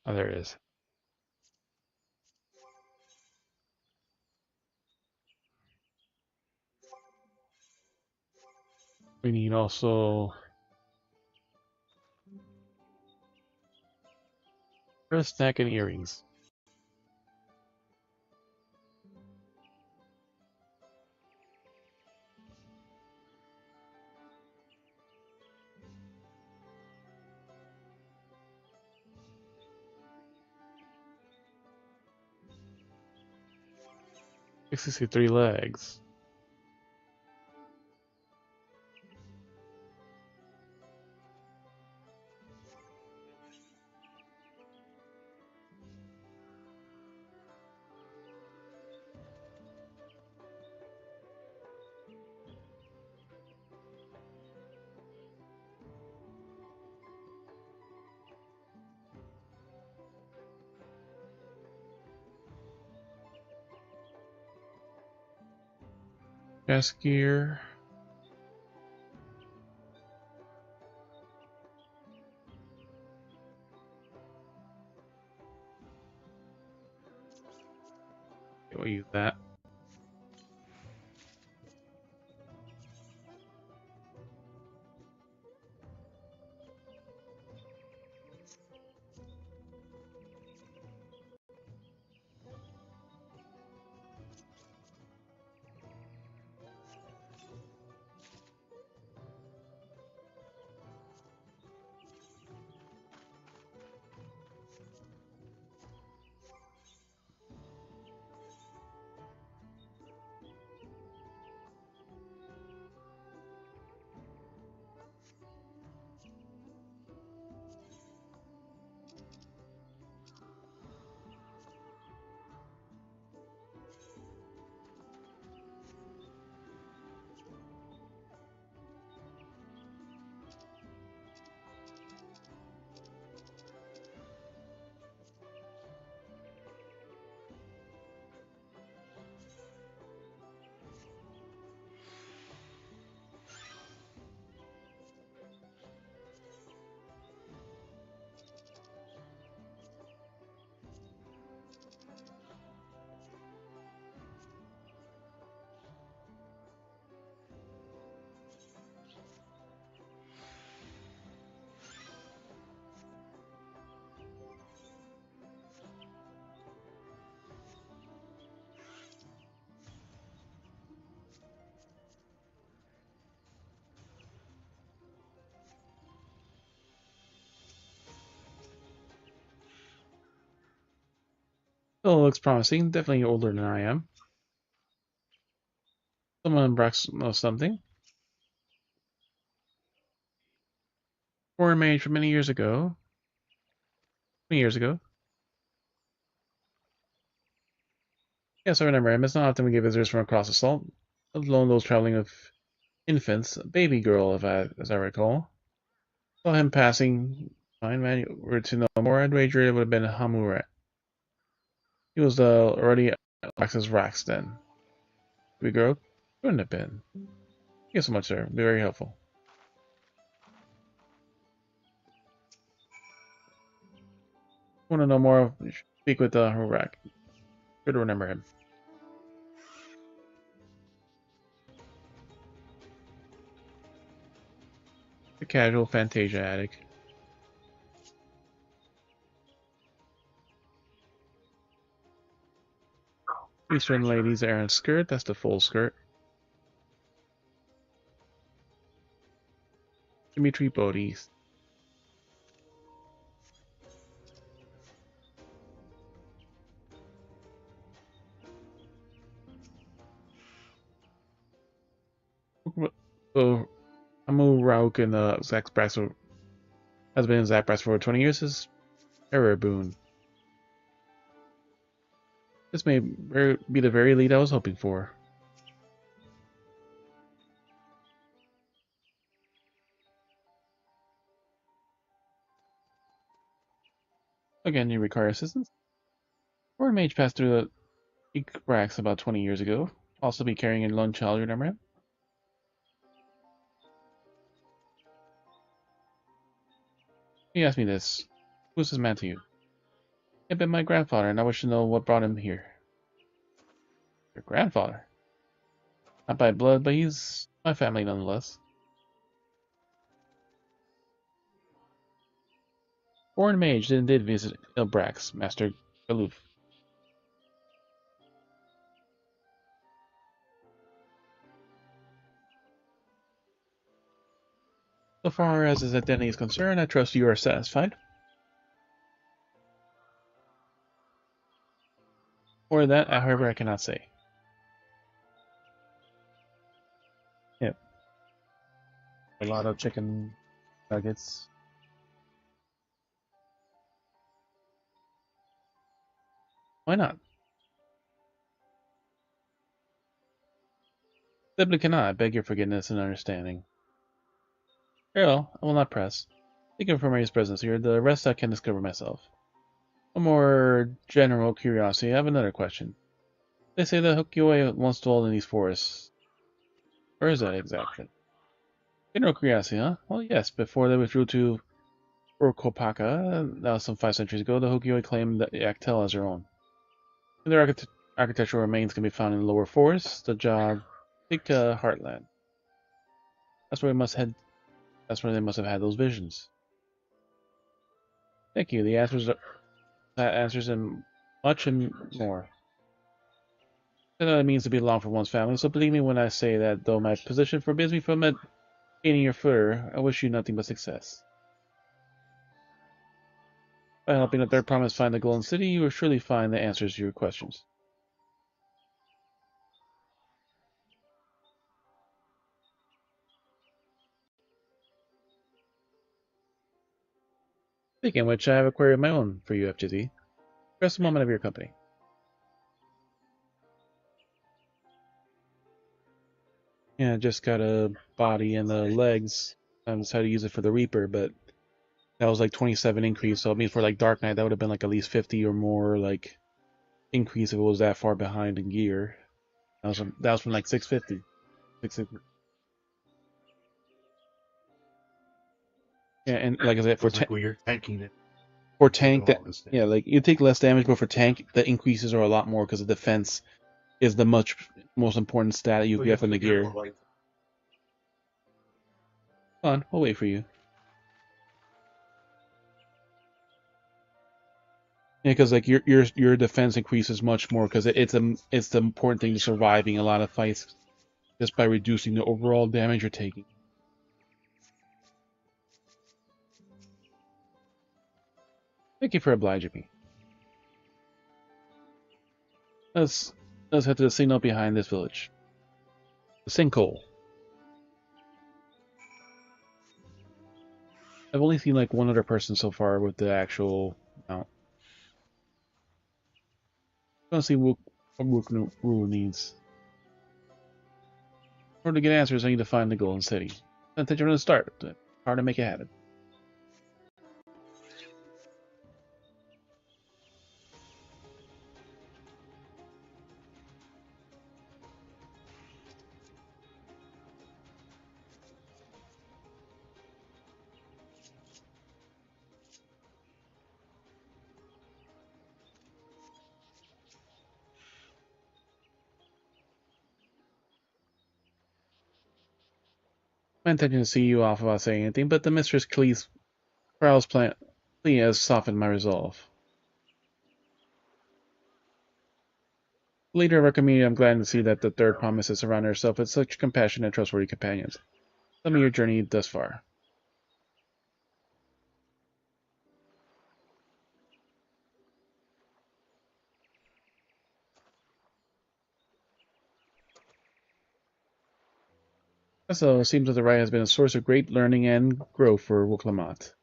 Oh, there it is. We need also first neck and earrings. Sixty-three legs. Chest gear. Okay, we'll use that. Still looks promising. Definitely older than I am. Someone knows something. Foreign mage from many years ago. 20 years ago. Yes, I remember him. It's not often we get visitors from across the salt, let alone those traveling with infants. A baby girl, as I recall. Saw him passing. Fine man, were to know more, I'd wager it would have been Hamuret. He was already Alex's Rax then. Baby girl couldn't have been. Thank you so much, sir. Be very helpful. Want to know more? Speak with Hurak. Good to remember him. The casual Fantasia attic. Eastern ladies Aaron skirt, that's the full skirt. Dimitri Bodis. So Amu Rauk and Zach Brass has been in Zach Brass for over 20 years. Is Error Boon. This may be the very lead I was hoping for. Again, you require assistance. Foreign mage passed through the Ikrax about 20 years ago. Also be carrying a lone child, you remember him? He asked me this. Who's this man to you? He'd been my grandfather, and I wish to know what brought him here. Your grandfather? Not by blood, but he's my family nonetheless. Foreign mage did visit Ilbrax, Master Galoof. So far as his identity is concerned, I trust you are satisfied. Or that, however, I cannot say. Yep. A lot of chicken nuggets. Why not? Simply cannot. I beg your forgiveness and understanding. Very well, I will not press. Thank you for Mary's presence here. The rest I can discover myself. A more general curiosity, I have another question. They say that Hokioi once dwelled in these forests. Where is that exactly? General curiosity, huh? Well, yes. Before they withdrew to Urkopaka, that was some 5 centuries ago, the Hokioi claimed the Actel as their own. Their architectural remains can be found in the lower forests, the Jabika heartland. That's where we must head. That's where they must have had those visions. Thank you. That answers them much and more. I know it means to belong for one's family, so believe me when I say that though my position forbids me from gaining your further, I wish you nothing but success. By helping the Third Promise find the Golden City, you will surely find the answers to your questions. Speaking of which, I have a query of my own for you, FGZ. Just a moment of your company. Yeah, I just got a body and the legs. I decided to use it for the Reaper, but that was like 27 increase. So I mean, for like Dark Knight, that would have been like at least 50 or more like increase if it was that far behind in gear. That was from like 650. 650. Yeah, and like I said, for like when you're tanking it. For tank, yeah, like you take less damage, but for tank, the increases are a lot more because the defense is the most important stat that you get from the gear. Come on, we'll wait for you. Yeah, because like your defense increases much more because it's the important thing to surviving a lot of fights, just by reducing the overall damage you're taking. Thank you for obliging me. Let's head to the signal behind this village. The sinkhole. I've only seen like one other person so far with the actual mount. I want to see what Rook needs. In order to get answers, I need to find the Golden City. I think you're going to start. Hard to make it happen. My intention to see you off without saying anything, but the Mistress Crowell's plea has softened my resolve. Leader of our community, I'm glad to see that the third promise has surrounded herself with such compassionate and trustworthy companions. Tell me your journey thus far. So, it seems that the rite has been a source of great learning and growth for Wuklamot. It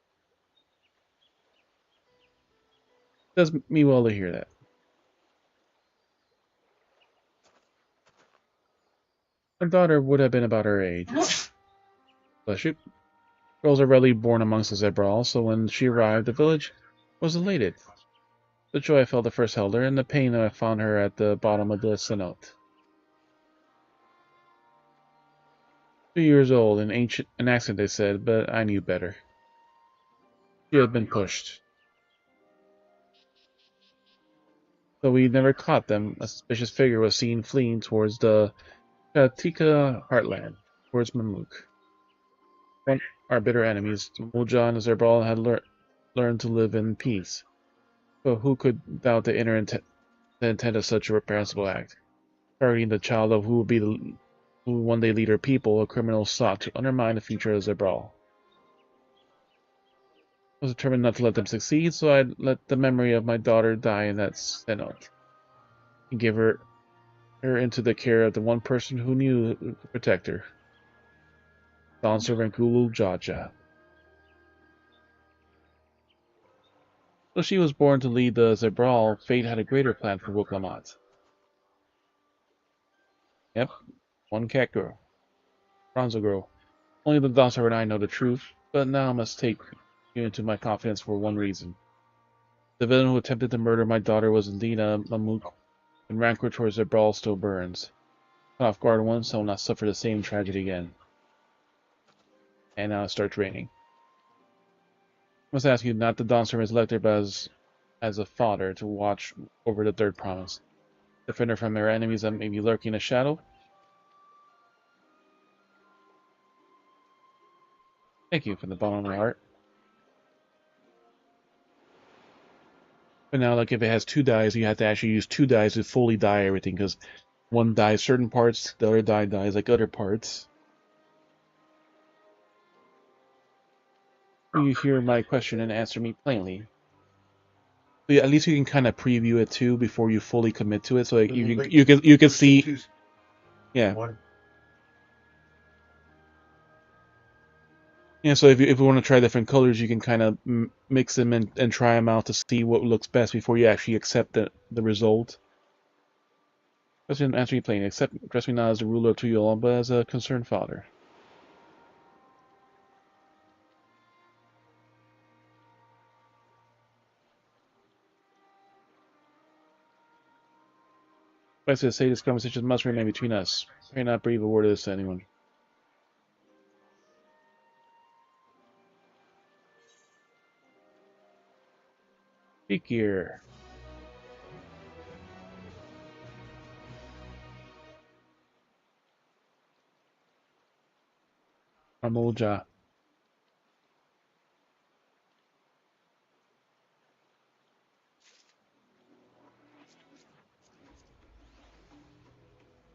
does me well to hear that. Her daughter would have been about her age. Bless you. Girls are rarely born amongst us at Brawl, so when she arrived, the village was elated. The joy I felt at first held her, and the pain that I found her at the bottom of the cenote. 2 years old, an accident, they said, but I knew better. She had been pushed. Though we never caught them, a suspicious figure was seen fleeing towards the Katika heartland, towards Mamuk. Our bitter enemies, Mulja and Zerbal, had learned to live in peace. But who could doubt the intent of such a reprehensible act? Targeting the child of who would one day lead her people, a criminal sought to undermine the future of Zerbal. I was determined not to let them succeed, so I let the memory of my daughter die in that cenote, and give her into the care of the one person who knew to protect her. Dawntrail Gulu Jaja. Though she was born to lead the Zerbal, fate had a greater plan for Wuklamot. Yep, one cat girl. Bronzo girl. Only the Dawntrail and I know the truth, but now I must take you into my confidence for one reason. The villain who attempted to murder my daughter was indeed a Mamuk, and rancor towards Zerbal still burns. Caught off guard once, I will not suffer the same tragedy again. And now it starts raining. I must ask you not the Dawntrail as elected, but as a father to watch over the third promise. Defend her from her enemies that may be lurking in the shadow. Thank you from the bottom of my heart. But now, like if it has 2 dyes, you have to actually use 2 dyes to fully dye everything, because one dyes certain parts, the other dye dyes like other parts. You hear my question and answer me plainly. But at least you can kind of preview it too before you fully commit to it, so like you can see. Yeah. Yeah, so if you want to try different colors, you can kind of mix them and try them out to see what looks best before you actually accept the result. Question answer me plainly. Address me not as the ruler to you all, but as a concerned father. I should say this conversation must remain between us. Pray not breathe a word of this to anyone. Speak here. Amulja.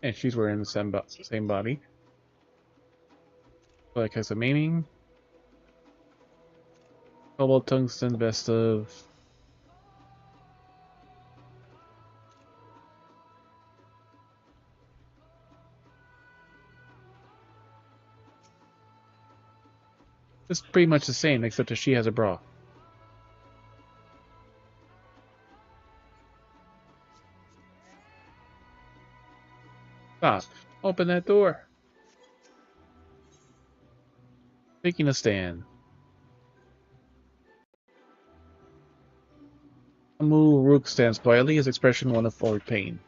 And she's wearing the same body. Like has a maiming. Cobalt tungsten vest of. It's pretty much the same, except that she has a bra. Stop. Open that door. Taking a stand. Amu Rook stands quietly, his expression one of forward pain.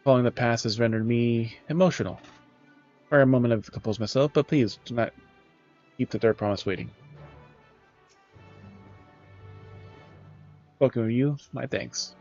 Following the past has rendered me emotional. For a moment I've composed myself, but please do not keep the third promise waiting. Spoken with you, my thanks.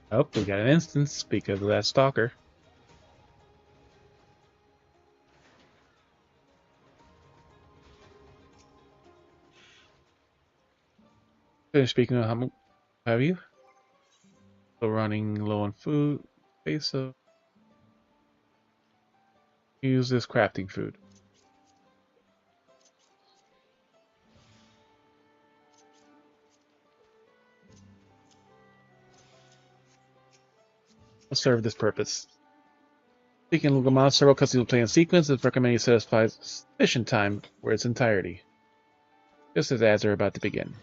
Oh, we got an instance because of that stalker. Speaking of how much have you? So running low on food space, so use this crafting food. Will serve this purpose. Speaking of amount, several cutscenes will play in sequence. It's recommended you set aside sufficient time for its entirety, just as ads are about to begin.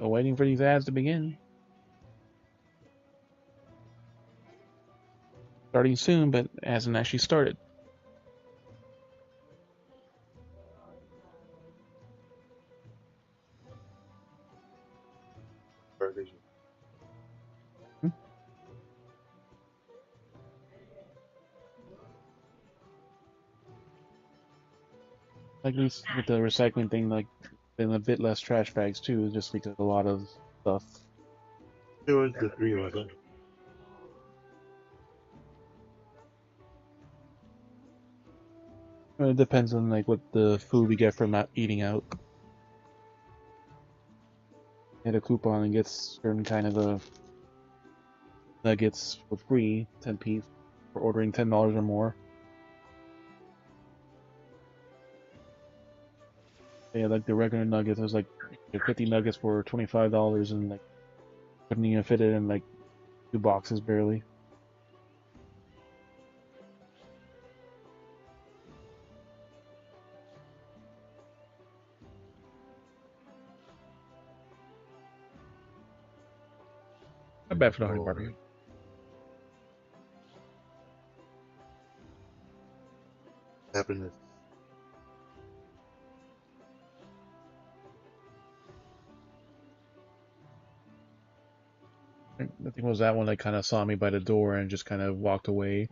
So waiting for these ads to begin. Starting soon, but hasn't actually started. Like with the recycling thing, like been a bit less trash bags too, just because a lot of stuff. There was the 3 of them. It depends on like what the food we get from not eating out. Get a coupon and gets certain kind of nuggets for free, 10p for ordering $10 or more. Yeah, like the regular nuggets, there's like 50 nuggets for $25, and like couldn't even fit it in like 2 boxes barely. Not bad for the honey barbecue. Happiness. I think it was that one that kind of saw me by the door and just kind of walked away.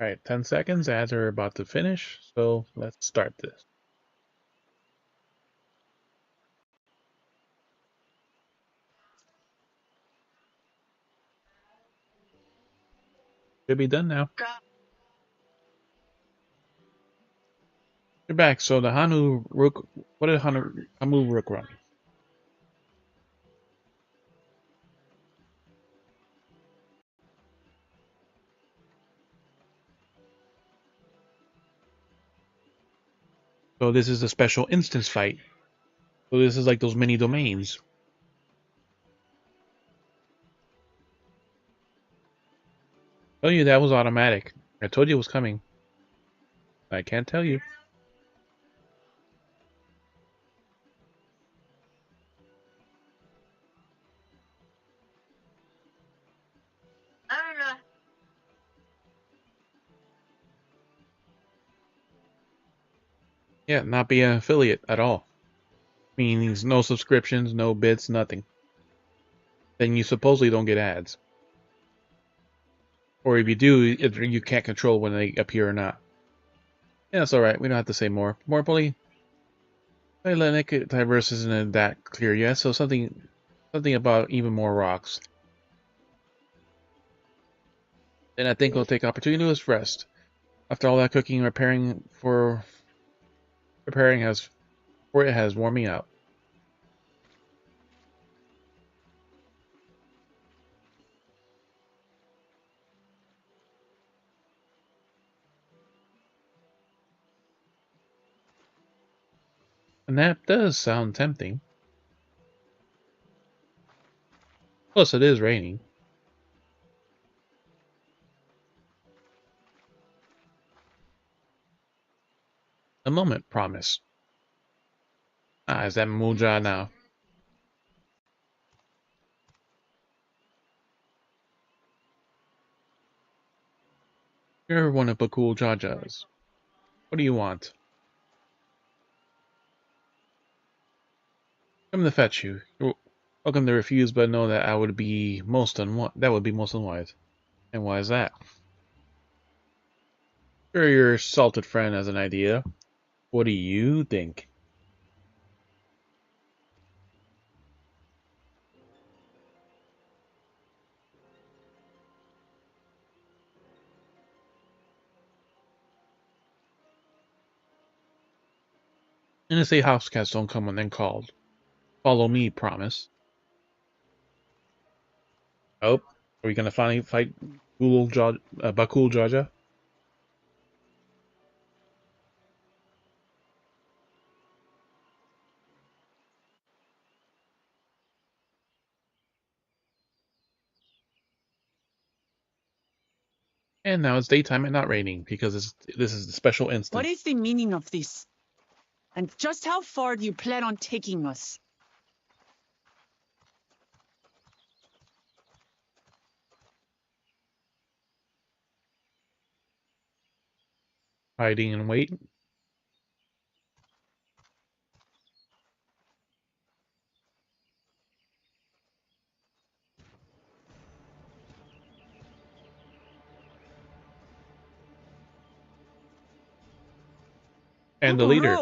Alright, 10 seconds. Ads are about to finish, so let's start this. Should be done now. You're back. So the Hanu Rook, what did Hamu Rook run? So this is a special instance fight. So this is like those mini domains. Tell you that was automatic. I told you it was coming. I can't tell you. I don't know. Yeah, not be an affiliate at all. Meaning no subscriptions, no bits, nothing. Then you supposedly don't get ads. Or if you do, you can't control when they appear or not. Yeah, that's alright. We don't have to say more. More importantly, Atlantic diverse isn't that clear yet, so something about even more rocks. Then I think we'll take opportunity to rest. After all that cooking and preparing has worn me out. And that does sound tempting. Plus, it is raining. A moment, promise. Ah, is that Muja now? You're one of Bakul Jaja's. What do you want? Come to fetch you. You're welcome to refuse, but know that I would be most that would be most unwise. And why is that? Sure, your salted friend has an idea. What do you think? And to say house cats don't come when they're called. Follow me, promise. Oh, are we gonna finally fight Bakul Jaja? And now it's daytime and not raining because this is the special What instance. is the meaning of this? And just how far do you plan on taking us? Hiding and wait. And the leader.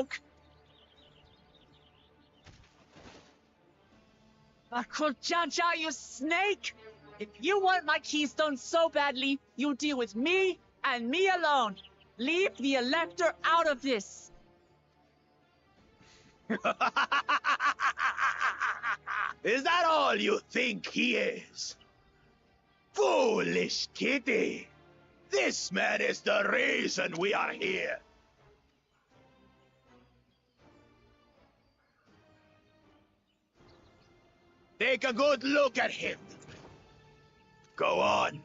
Jaja, you snake! If you want my keystone so badly, you deal with me and me alone. Leave the elector out of this. Is that all you think he is? Foolish kitty! This man is the reason we are here! Take a good look at him. Go on.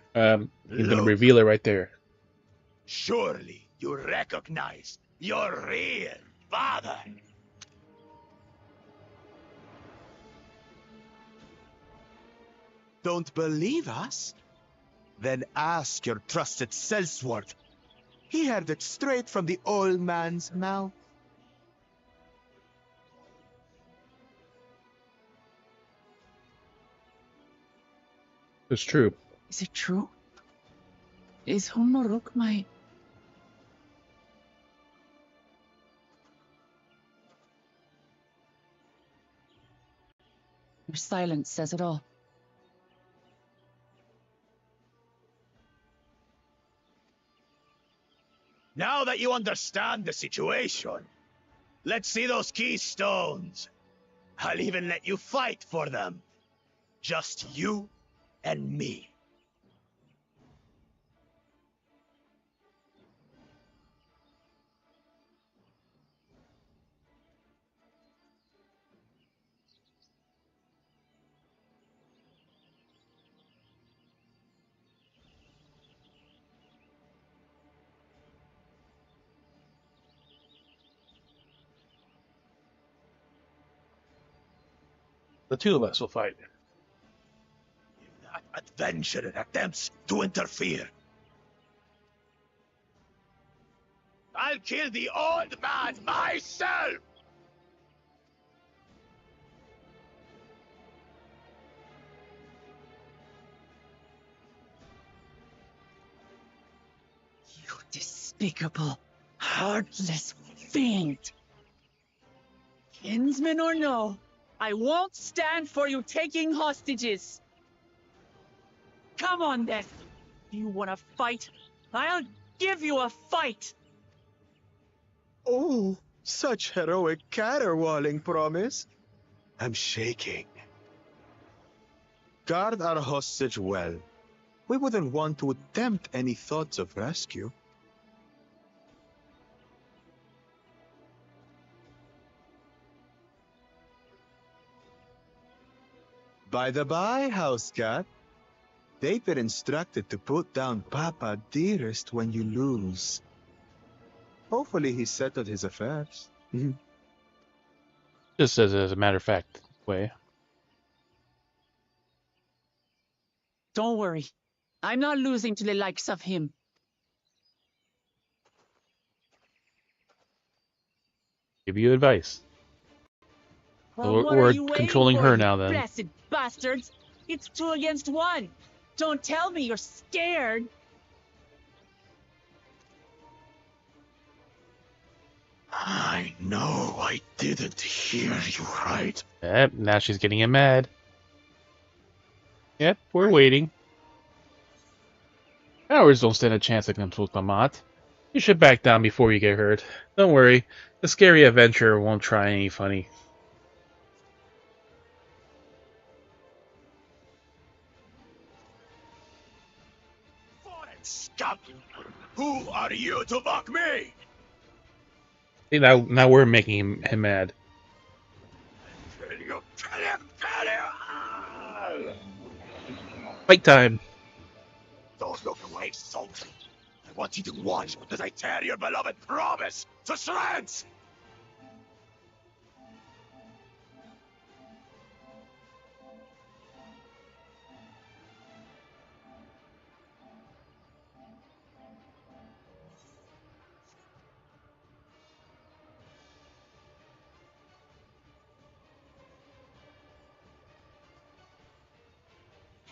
He's gonna reveal it right there. Surely you recognize your real father. Don't believe us? Then ask your trusted Sellsworth. He heard it straight from the old man's mouth. It's true. Is it true? Is Honoruk my... Your silence says it all. Now that you understand the situation, let's see those keystones. I'll even let you fight for them. Just you and me. The two of us will fight. That adventurer attempts to interfere. I'll kill the old man myself! You despicable, heartless fiend! Kinsman or no, I won't stand for you taking hostages! Come on then! You wanna fight? I'll give you a fight! Oh, such heroic caterwauling promise. I'm shaking. Guard our hostage well. We wouldn't want to attempt any thoughts of rescue. By the by, house cat, they've been instructed to put down Papa dearest when you lose. Hopefully he settled his affairs. Just as a matter of fact way. Don't worry. I'm not losing to the likes of him. Give you advice. Well, what We're are you waiting controlling for, her you now then. blessed bastards! It's 2 against 1. Don't tell me you're scared. I know I didn't hear you right. Yep, now she's getting him mad. Yep, we're waiting. Cowards don't stand a chance against Wuklamot. You should back down before you get hurt. Don't worry, the scary adventurer won't try any funny. Scum! Who are you to mock me? See, now we're making him mad. Kill him! Fight time! Don't look away, Sultan. I want you to watch as I tear your beloved promise to shreds!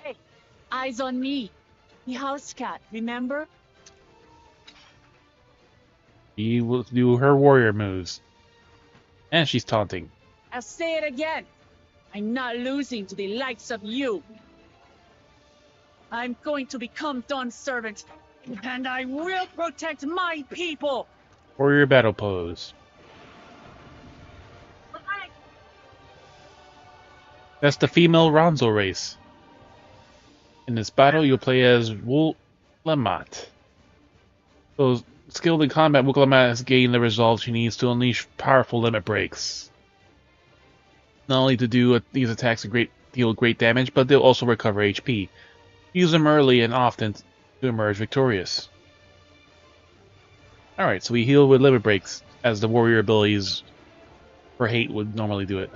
Hey, eyes on me. The house cat, remember? She will do her warrior moves. And she's taunting. I'll say it again. I'm not losing to the likes of you. I'm going to become Dawn's servant, and I will protect my people. Warrior battle pose. That's the female Ronzo race. In this battle, you'll play as Wuklamot. So, skilled in combat, Wuklamot has gained the resolve she needs to unleash powerful limit breaks. Not only to do these attacks deal great damage, but they'll also recover HP. Use them early and often to emerge victorious. Alright, so we heal with limit breaks, as the warrior abilities for hate would normally do it.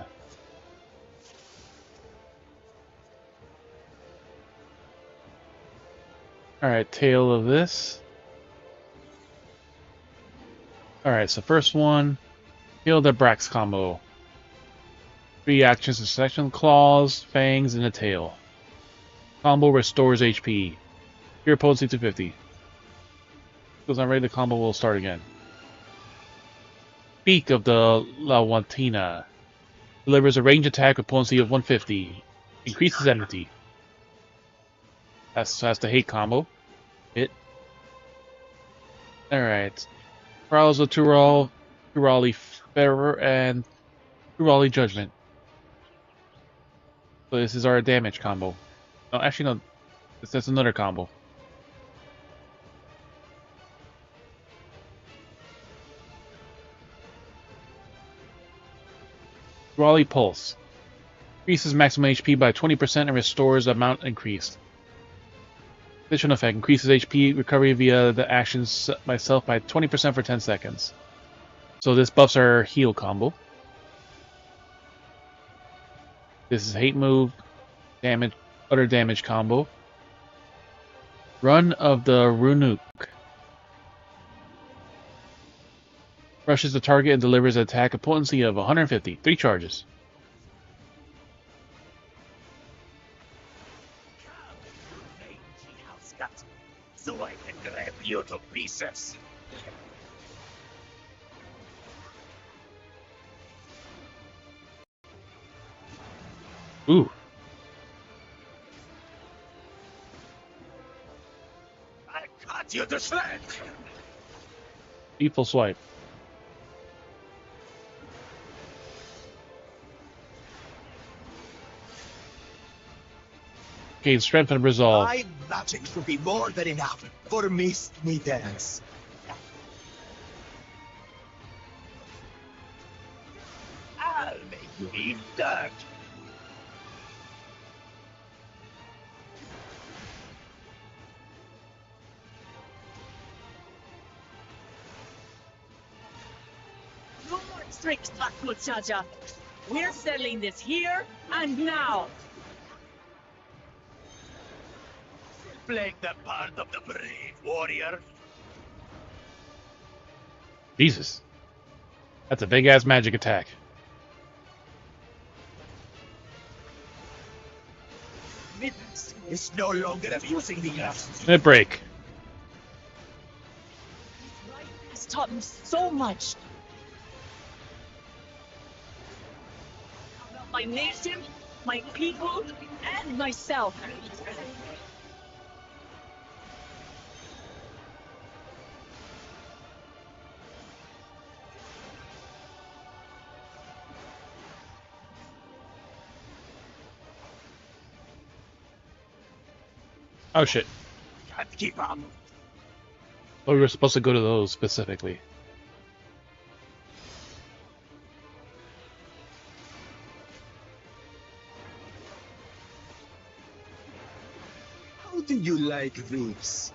Alright, tail of this. Alright, so first one, heal the Brax combo. 3 actions to section claws, fangs, and a tail. Combo restores HP. Your potency to 50. Goes on ready, the combo will start again. Beak of the La Wantina. Delivers a range attack with potency of 150. Increases energy. That's the hate combo. Hit. Alright. Trials of Turali Ferrer, and Turali Judgment. So this is our damage combo. No, actually no. That's another combo. Turali Pulse. Increases maximum HP by 20% and restores the amount increased. Additional effect, increases HP recovery via the actions myself by 20% for 10 seconds. So this buffs our heal combo. This is hate move, damage, other damage combo. Run of the Runuk. Rushes the target and delivers an attack of potency of 150. 3 charges. So I can grab you to pieces. Ooh. I cut you to shreds. Lethal swipe. Gain strength and resolve. My magic should be more than enough for Miss Dance. I'll make you eat dirt. Strict Jaja. We're settling this here and now. Playing the part of the brave warrior. Jesus. That's a big ass magic attack. Mittens is no longer abusing the earth. Mid break. It's taught me so much. About my nation, my people, and myself. Oh shit. Can't keep up. Oh, we were supposed to go to those specifically. How do you like this?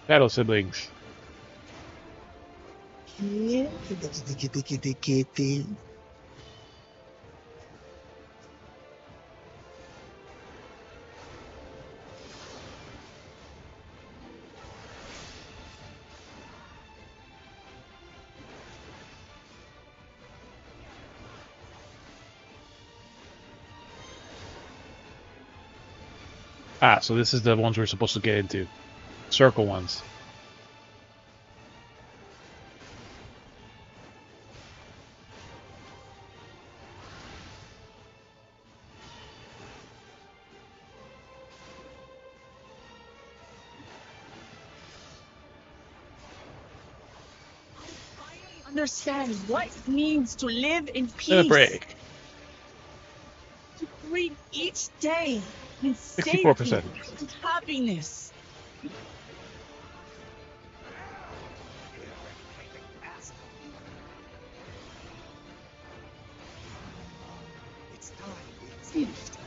Battle siblings. Here, kitty. Ah, so this is the ones we're supposed to get into. Circle ones. Understand what it means to live in peace. Mid break. To breathe each day in 64%. safety and happiness. It's time. It's finished.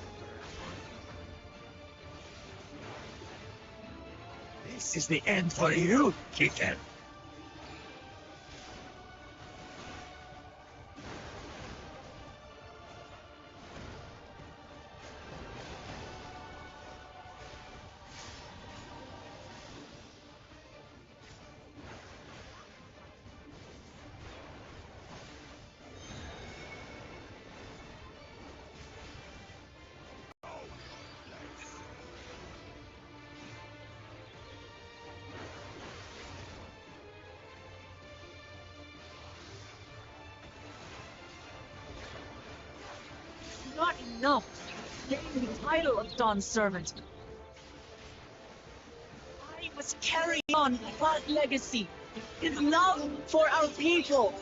This is the end for you, kitten. Not enough. Getting the title of Dawn Servant. I must carry on that legacy. His love for our people.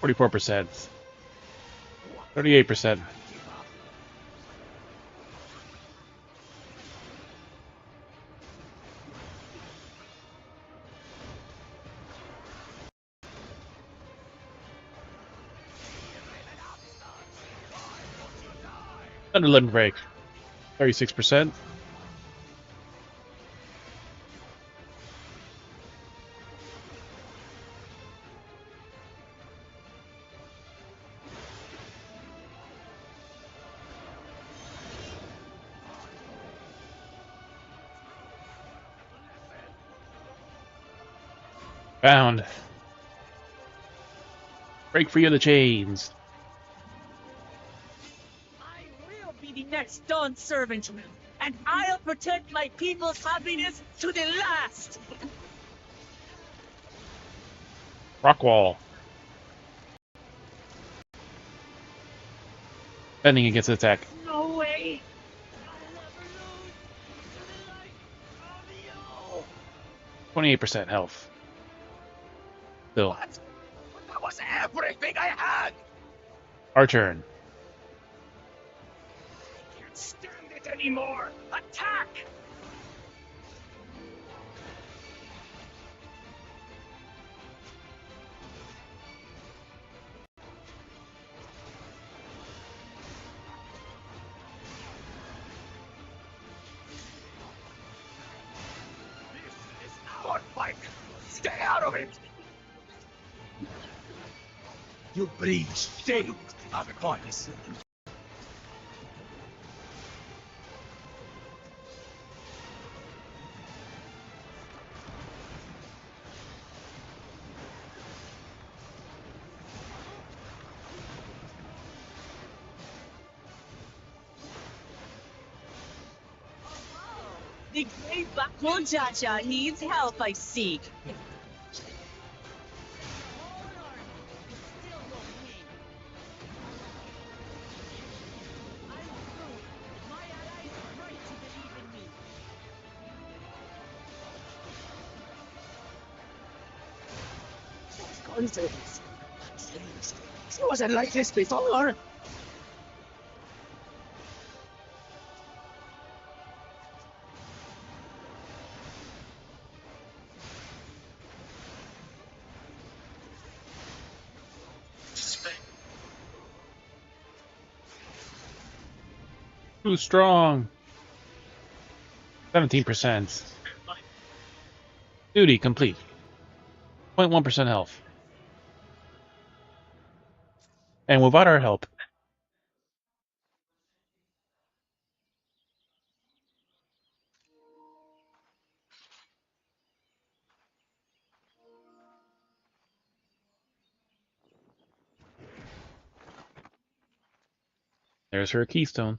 %. 38%. Under limit break. 36%. Bound. Break free of the chains. I will be the next Dawn Servant, and I'll protect my people's happiness to the last. Rock wall. Defending against attack. No way. 28% health. Still. That was everything I had. Our turn. anymore! Attack! This is our fight. Stay out of it. You breathe shame upon us. The great Bakuljaja needs help, I see. It wasn't like this before. Too strong. 17%. Duty complete. 0.1% health. And without our help. There's her keystone.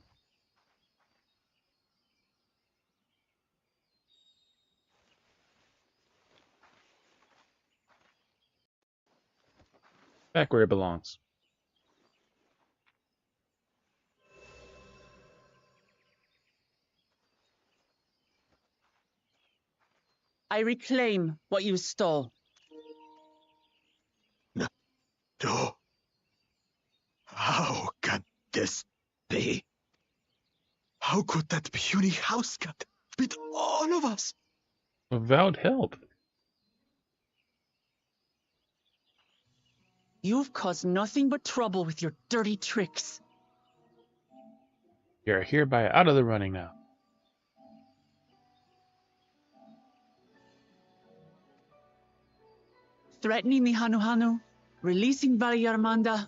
Back where it belongs. I reclaim what you stole. No. How can this be? How could that puny house cat beat all of us? Without help. You've caused nothing but trouble with your dirty tricks. You're hereby out of the running now. Threatening the Hanuhanu, releasing Valyarmanda,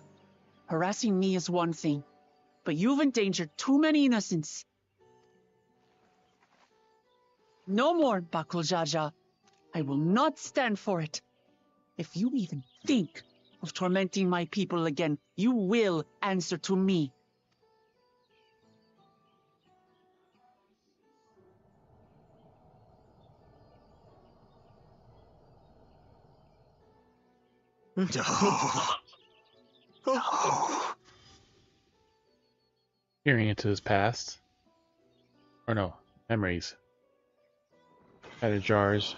harassing me is one thing, but you've endangered too many innocents. No more, Bakuljaja. I will not stand for it. If you even think of tormenting my people again, you will answer to me. Peering into his past. Or no, memories. Out of jars.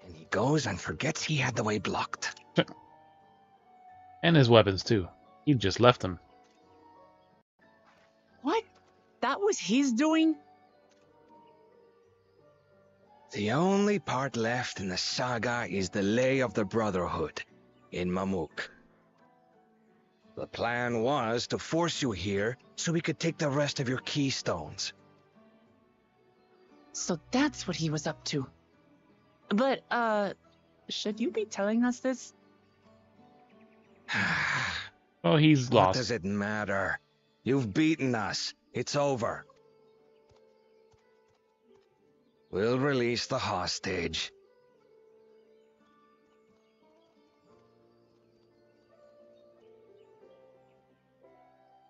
And he goes and forgets he had the way blocked. And his weapons too. He just left them. What? That was his doing? The only part left in the saga is the Lay of the Brotherhood in Mamuk. The plan was to force you here so we could take the rest of your keystones. So that's what he was up to. But, should you be telling us this? Oh, he's What lost. does it matter? You've beaten us. It's over. We'll release the hostage.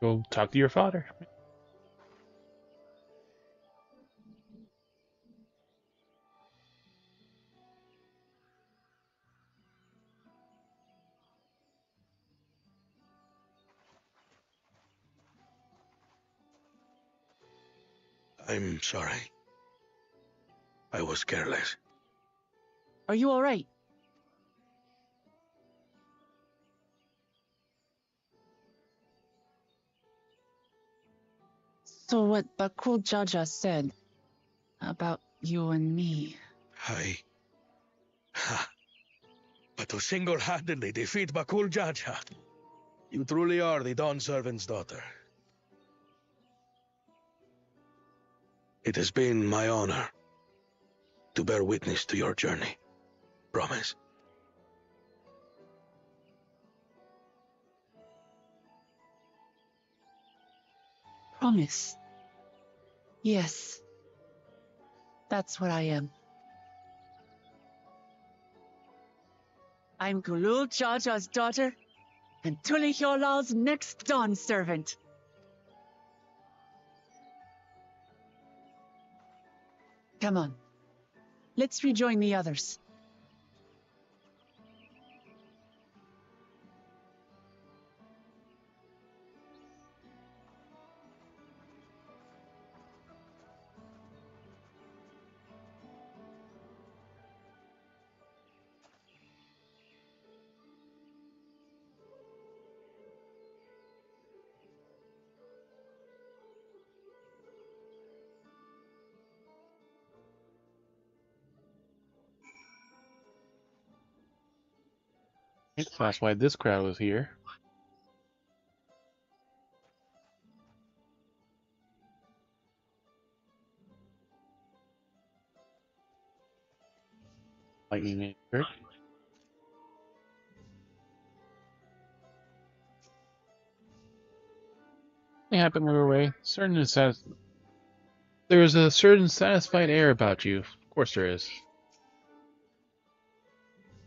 Go talk to your father. I'm sorry. I was careless. Are you all right? So what Bakul Jaja said about you and me. But to single-handedly defeat Bakul Jaja, you truly are the Dawn Servant's daughter. It has been my honor to bear witness to your journey. Promise. Promise. Yes. That's what I am. I'm Gulul Jaja's daughter, and Tuli Hyolal's next Dawn servant. Come on. Let's rejoin the others. That's why this crowd was here. Lightning Kirk. It happened when we were away. There is a certain satisfied air about you. Of course there is.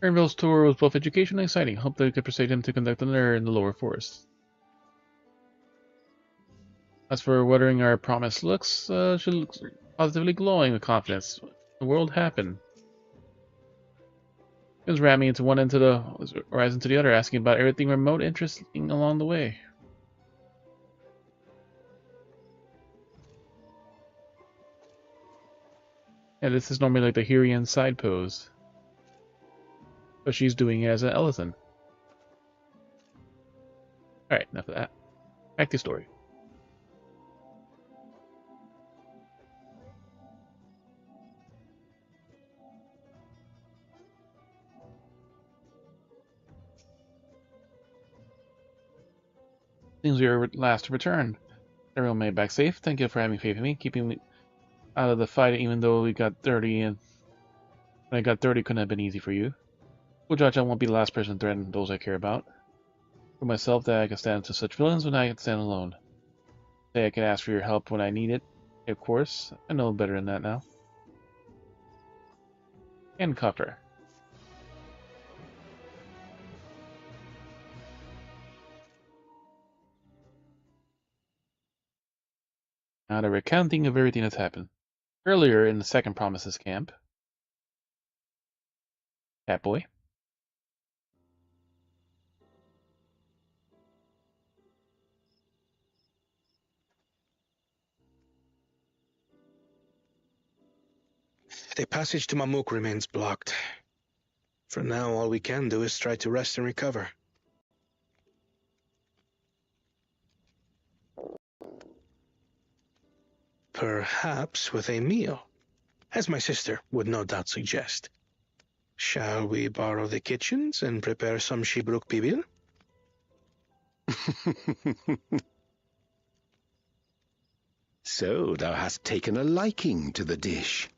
Ernville's tour was both educational and exciting. Hope they could persuade him to conduct another in the lower forest. As for weathering our promised looks, she looks positively glowing with confidence. The world happened. He was ramming into one end of the horizon to the other, asking about everything remote interesting along the way. Yeah, this is normally like the Hyrian side pose. But she's doing it as an elephant. Alright, enough of that. Back to the story. Things we were last to return. Everyone made it back safe. Thank you for having faith in me, keeping me out of the fight even though we got dirty, and when I got dirty couldn't have been easy for you. Ujaja won't be the last person to threaten those I care about. For myself, that I can stand to such villains when I can stand alone. Say I can ask for your help when I need it. Of course, I know better than that now. And Copper. Now the recounting of everything that's happened. Earlier in the second Promises camp, Catboy. The passage to Mamuk remains blocked. For now, all we can do is try to rest and recover. Perhaps with a meal, as my sister would no doubt suggest. Shall we borrow the kitchens and prepare some Shibruk Bibil? So thou hast taken a liking to the dish.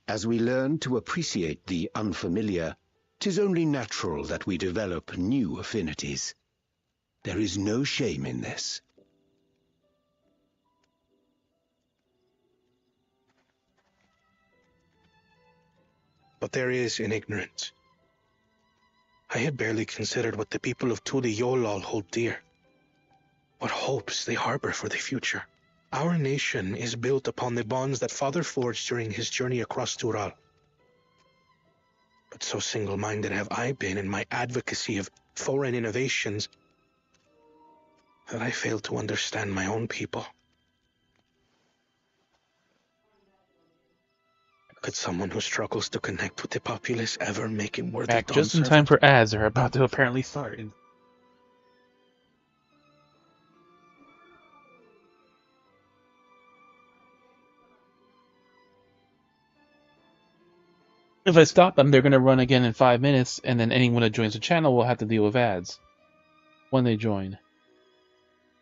As we learn to appreciate the unfamiliar, 'tis only natural that we develop new affinities. There is no shame in this. But there is in ignorance. I had barely considered what the people of Tuli Yolal hold dear. What hopes they harbor for the future. Our nation is built upon the bonds that Father forged during his journey across Tural. But so single-minded have I been in my advocacy of foreign innovations that I failed to understand my own people. Could someone who struggles to connect with the populace ever make him worthy Back Dawn just in servant? time for ads are about to apparently start. If I stop them, they're going to run again in 5 minutes, and then anyone that joins the channel will have to deal with ads when they join.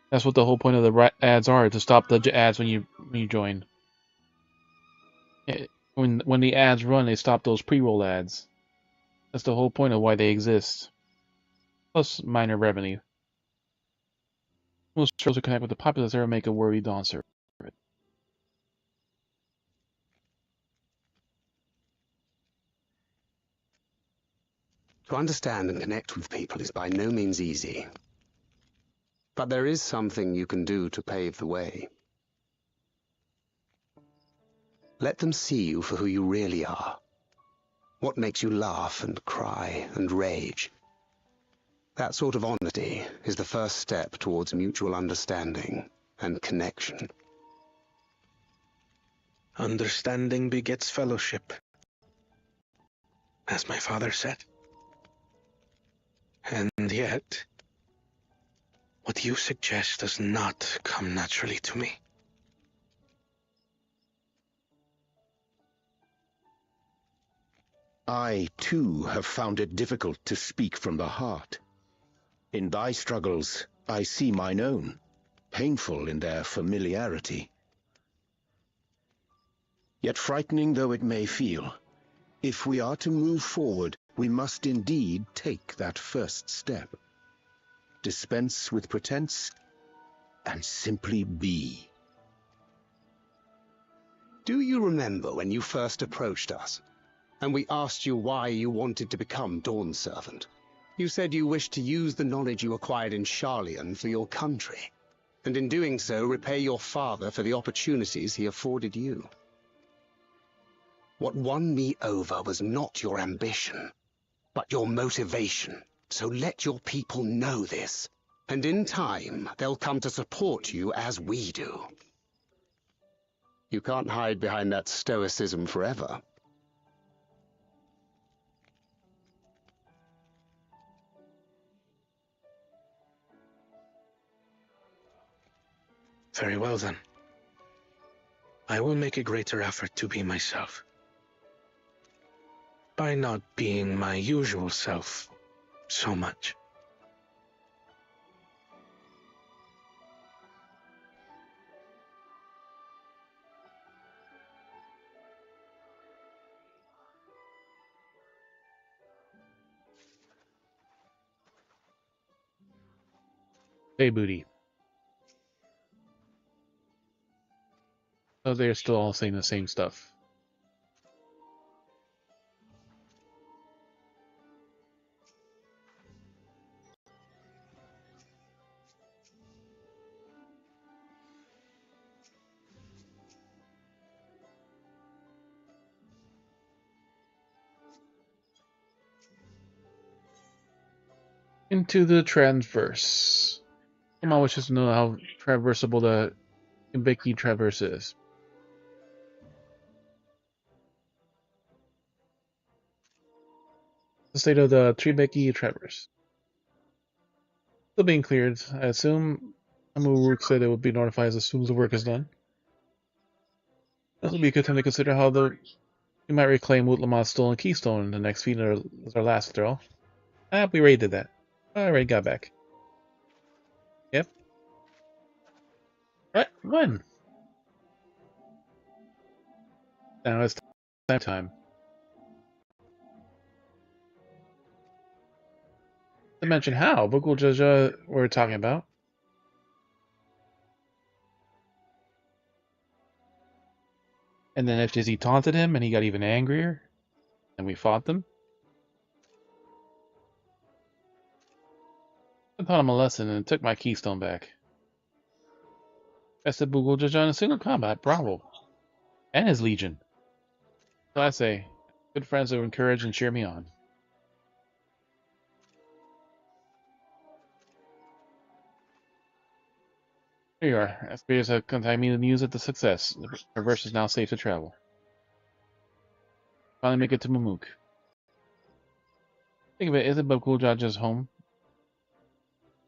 That's what the whole point of the ads are, to stop the ads when you join. When the ads run, they stop those pre-roll ads. That's the whole point of why they exist. Plus minor revenue. Most struggles to connect with the populace ever make a worthy Dawn servant. To understand and connect with people is by no means easy. But there is something you can do to pave the way. Let them see you for who you really are. What makes you laugh and cry and rage. That sort of honesty is the first step towards mutual understanding and connection. Understanding begets fellowship, as my father said. And yet, what you suggest does not come naturally to me. I, too, have found it difficult to speak from the heart. In thy struggles, I see mine own, painful in their familiarity. Yet frightening though it may feel, if we are to move forward, we must indeed take that first step. Dispense with pretense, and simply be. Do you remember when you first approached us, and we asked you why you wanted to become Dawn Servant? You said you wished to use the knowledge you acquired in Sharlayan for your country, and in doing so repay your father for the opportunities he afforded you. What won me over was not your ambition, but your motivation. So let your people know this, and in time they'll come to support you as we do. You can't hide behind that stoicism forever. Very well then. I will make a greater effort to be myself. By not being my usual self so much. Hey, Booty. Oh, they're still all saying the same stuff. Into the transverse. Someone wishes to know how traversable the Ibeki Traverse is. The state of the Tribeki Traverse. Still being cleared. I assume Amuruk said it would be notified as soon as the work is done. This will be a good time to consider how we might reclaim Wootlamoth's stolen keystone in the next feed as our last throw. We already did that. I already got back. Yep. What? When? Now it's time. To mention how, Bukul Jaja we're talking about. And then FJZ taunted him and he got even angrier. And we fought them. I taught him a lesson and took my keystone back. Bested Bukul Jaja in a single combat, bravo. And his legion. So I say, good friends who encourage and cheer me on. Here you are. Spears have contact me the news of the success. The reverse is now safe to travel. Finally make it to Mamuk. Think of it, isn't Bakul Jaja's home?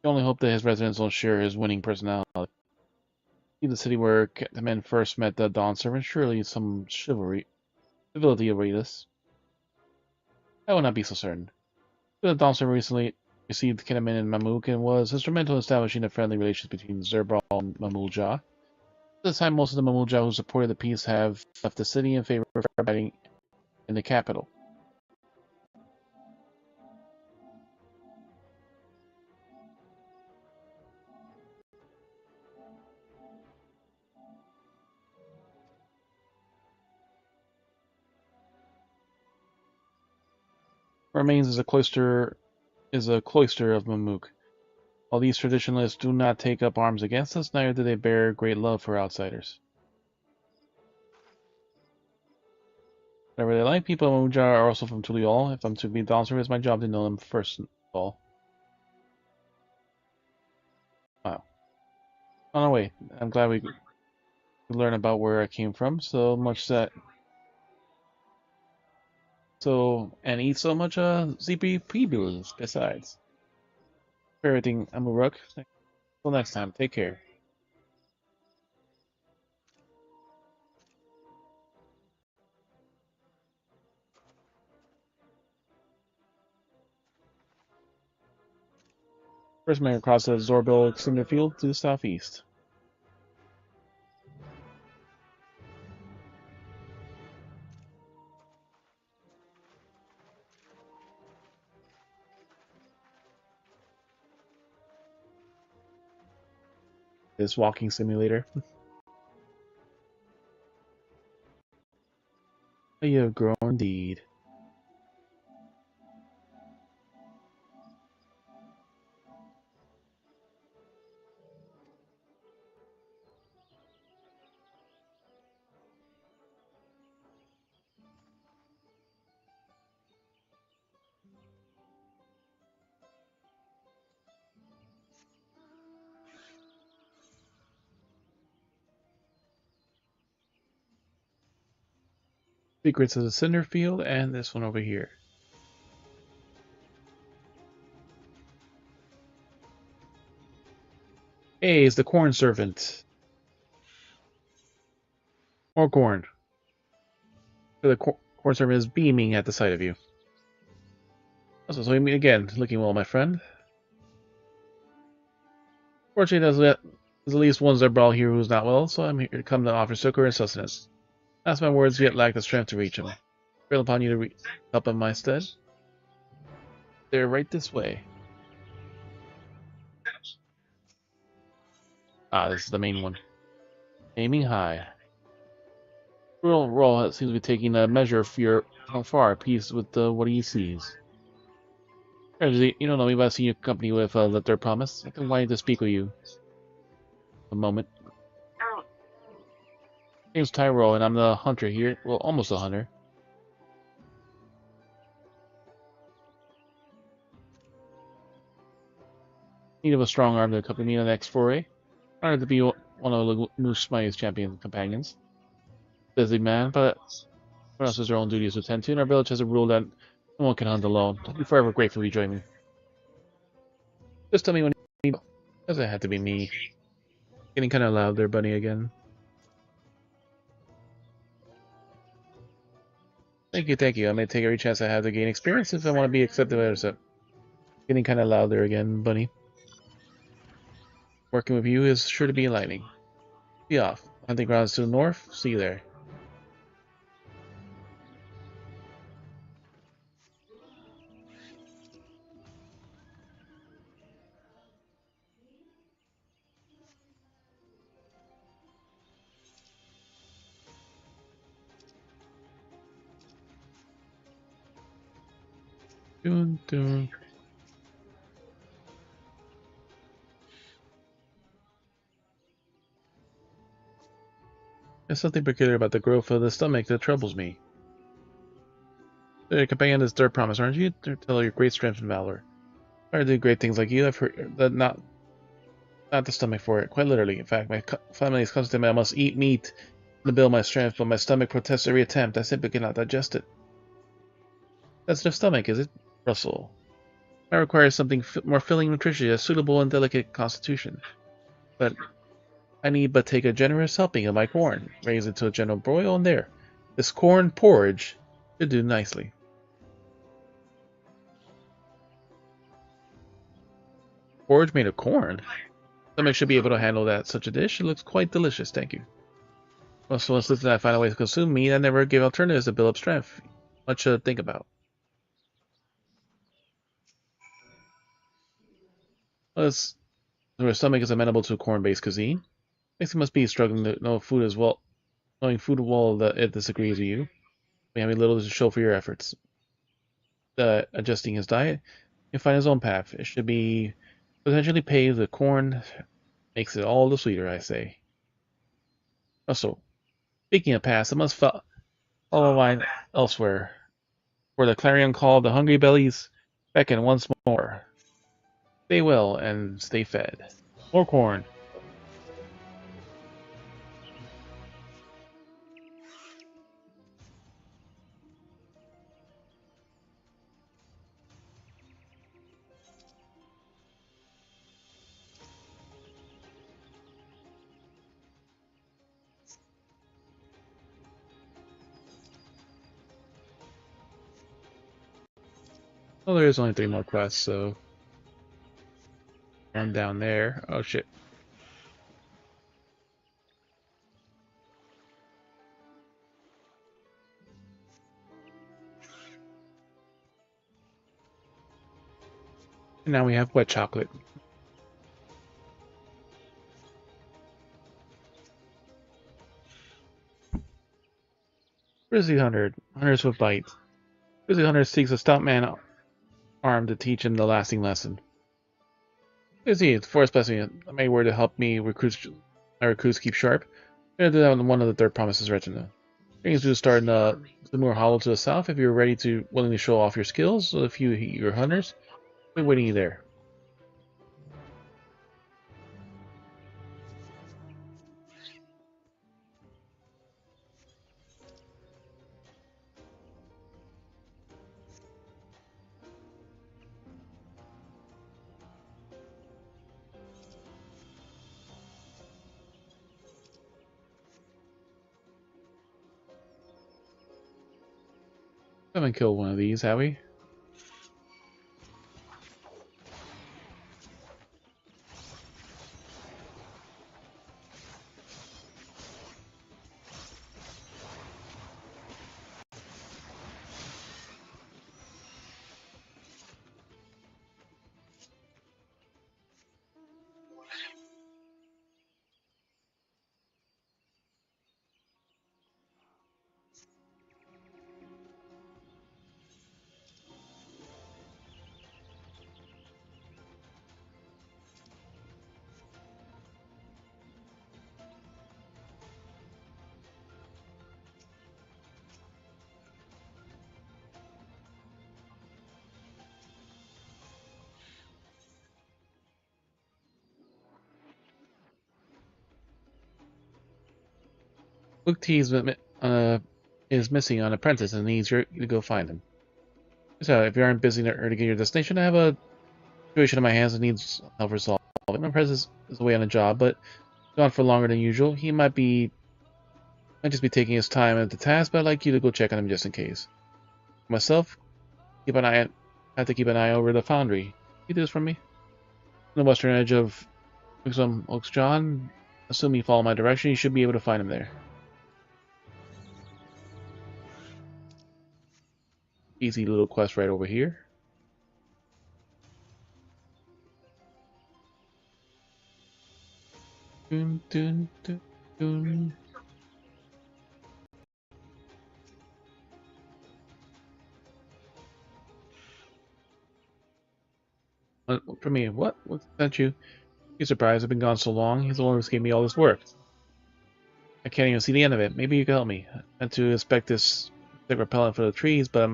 You only hope that his residents will share his winning personality. In the city where the men first met the Dawn servant, surely some civility await us. I will not be so certain. The Dawn servant recently received Kinaman in Mamuk and was instrumental in establishing the friendly relations between Zerbal and Mamulja. At this time, most of the Mamulja who supported the peace have left the city in favor of fighting in the capital. What remains is a cloister of Mamuk. While these traditionalists do not take up arms against us, neither do they bear great love for outsiders. Whatever they like, people of Mamulja are also from Tuliol. If I'm to be Dawnservant, it's my job to know them first of all. Wow. On our way. I'm glad we learn about where I came from. So much that... and eat so much ZP Prebules besides. For everything, I'm a rook. Until next time, take care. First man across the Zorbil Cinder Field to the southeast. This walking simulator. You have grown indeed. Secrets of the Cinder Field and this one over here. Hey, it's the corn servant. More corn. The corn servant is beaming at the sight of you. So we meet again. Looking well, my friend. Fortunately, there's at least one Zerbral here who's not well, so I'm here to come to offer succor and sustenance. As my words yet lack the strength to reach him. Rely upon you to help in my stead. They're right this way. Ah, this is the main one. Aiming high. Roll seems to be taking a measure of how far it peace with what he sees. You don't know me, but I've seen you company with Let Their Promise. I've been wanting to speak with you. A moment. My name's Tyrell, and I'm the hunter here. Well, almost a hunter. Need of a strong arm to accompany me on the next foray. Honored to be one of Moose Smiley's champion companions. Busy man, but everyone else has their own duties to attend to, and our village has a rule that no one can hunt alone. I'll be forever grateful you join me. Just tell me when you need. Doesn't have to be me. Getting kind of loud there, Bunny, again. Thank you. I may take every chance I have to gain experience if I want to be accepted by others. Getting kind of loud there again, Bunny. Working with you is sure to be enlightening. Be off. Hunting grounds to the north. See you there. Dun, dun. There's something peculiar about the growth of the stomach that troubles me. The companion is Third Promise, aren't you? To tell your great strength and valor. I do great things like you. I've heard that not the stomach for it. Quite literally. In fact, my family is constantly I must eat meat to build my strength, but my stomach protests every attempt. I simply cannot digest it. That's their stomach, is it? Russell. I require something more filling and nutritious, suitable and delicate constitution. But I need but take a generous helping of my corn, raise it to a gentle broil, and there. This corn porridge should do nicely. Porridge made of corn? Stomach should be able to handle that. Such a dish, it looks quite delicious, thank you. Also, once I find a way to consume meat, I never give alternatives to build up strength. Much to think about. Unless your stomach is amenable to corn-based cuisine, makes it must be struggling to know food as well. Knowing food well that it disagrees with you. We have little to show for your efforts. Adjusting his diet, he'll find his own path. It should be potentially paved with corn, makes it all the sweeter, I say. Also, speaking of paths, I must follow mine elsewhere, for the clarion call of the hungry bellies beckon once more. Stay well and stay fed. More corn. Well, there's only 3 more quests, so I'm down there. Oh shit. And now we have wet chocolate. Grizzly Hunter. Hunters with bite. Grizzly Hunter seeks a stout man armed to teach him the lasting lesson. Grizzly, the forest blessing. I made word to help me my recruits keep sharp. I'm gonna do that on one of the third promises retina. Things do start in the Moor Hollow to the south if you're willing to show off your skills. So if you're hunters, we're waiting you there. Haven't killed one of these, have we? Luke T is missing an apprentice and needs you to go find him. So if you aren't busy to get your destination, I have a situation in my hands that needs help resolving. My apprentice is away on a job, but gone for longer than usual. He might just be taking his time at the task, but I'd like you to go check on him just in case. Myself, have to keep an eye over the foundry. You do this for me? On the western edge of Oaks John. Assuming you follow my direction, you should be able to find him there. Easy little quest right over here. Dun, dun, dun, dun. For me, what? What's that you? You're surprised I've been gone so long? He's the one who's gave me all this work. I can't even see the end of it. Maybe you can help me. I had to inspect this thick repellent for the trees, but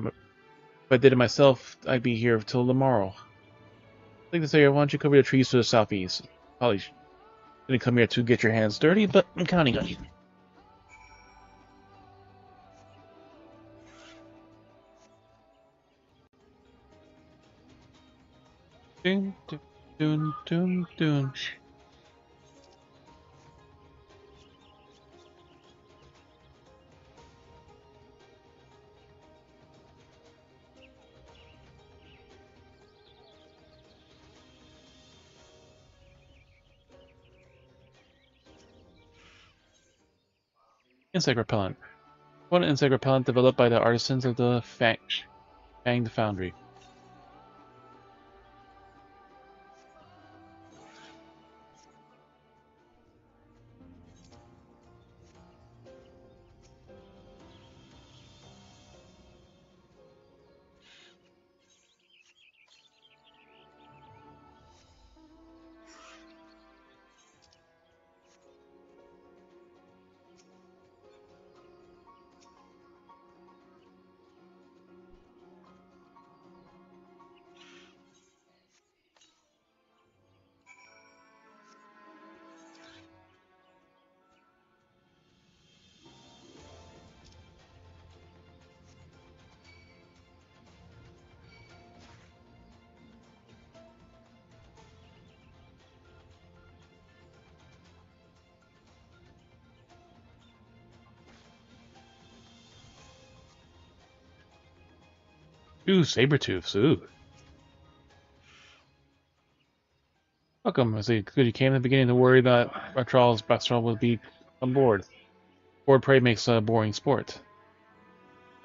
if I did it myself, I'd be here till tomorrow. I think to say, why don't you cover the trees to the southeast? Probably didn't come here to get your hands dirty, but I'm counting on you. Dun, dun, dun, dun, dun. Insect repellent. One insect repellent developed by the artisans of the Fanged Foundry. Ooh, saber-tooths, ooh. Welcome. I say, good you came in the beginning to worry that Bastrol would be on board. Board prey makes a boring sport.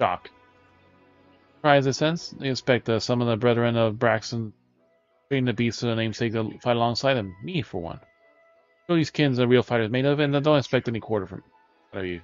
Shock. Surprise, a sense? They expect some of the brethren of Braxton train the beasts of the namesake to fight alongside them. Me, for one. Show these kins a real fighter's made of, and don't expect any quarter from out of you.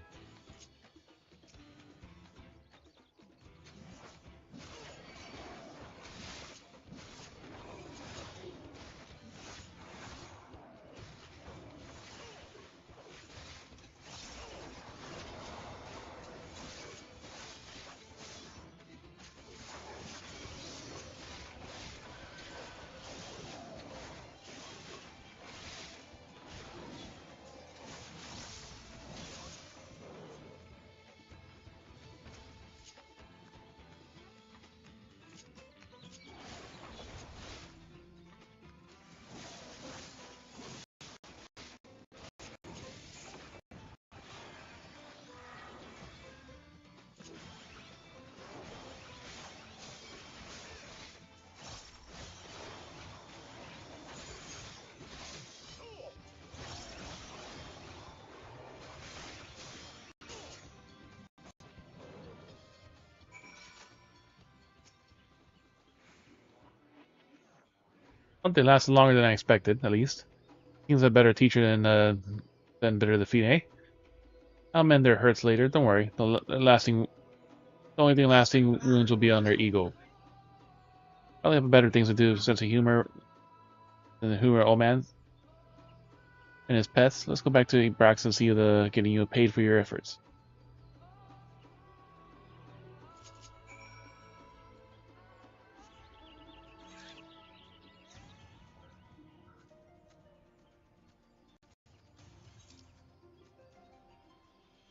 They lasted longer than I expected, at least. He's a better teacher than Bitter the Feet, eh? I'll mend their hurts later, don't worry. The only thing lasting wounds will be on their ego. Probably have better things to do with sense of humor than the humor old man and his pets. Let's go back to Brax and see the getting you paid for your efforts.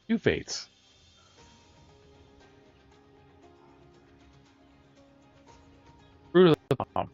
Two fates. Fruit of the palm.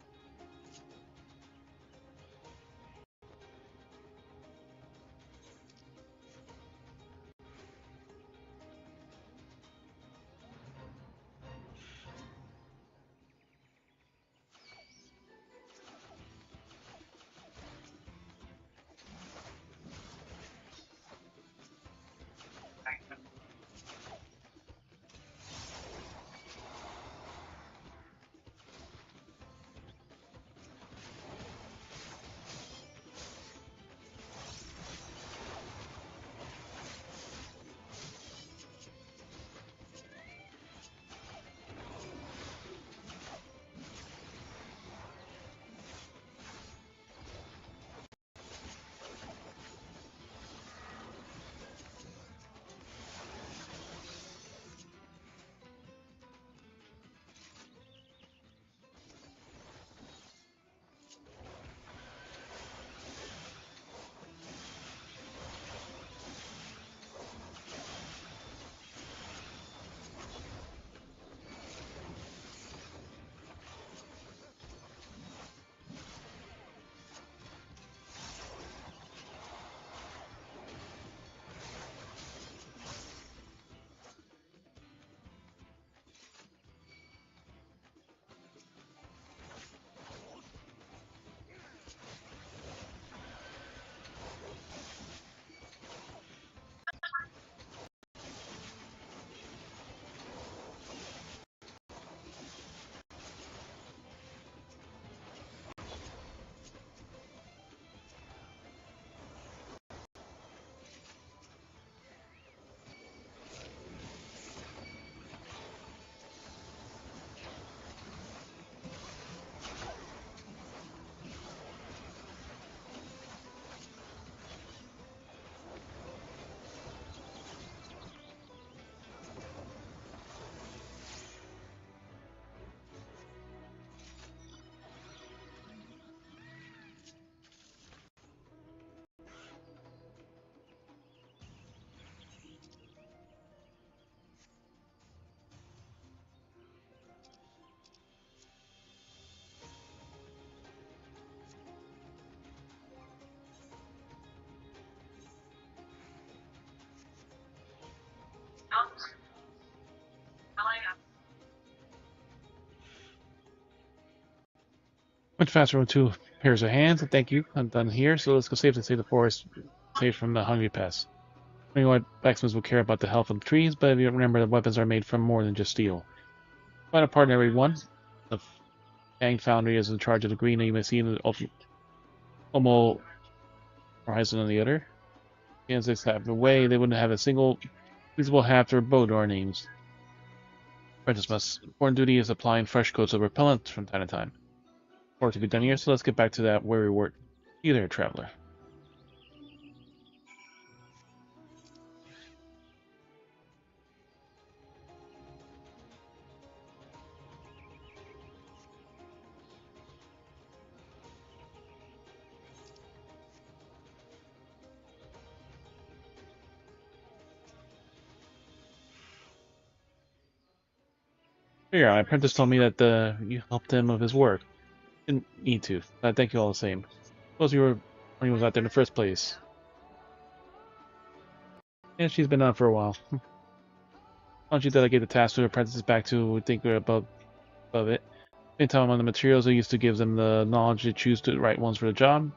Much faster with 2 pairs of hands. Thank you. I'm done here, so let's go save the forest, safe from the hungry pests. I know what blacksmiths will care about the health of the trees, but you remember that weapons are made from more than just steel. Find a partner, everyone. The Fang Foundry is in charge of the green that you may see in the Omo horizon on the other. As they have the way, they wouldn't have a single feasible half their bow to our names. Apprentice must. Important duty is applying fresh coats of repellent from time to time. Work to be done here, so let's get back to that weary work. You there, traveler. Here, my apprentice told me that you helped him with his work. Didn't need to. But thank you all the same. Suppose you were when he was out there in the first place. Yeah, she's been on for a while. Why don't you delegate the task to the apprentices back to who think we're above it? And tell them on the materials they used to give them the knowledge to choose the right ones for the job.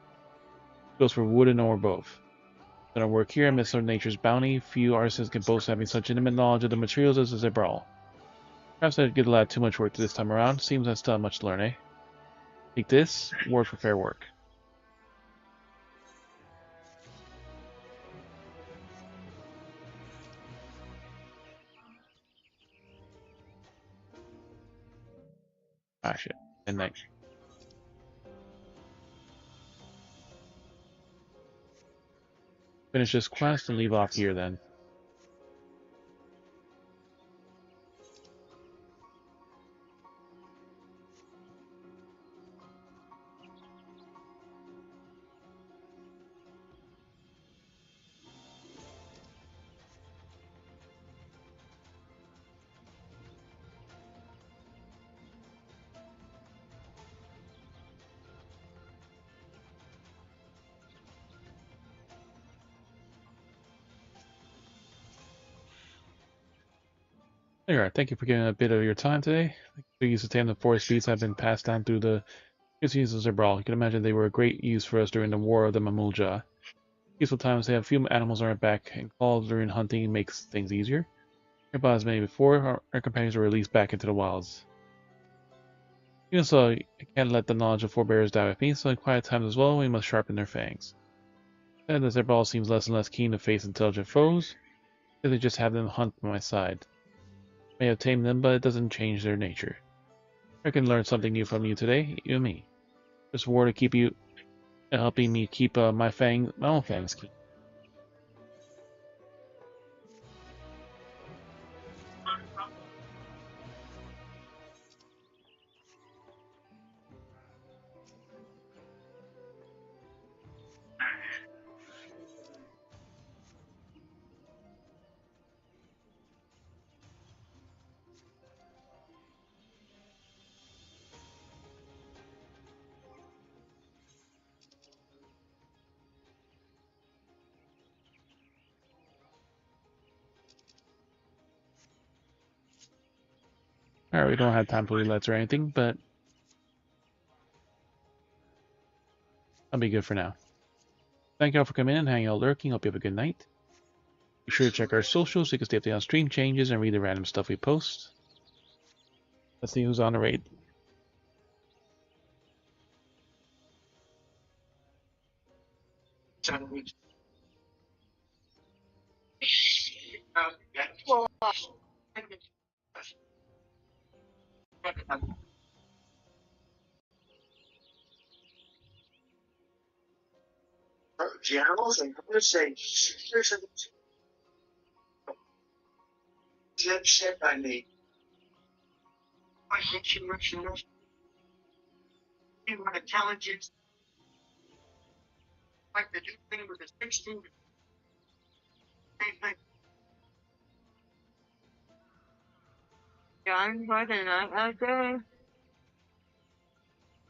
Goes for wooden or both. Gonna work here amidst nature's bounty. Few artisans can boast having such intimate knowledge of the materials as a brawl. Perhaps I did a lot too much work this time around. Seems I still have much to learn, eh? Take this. Word for fair work. Ah, shit. Midnight. Finish this quest and leave off here then. There you are. Thank you for giving a bit of your time today. The use of tame the forest beasts have been passed down through the uses of brawl. You can imagine they were a great use for us during the War of the Mamulja. Peaceful times, they have few animals on our back, and calls during hunting makes things easier. About as many before, our companions were released back into the wilds. Even so, I can't let the knowledge of forebears die with me, so in quiet times as well, we must sharpen their fangs. And as their brawl seems less and less keen to face intelligent foes, they just have them hunt by my side. May have tamed them, but it doesn't change their nature. I can learn something new from you today, you and me. Just war to keep you, helping me keep my own fangs keen. Alright, we don't have time for roulettes or anything, but I'll be good for now. Thank you all for coming in and hanging out lurking. Hope you have a good night. Be sure to check our socials so you can stay updated on stream changes and read the random stuff we post. Let's see who's on the raid. Generals and others say there's a said by me. I hate you much enough. You want intelligence. Like the new thing with the 16. John, what a night out there.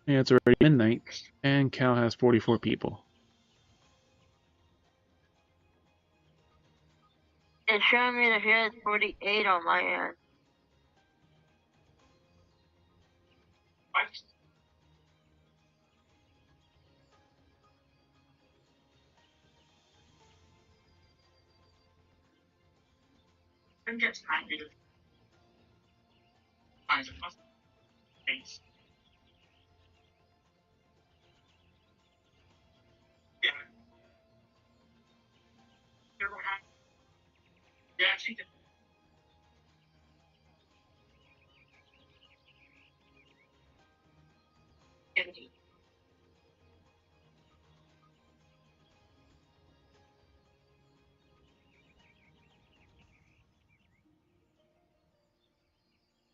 Yeah, it's already midnight, and Cal has 44 people. It's showing me that he has 48 on my end. And gets happy to find a must face. Yeah. Never had. Yeah, she did. Indeed.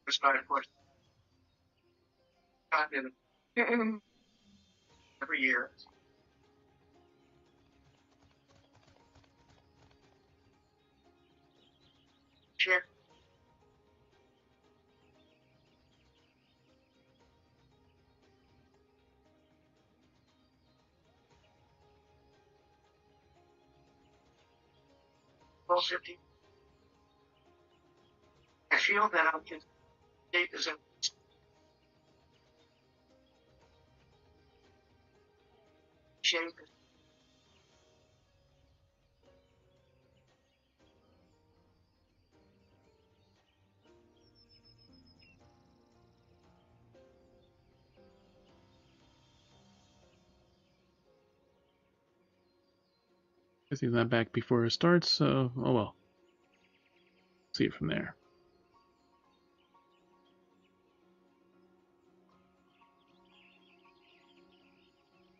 Despite, of course, gotten every year. Check. Well, 50. I feel that I can date is in shape. Guess he's not back before it starts, so oh well. See it from there.